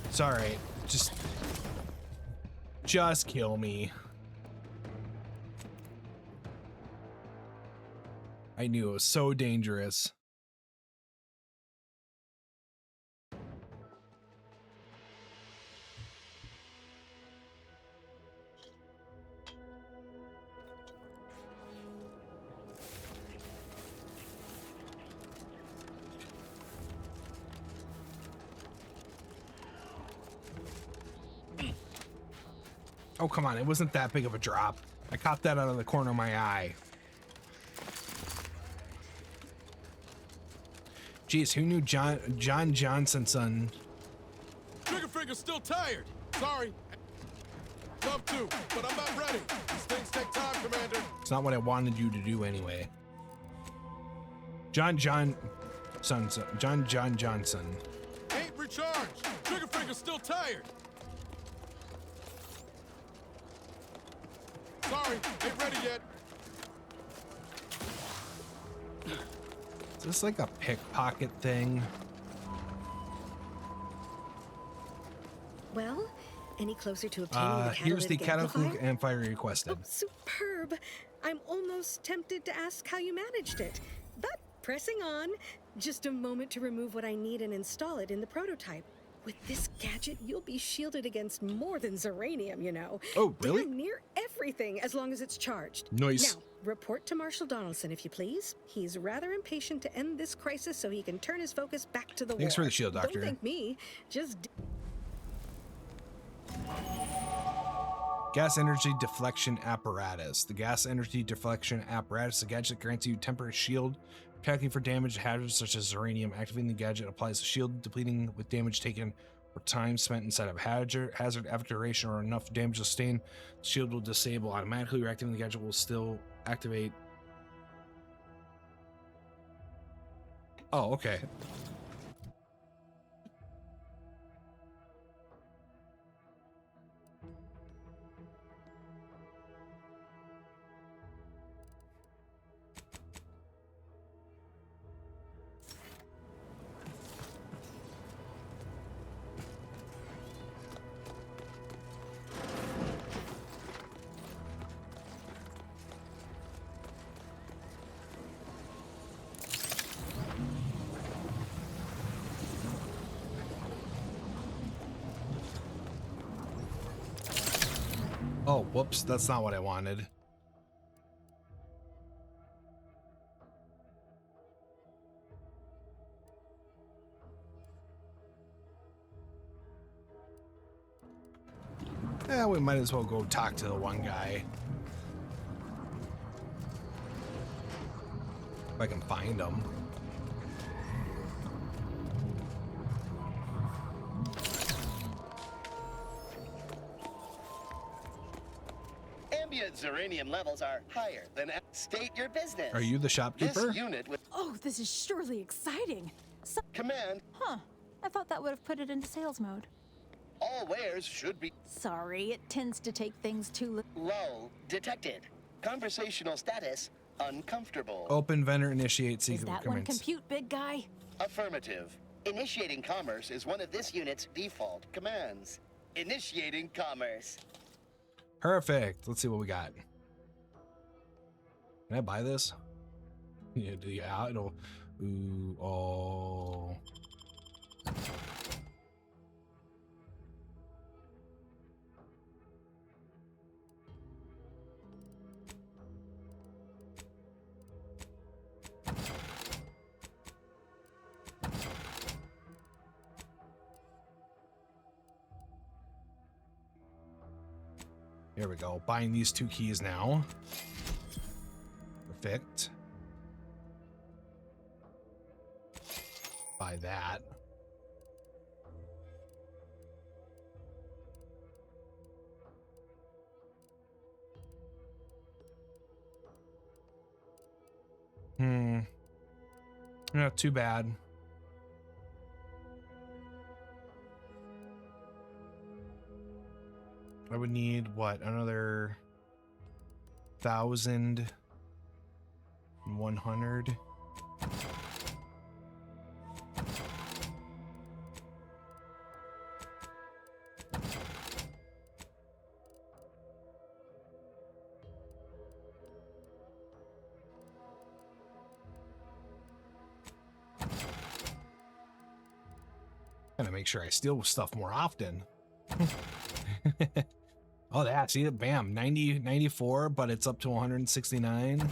It's alright. Just kill me. I knew it was so dangerous. Oh, come on. It wasn't that big of a drop. I caught that out of the corner of my eye. Jeez, who knew John Johnson's son? Triggerfinger's still tired. Sorry. Love to, but I'm not ready. These things take time, Commander. It's not what I wanted you to do anyway. John Johnson. Ain't recharged. Triggerfinger's still tired. Sorry, ain't ready yet. Is this like a pickpocket thing? Well, any closer to obtaining the here's the catalytic catalytic amplifier requested. Oh, superb. I'm almost tempted to ask how you managed it. But pressing on, just a moment to remove what I need and install it in the prototype. With this gadget, you'll be shielded against more than Zeranium, you know. Oh, really? Damn near everything, as long as it's charged. Nice. Now, report to Marshal Donaldson, if you please. He's rather impatient to end this crisis so he can turn his focus back to the war. Thanks for the shield, Doctor. Don't thank me. Just... Gas energy deflection apparatus. The gas energy deflection apparatus, the gadget grants you temporary shield, protecting for damage hazards such as Zeranium. Activating the gadget applies a shield, depleting with damage taken or time spent inside of hazard after duration or enough damage sustained. The shield will disable automatically. Reactivating the gadget will still activate. Oh, okay. Oh, whoops, that's not what I wanted. Yeah, we might as well go talk to the one guy. If I can find him. Ambient Zeranium levels are higher than... State your business. Are you the shopkeeper? This unit with... Oh, this is surely exciting. Command. Huh. I thought that would have put it into sales mode. All wares should be... Sorry, it tends to take things too... Lull detected. Conversational status uncomfortable. Open vendor initiate secret Is that one comments. compute, big guy? Affirmative. Initiating commerce is one of this unit's default commands. Initiating commerce. Perfect. Let's see what we got. Can I buy this? Yeah, it'll... Ooh, oh... Here we go. Buying these 2 keys now. Perfect. Buy that. Not too bad. I would need what, another 1,100. Gotta make sure I steal stuff more often. Oh, that, see it, bam, 94, but it's up to 169.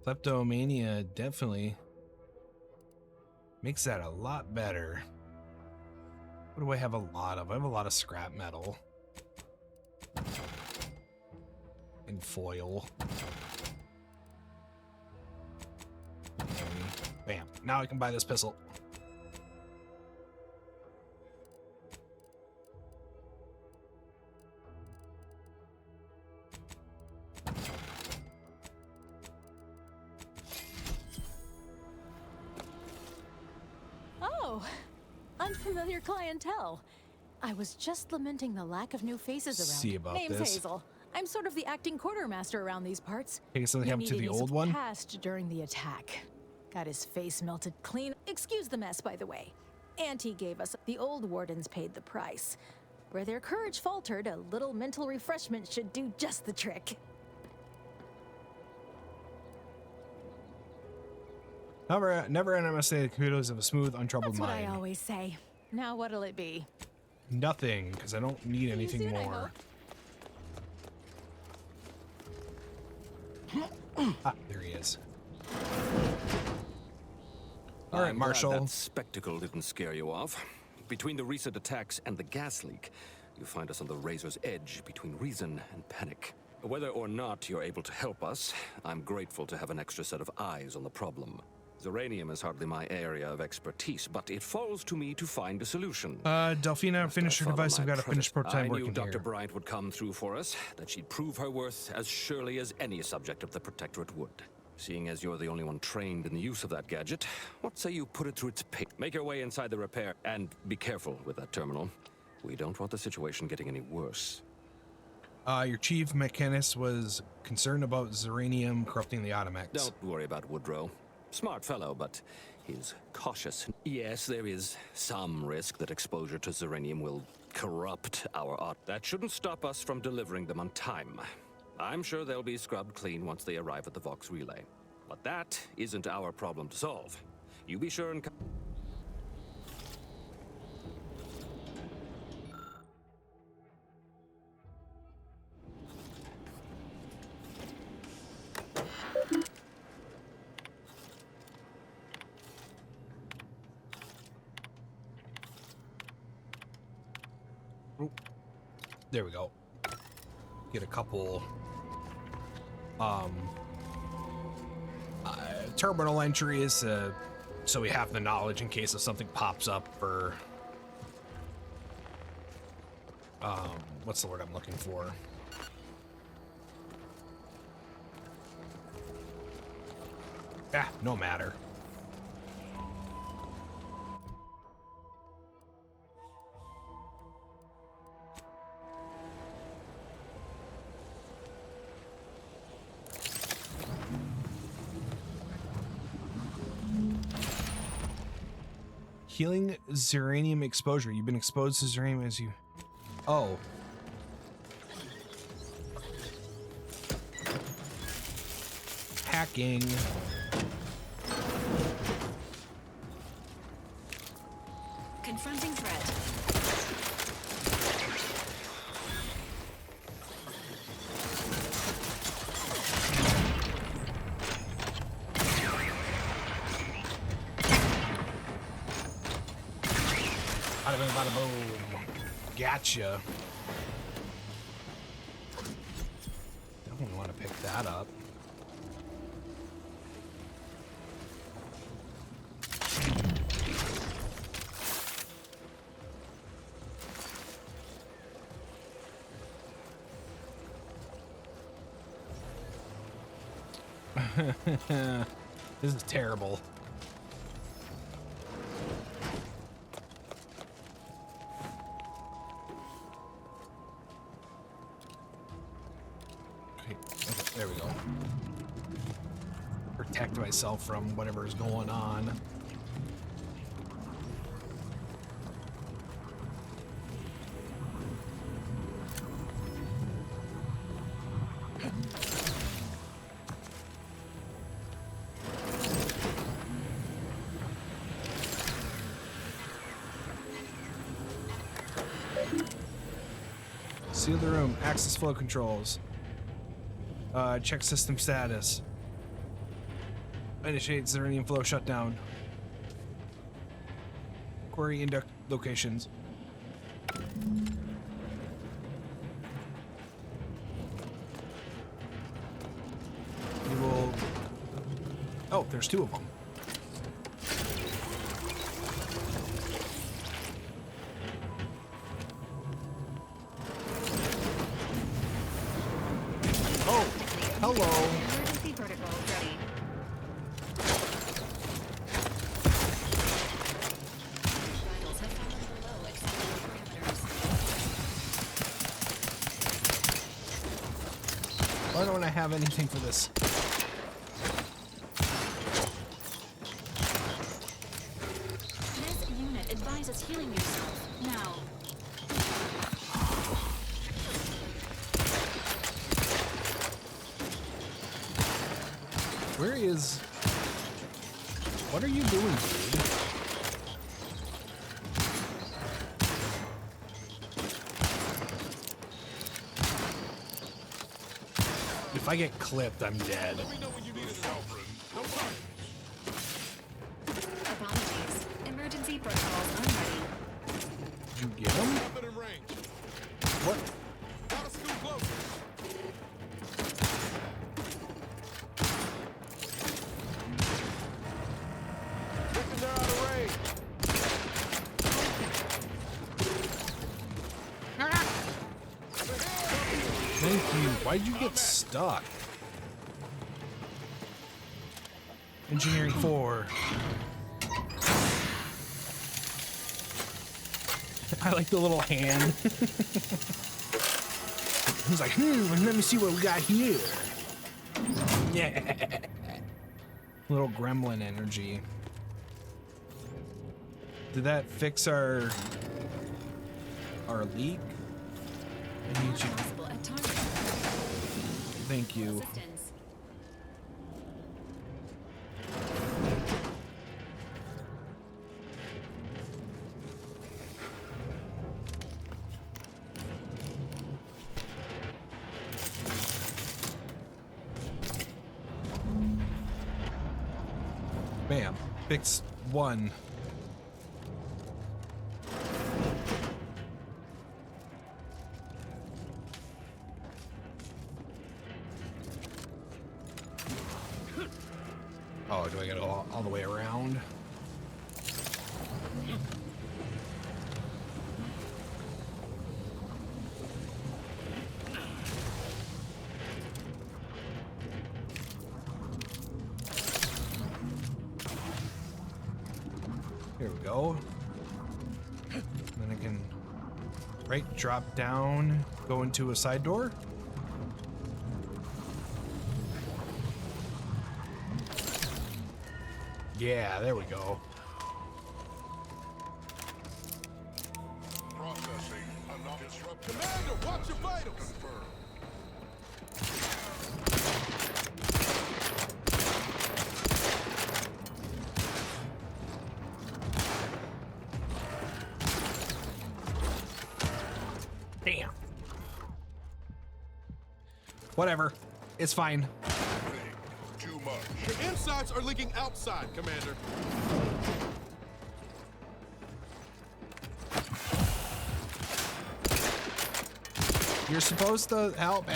Kleptomania definitely makes that a lot better. What do I have a lot of? I have a lot of scrap metal. in foil. Bam. Now I can buy this pistol. Oh, unfamiliar clientele. I was just lamenting the lack of new faces around. See about Name's this. Hazel. I'm sort of the acting quartermaster around these parts. Hey, something happened to the old one? Passed during the attack. Got his face melted clean. Excuse the mess, by the way. Auntie gave us. The old wardens paid the price. Where their courage faltered, a little mental refreshment should do just the trick. Never underestimate the kudos of a smooth, untroubled That's what mind. I always say. Now what'll it be? Nothing, because I don't need anything more. Ah, there he is. All right, I'm Marshall. glad that spectacle didn't scare you off. Between the recent attacks and the gas leak, you find us on the razor's edge between reason and panic. Whether or not you're able to help us, I'm grateful to have an extra set of eyes on the problem. Zeranium is hardly my area of expertise, but it falls to me to find a solution. Delphina, finish your device. I've got a finished prototype I knew working Dr. here. Bryant would come through for us, that she'd prove her worth as surely as any subject of the Protectorate would. Seeing as you're the only one trained in the use of that gadget, what say you put it through its pace? Make your way inside the repair, and be careful with that terminal. We don't want the situation getting any worse. Your chief mechanist was concerned about Zeranium corrupting the Automex. Don't worry about Woodrow. Smart fellow, but he's cautious. Yes, there is some risk that exposure to Zeranium will corrupt our art. That shouldn't stop us from delivering them on time. I'm sure they'll be scrubbed clean once they arrive at the Vox Relay. But that isn't our problem to solve. You be sure and... There we go. Get a couple terminal entries so we have the knowledge in case if something pops up for what's the word I'm looking for? No matter. Healing Zeranium exposure. You've been exposed to Zeranium as you... Oh. Hacking. Confronting threat. Bada bing, bada boom. Gotcha. Definitely want to pick that up. This is terrible. Okay, there we go. Protect myself from whatever is going on. Seal the room. Access flow controls. Check system status. Initiate Zeranium flow shutdown. Query induct locations. Oh, there's two of them. Oh, hello. Emergency protocol ready. Vitals have fallen below acceptable parameters. Why don't I have anything for this? This unit advises healing yourself now. Where is... What are you doing, dude? If I get clipped, I'm dead. Apologies. Emergency protocols unready. Did you get him? What? Thank you. Why'd you get stuck? Engineering 4. I like the little hand. He's like, let me see what we got here. Yeah. Little gremlin energy. Did that fix our leak? I need you. Thank you. Bam. Fix 1. Oh, do I gotta go all the way around? Here we go. Then I can drop down, go into a side door. Yeah, there we go. Processing. Commander, watch your vitals. Damn. Whatever. It's fine. Too much. The insides are leaking outside, Commander. You're supposed to help me.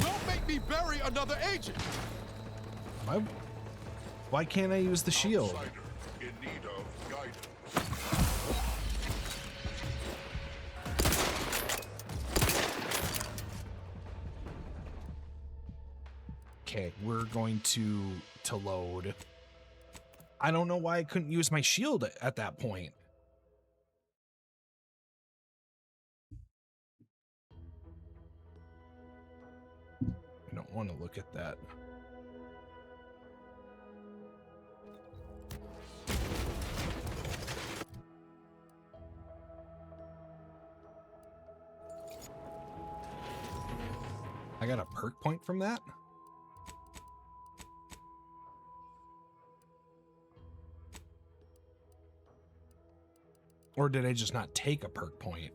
Don't make me bury another agent. Why can't I use the shield? Outsider in need of guidance. Okay, we're going to load. I don't know why I couldn't use my shield at that point. I don't want to look at that. I got a perk point from that? Or did I just not take a perk point?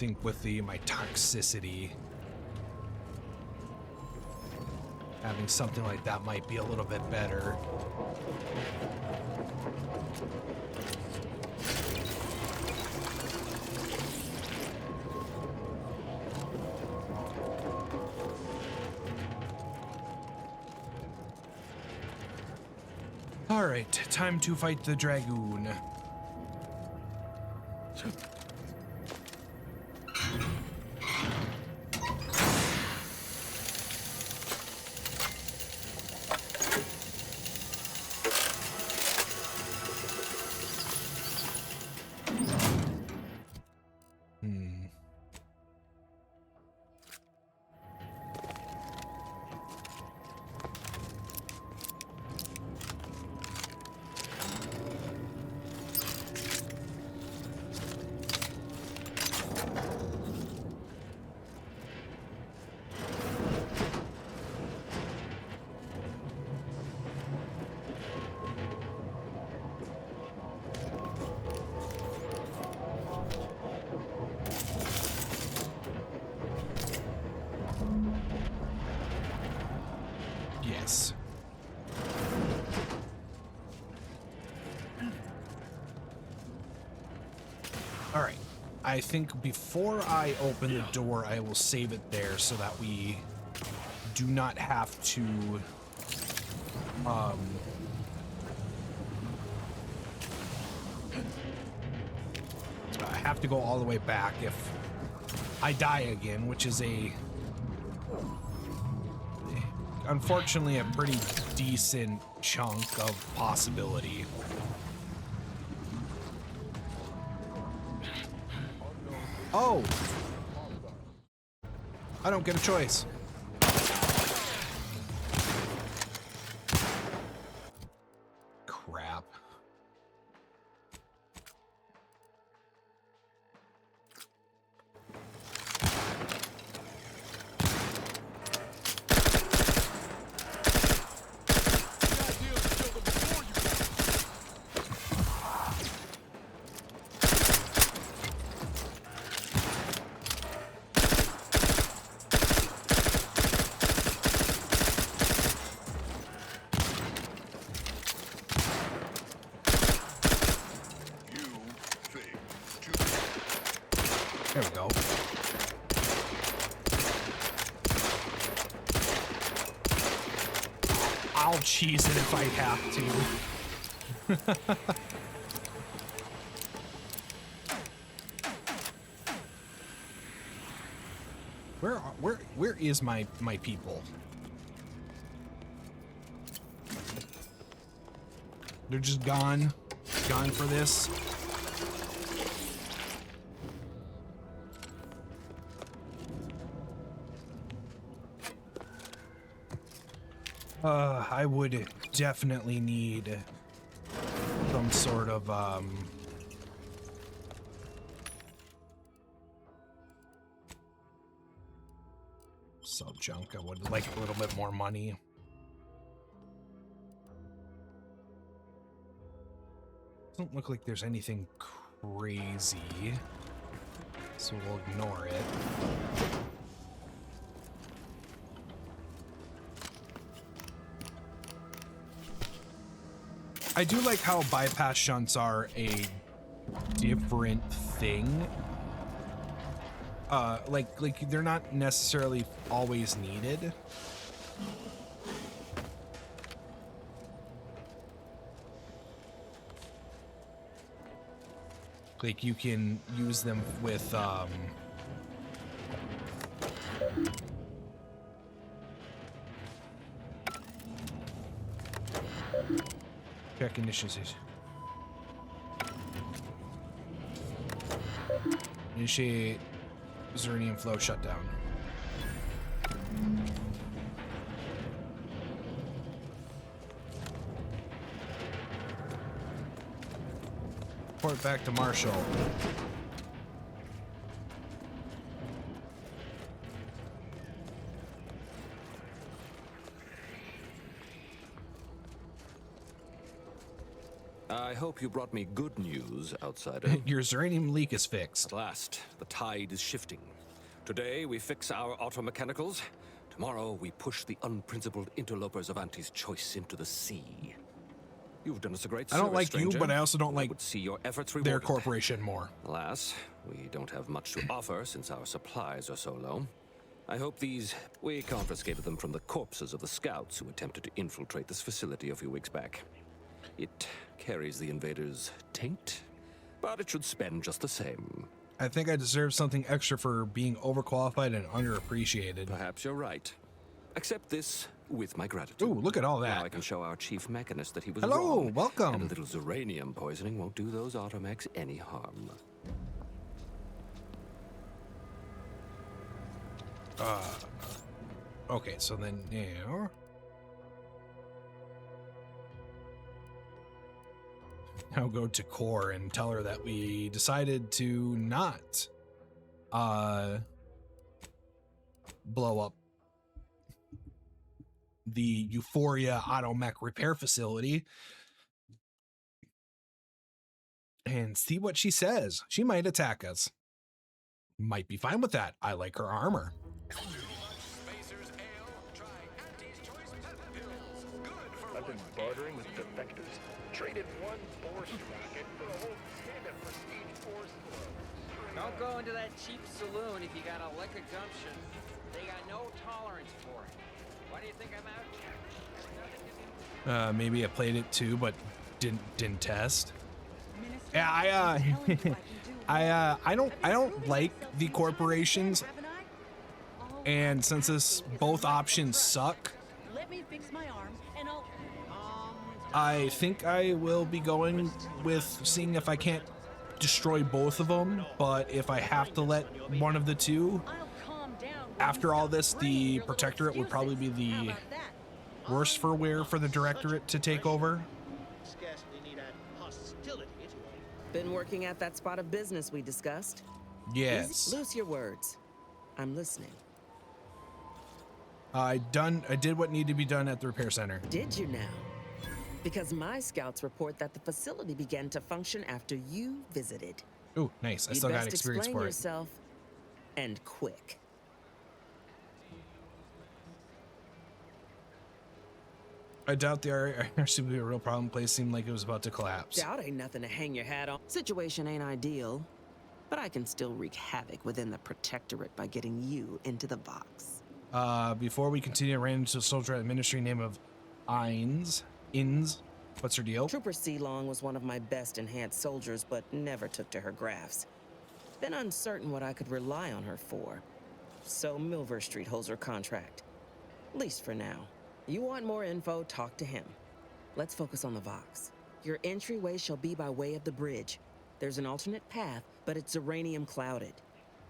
think with my toxicity, having something like that might be a little bit better. All right, time to fight the dragoon. Yes. All right. I think before I open the door, I will save it there so that we do not have to go all the way back if I die again, which is unfortunately a pretty decent chunk of possibility. Oh! I don't get a choice. Crap. There we go. I'll cheese it if I have to. Where is my people? They're just gone for this. I would definitely need some sort of sub junk. I would like a little bit more money. Doesn't look like there's anything crazy, so we'll ignore it. I do like how bypass shunts are a different thing. Like they're not necessarily always needed. Like you can use them with check initiate. Initiate Zernium flow shutdown. Report back to Marshall. I hope hope you brought me good news, outsider. Your uranium leak is fixed. At last, the tide is shifting. Today, we fix our automechanicals. Tomorrow, we push the unprincipled interlopers of Auntie's choice into the sea. You've done us a great service, I don't like stranger. you, but I also don't like would see your efforts rewarded. their corporation more. Alas, we don't have much to offer since our supplies are so low. I hope we confiscated them from the corpses of the scouts who attempted to infiltrate this facility a few weeks back. It carries the invaders' taint, but it should spend just the same. I think I deserve something extra for being overqualified and underappreciated. Perhaps you're right. Accept this with my gratitude. Ooh, look at all that. Now I can show our chief mechanist that he was Hello, wrong. welcome. And a little uranium poisoning won't do those automechs any harm. Okay, so then now I'll go to Core and tell her that we decided to not blow up the Euphoria automech repair facility and see what she says. She might attack us. Might be fine with that. I like her armor. I've been bartering with defectors. Traded one Force rocket for a whole tin of prestige Force flow. Don't go into that cheap saloon if you got a liquor gumption. They got no tolerance for it. Why do you think I'm out here? Maybe I played it too, but didn't test. Yeah, I don't like the corporations, and since both options suck, Let me fix my arm and I'll I think I will be going with seeing if I can't destroy both of them, but if I have to let one of the two, after all this, the Protectorate would probably be the worst for wear for the Directorate to take over. Been working at that spot of business we discussed? Yes. Loose your words. I'm listening. I did what needed to be done at the repair center. Did you now? Because my scouts report that the facility began to function after you visited. Ooh, nice. I still got experience explain for it. yourself, and quick. I doubt the RRC will be a real problem. Place seemed like it was about to collapse. Doubt ain't nothing to hang your hat on. Situation ain't ideal, but I can still wreak havoc within the Protectorate by getting you into the box. Before we continue, I ran into a soldier at the ministry named of Ins. What's her deal? Trooper Sealong was one of my best enhanced soldiers, but never took to her grafts. Been uncertain what I could rely on her for. So Milver Street holds her contract. At least for now. You want more info, talk to him. Let's focus on the Vox. Your entryway shall be by way of the bridge. There's an alternate path, but it's uranium clouded.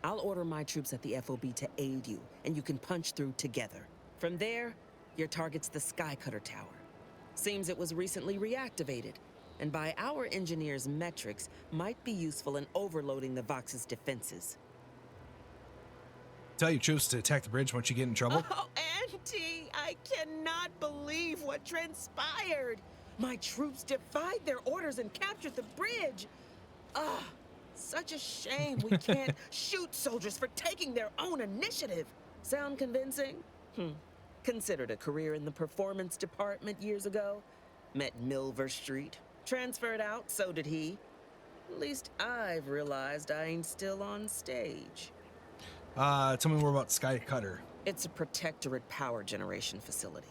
I'll order my troops at the FOB to aid you, and you can punch through together. From there, your target's the Skycutter Tower. Seems it was recently reactivated, and by our engineers' metrics, might be useful in overloading the Vox's defenses. Tell your troops to attack the bridge once you get in trouble. Oh, Auntie, I cannot believe what transpired. My troops defied their orders and captured the bridge. Ah, such a shame we can't shoot soldiers for taking their own initiative. Sound convincing? Considered a career in the performance department years ago. Met Milver Street. Transferred out, so did he. At least I've realized I ain't still on stage. Tell me more about Skycutter. It's a Protectorate power generation facility.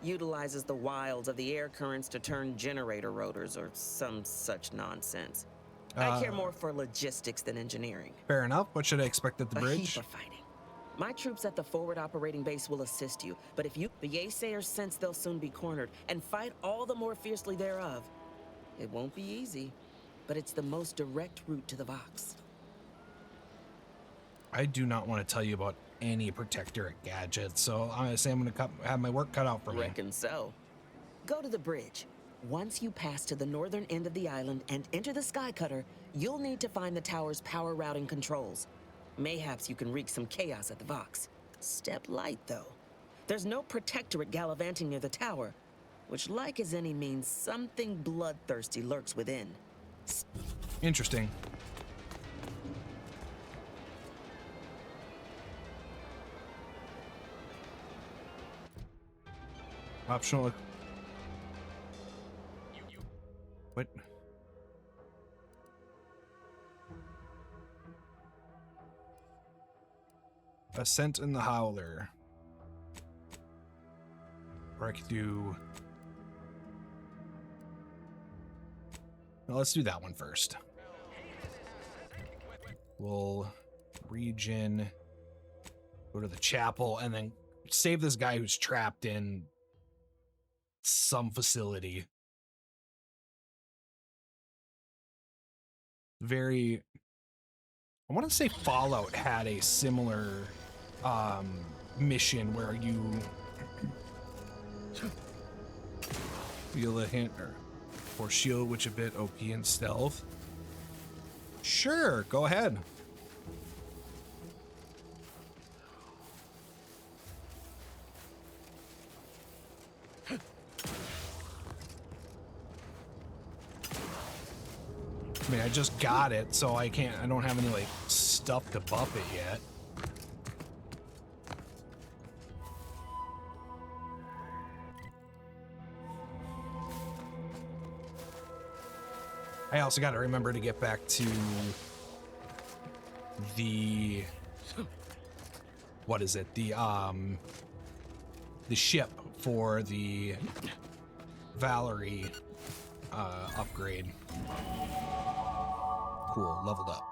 Utilizes the wilds of the air currents to turn generator rotors or some such nonsense. I care more for logistics than engineering. Fair enough. What should I expect at the bridge? A heap of fighting. My troops at the forward operating base will assist you, but if the Yaysayers sense they'll soon be cornered and fight all the more fiercely thereof, it won't be easy, but it's the most direct route to the Vox. I do not want to tell you about any Protectorate gadgets, so I say I'm going to have my work cut out for me. Reckon so. Go to the bridge. Once you pass to the northern end of the island and enter the Skycutter, you'll need to find the tower's power routing controls. Mayhaps you can wreak some chaos at the Vox. Step light, though. There's no Protectorate gallivanting near the tower. which like as any means something bloodthirsty lurks within. Interesting. Optional. What? Ascent in the Howler. Or I could do... Well, let's do that one first. We'll regen, go to the chapel, and then save this guy who's trapped in some facility. Very... I want to say Fallout had a similar mission where you feel a hint or shield, which a bit OP in stealth. Sure, go ahead. I mean, I just got it, so I don't have any, like, stuff to buff it yet. I also got to remember to get back to the, what is it? The ship for the Valerie upgrade. Cool, leveled up.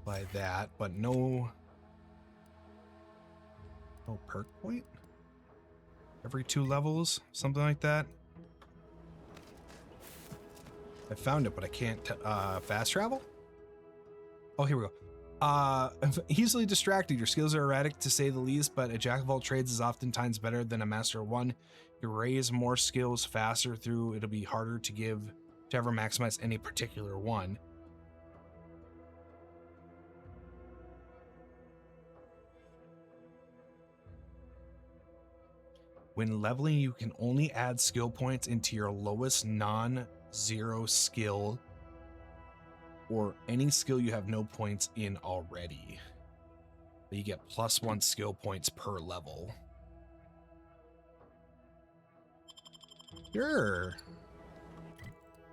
By that, but no perk point? Every 2 levels? Something like that? I found it, but I can't fast travel? Oh, here we go. Easily distracted. Your skills are erratic to say the least, but a jack of all trades is oftentimes better than a master of one. You raise more skills faster through, it'll be harder to ever maximize any particular one. When leveling, you can only add skill points into your lowest non-zero skill or any skill you have no points in already. But you get +1 skill points per level. Sure.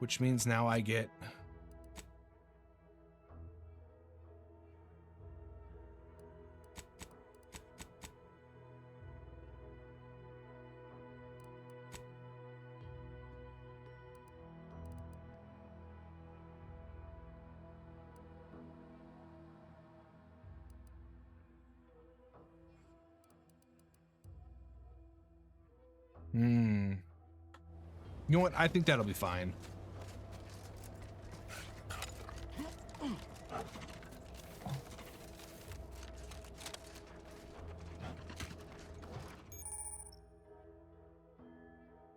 Which means now I get... You know what? I think that'll be fine.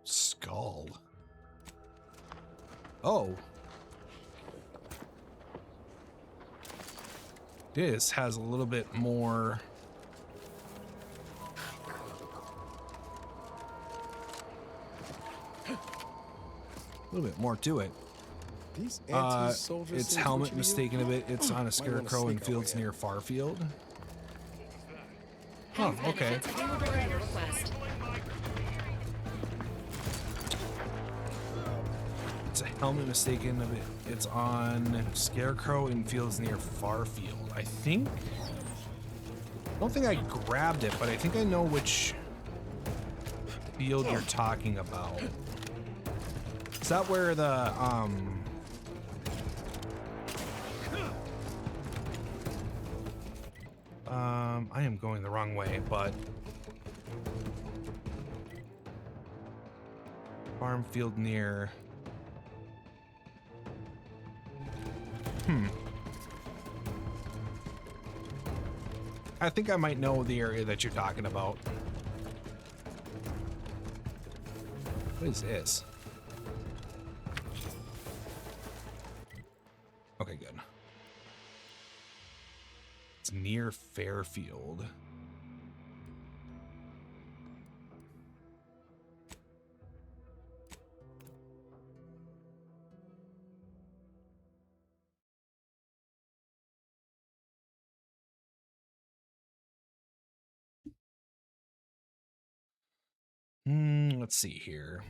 Skull. Oh. This has a little bit more... A little bit more to it. These anti-soldiers its helmet mistaken a bit. It's on a scarecrow in fields near Farfield. Oh, okay. It's a helmet mistaken a bit. It's on scarecrow in fields near Farfield. I don't think I grabbed it, but I think I know which field you're talking about. Is that where the, I am going the wrong way, but... Farm field near... I think I might know the area that you're talking about. What is this? Okay, good. It's near Fairfield. Let's see here.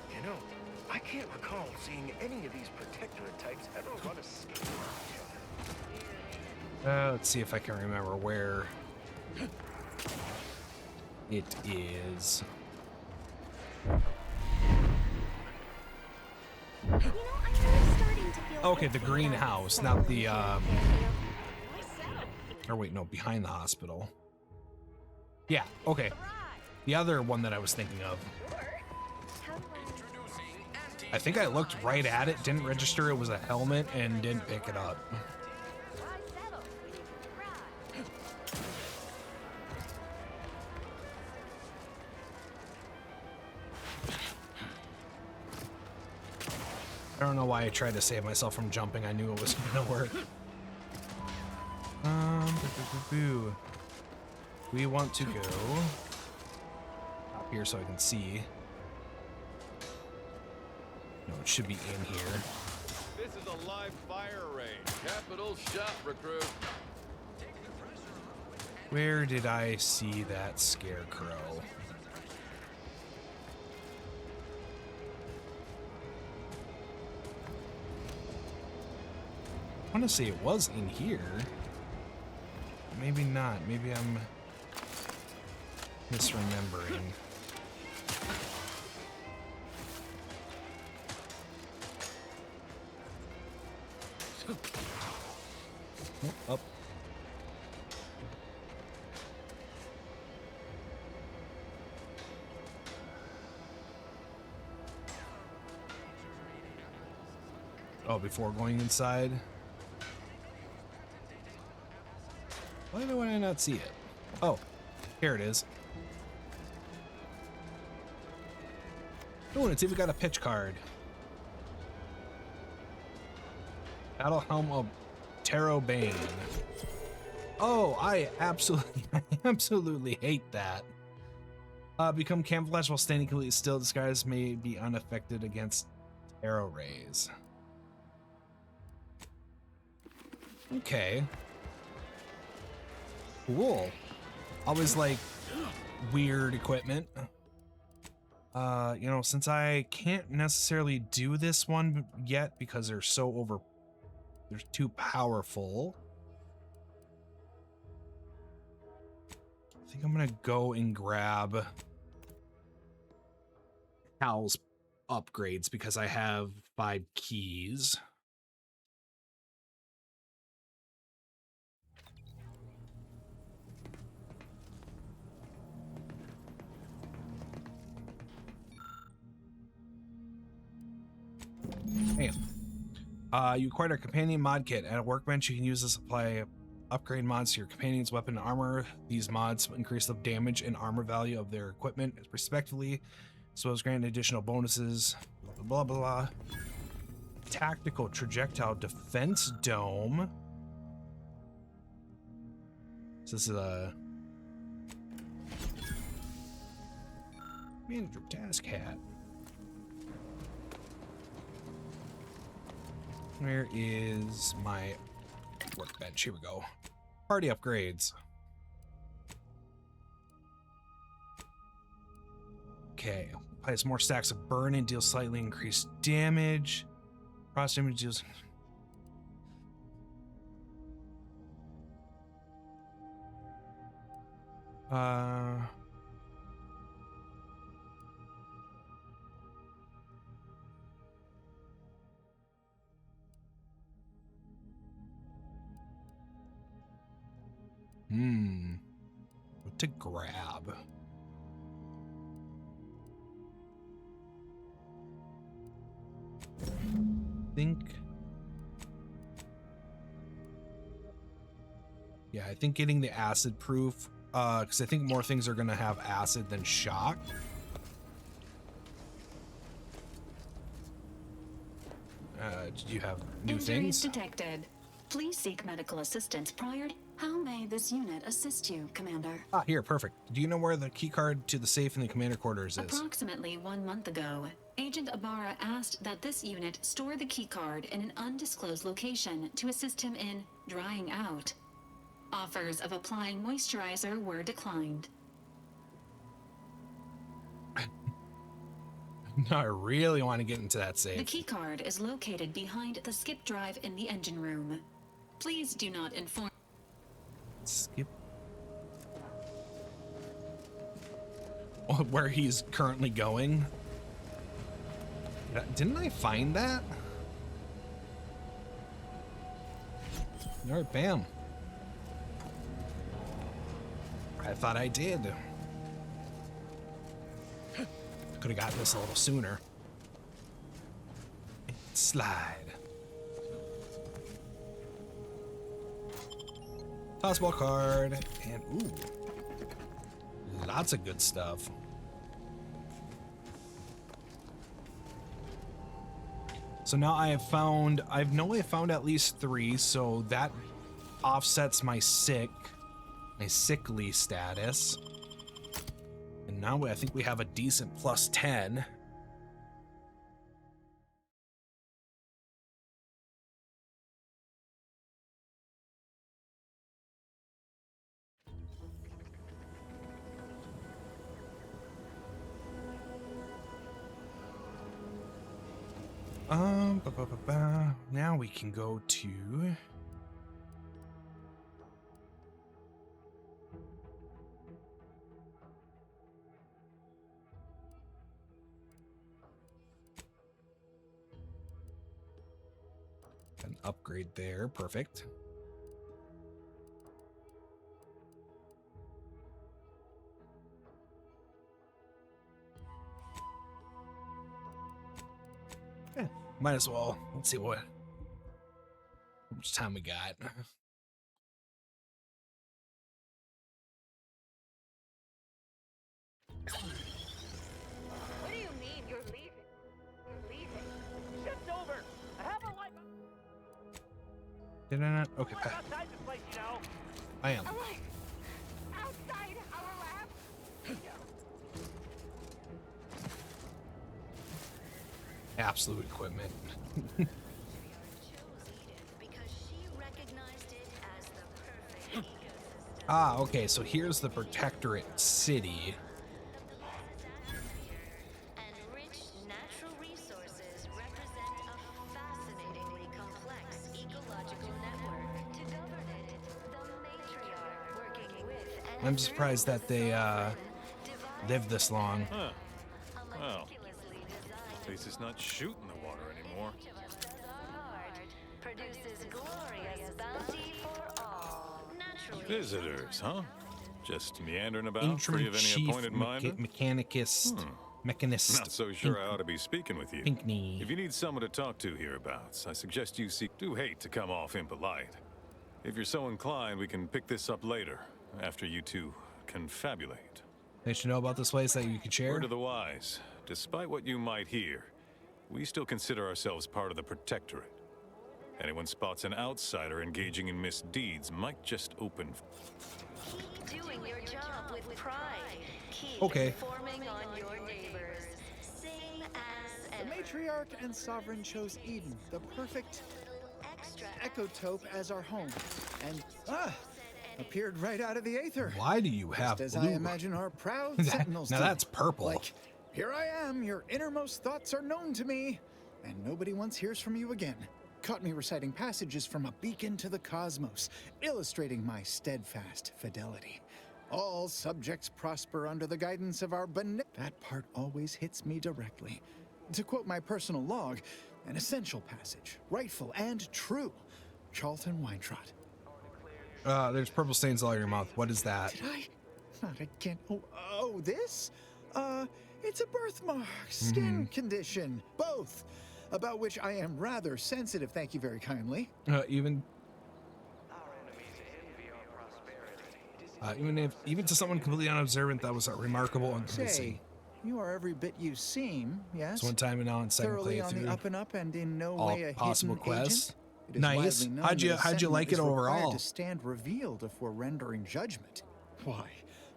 You know, I can't recall seeing any of these Protectorate types ever run a scheme around each other. Let's see if I can remember where it is. Okay, the greenhouse, not the or wait, no, behind the hospital. Yeah, okay. The other one that I was thinking of. I think I looked right at it, didn't register it was a helmet, and didn't pick it up. I don't know why I tried to save myself from jumping. I knew it was gonna work. We want to go up here so I can see. No, it should be in here. This is a live fire range. Capital shot, recruit. Where did I see that scarecrow? I want to say it was in here. Maybe not. Maybe I'm misremembering. Oh, up. Oh, before going inside? Why do I not see it? Oh, here it is. Oh, and it's even got a pitch card. Battle Helm of Tarot Bane. Oh, I absolutely hate that. Become camouflage while standing completely still. Disguise may be unaffected against arrow rays. Okay. Cool. Always like weird equipment. You know, since I can't necessarily do this one yet because they're too powerful. I think I'm gonna go and grab Hal's upgrades because I have 5 keys. Hey. You acquired a companion mod kit. At a workbench, you can use this to apply upgrade mods to your companion's weapon and armor. These mods increase the damage and armor value of their equipment respectively, so as granting additional bonuses. Blah, blah, blah, blah. Tactical Trajectile Defense Dome. So this is a Manager Task Hat. Where is my workbench? Here we go. Party upgrades. Okay. Applies more stacks of burn and deals slightly increased damage. Cross damage deals. What to grab? I think getting the acid proof, because I think more things are gonna have acid than shock. Did you have new Injuries things? detected. Please seek medical assistance prior. How may this unit assist you, Commander? Ah, here, perfect. Do you know where the keycard to the safe in the commander quarters is? Approximately 1 month ago, Agent Ibarra asked that this unit store the keycard in an undisclosed location to assist him in drying out. Offers of applying moisturizer were declined. No, I really want to get into that The safe. keycard is located behind the skip drive in the engine room. Please do not inform. Skip. Oh, where he's currently going? Didn't I find that? Alright, bam. I thought I did. Could have gotten this a little sooner. Slide. Tossball card, and ooh, lots of good stuff. So now I found at least 3, so that offsets my sickly status. And now I think we have a decent plus 10. Now we can go to an upgrade there. Perfect. Yeah, might as well. Let's see how much time we got. What do you mean you're leaving? You're leaving. Shift's over. I have a life. Did I not? Okay. Outside the place, you know. I am. Alive. Outside our lab. Absolute equipment. Ah, okay, so here's the Protectorate city. I'm surprised that they lived this long. Huh. Well, at least it's not shooting the water anymore. Visitors, huh? Just meandering about, free of any appointed minded? Mechanist. Not so sure I ought to be speaking with you. Pinkney. If you need someone to talk to hereabouts, I suggest you seek. Do hate to come off impolite. If you're so inclined, we can pick this up later, after you two confabulate. They should know about this place that you could share. Word to the wise. Despite what you might hear, we still consider ourselves part of the Protectorate. Anyone spots an outsider engaging in misdeeds might just open. Keep doing your job with pride. Keep Okay. informing on your neighbors. Same as The matriarch and sovereign chose Eden, the perfect ecotope, as our home, and appeared right out of the aether. Why do you have Just as blue? I imagine our proud sentinels Now do. that's purple. Like, here I am, your innermost thoughts are known to me, and nobody once hears from you again. Caught me reciting passages from a beacon to the cosmos, illustrating my steadfast fidelity. All subjects prosper under the guidance of our That part always hits me directly. To quote my personal log, an essential passage, rightful and true. Charlton Weintrot. There's purple stains all over your mouth. What is that? Did I? Not again. Oh, this? It's a birthmark, skin condition, both, about which I am rather sensitive, thank you very kindly. Even to someone completely unobservant, that was remarkable and convincing. You are every bit you seem, yes? It's one time and now in second Thoroughly on the playthrough. up and up and in no All way a possible hidden quests. agent. It is Nice. widely known How'd you that a like it sentinel is required overall? to stand revealed before rendering judgment. Why,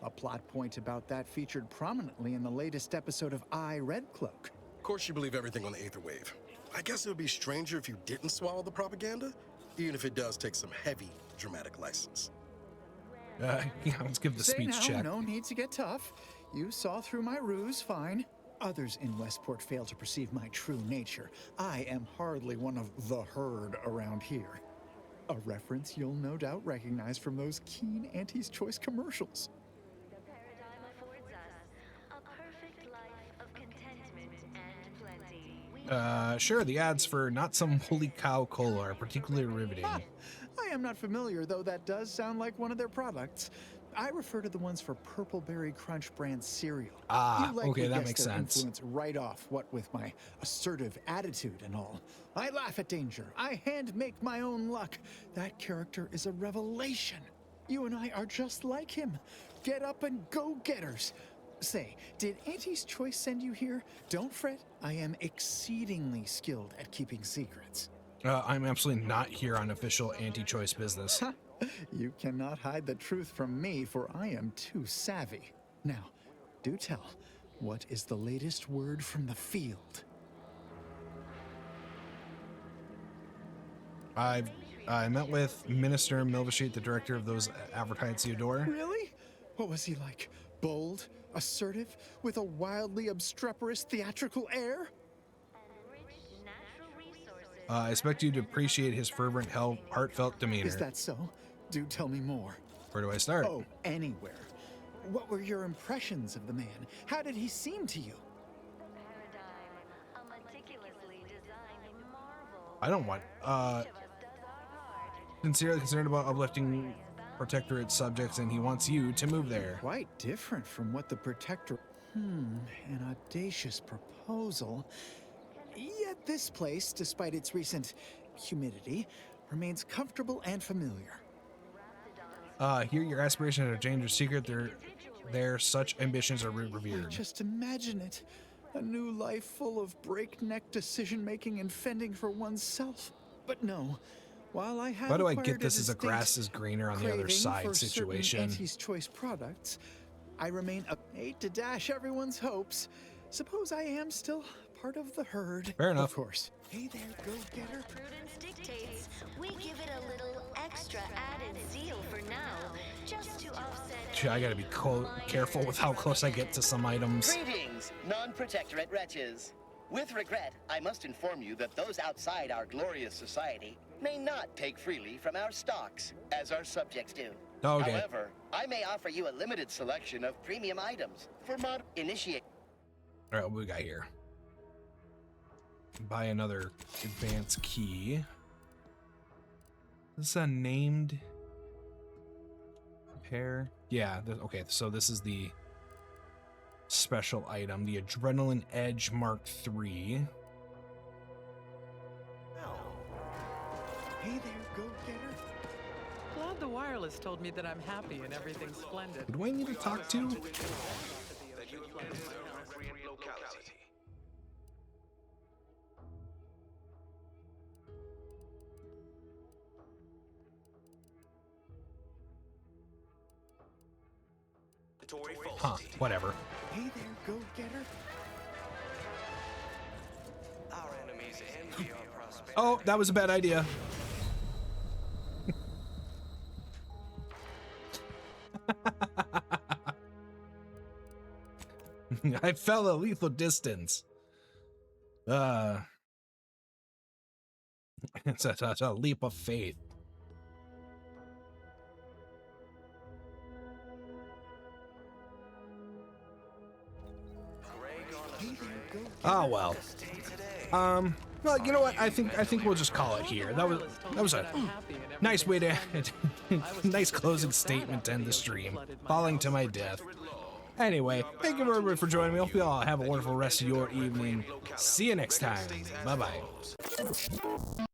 a plot point about that featured prominently in the latest episode of I, Red Cloak. Of course you believe everything on the Aether Wave. I guess it would be stranger if you didn't swallow the propaganda, even if it does take some heavy dramatic license. Yeah, let's give the Say speech now, check. no need to get tough. You saw through my ruse, fine. Others in Westport fail to perceive my true nature. I am hardly one of the herd around here. A reference you'll no doubt recognize from those keen Auntie's Choice commercials. The paradigm affords us a perfect life of contentment and plenty. Sure, the ads for Not Some Holy Cow Cola are particularly riveting. I am not familiar, though that does sound like one of their products. I refer to the ones for Purple Berry Crunch brand cereal. Ah, You likely okay, that guessed makes their sense. Influence right off, what with my assertive attitude and all. I laugh at danger. I hand make my own luck. That character is a revelation. You and I are just like him. Get up and go-getters. Say, did Auntie's Choice send you here? Don't fret. I am exceedingly skilled at keeping secrets. I'm absolutely not here on official anti-choice business. You cannot hide the truth from me, for I am too savvy. Now, do tell, what is the latest word from the field? I met with Minister Milvashite, the director of those advertisements you adore. Really? What was he like? Bold, assertive, with a wildly obstreperous theatrical air? I expect you to appreciate his fervent, heartfelt demeanor. Is that so? Do tell me more. Where do I start? Oh, anywhere. What were your impressions of the man? How did he seem to you? I don't want. Sincerely concerned about uplifting Protectorate subjects, and he wants you to move there. Quite different from what the Protectorate. An audacious proposal. Yet this place, despite its recent humidity, remains comfortable and familiar. Here your aspirations are dangerous secret. Their such ambitions are revered. Just imagine it. A new life full of breakneck decision-making and fending for oneself. But no, while I have Why do I acquired get this as a distinct grass is greener on the other craving side for situation? certain Auntie's Choice products, I remain hate to dash everyone's hopes. Suppose I am still part of the herd. Fair enough. Of course. Hey there, go-getter. Prudence dictates we give it a little extra added zeal for now, just to offset. I gotta be careful with how close I get to some items. Greetings, non-protectorate wretches. With regret, I must inform you that those outside our glorious society may not take freely from our stocks, as our subjects do. Okay. However, I may offer you a limited selection of premium items for initiate. All right, what we got here? Buy another advanced key. This is a named pair. Yeah, okay, so this is the special item, the Adrenaline Edge Mark III. Hey there, go-getter. Glad the wireless told me that I'm happy and everything's splendid. Who do I need to talk to? Huh, whatever. Hey there, go-getter. Our enemies envy our prosperity. Oh, that was a bad idea. I fell a lethal distance. It's a leap of faith. Oh well. Well, you know what? I think we'll just call it here. That was a nice way to nice closing statement to end the stream. Falling to my death. Anyway, thank you everybody for joining me. Hope you all have a wonderful rest of your evening. See you next time. Bye bye.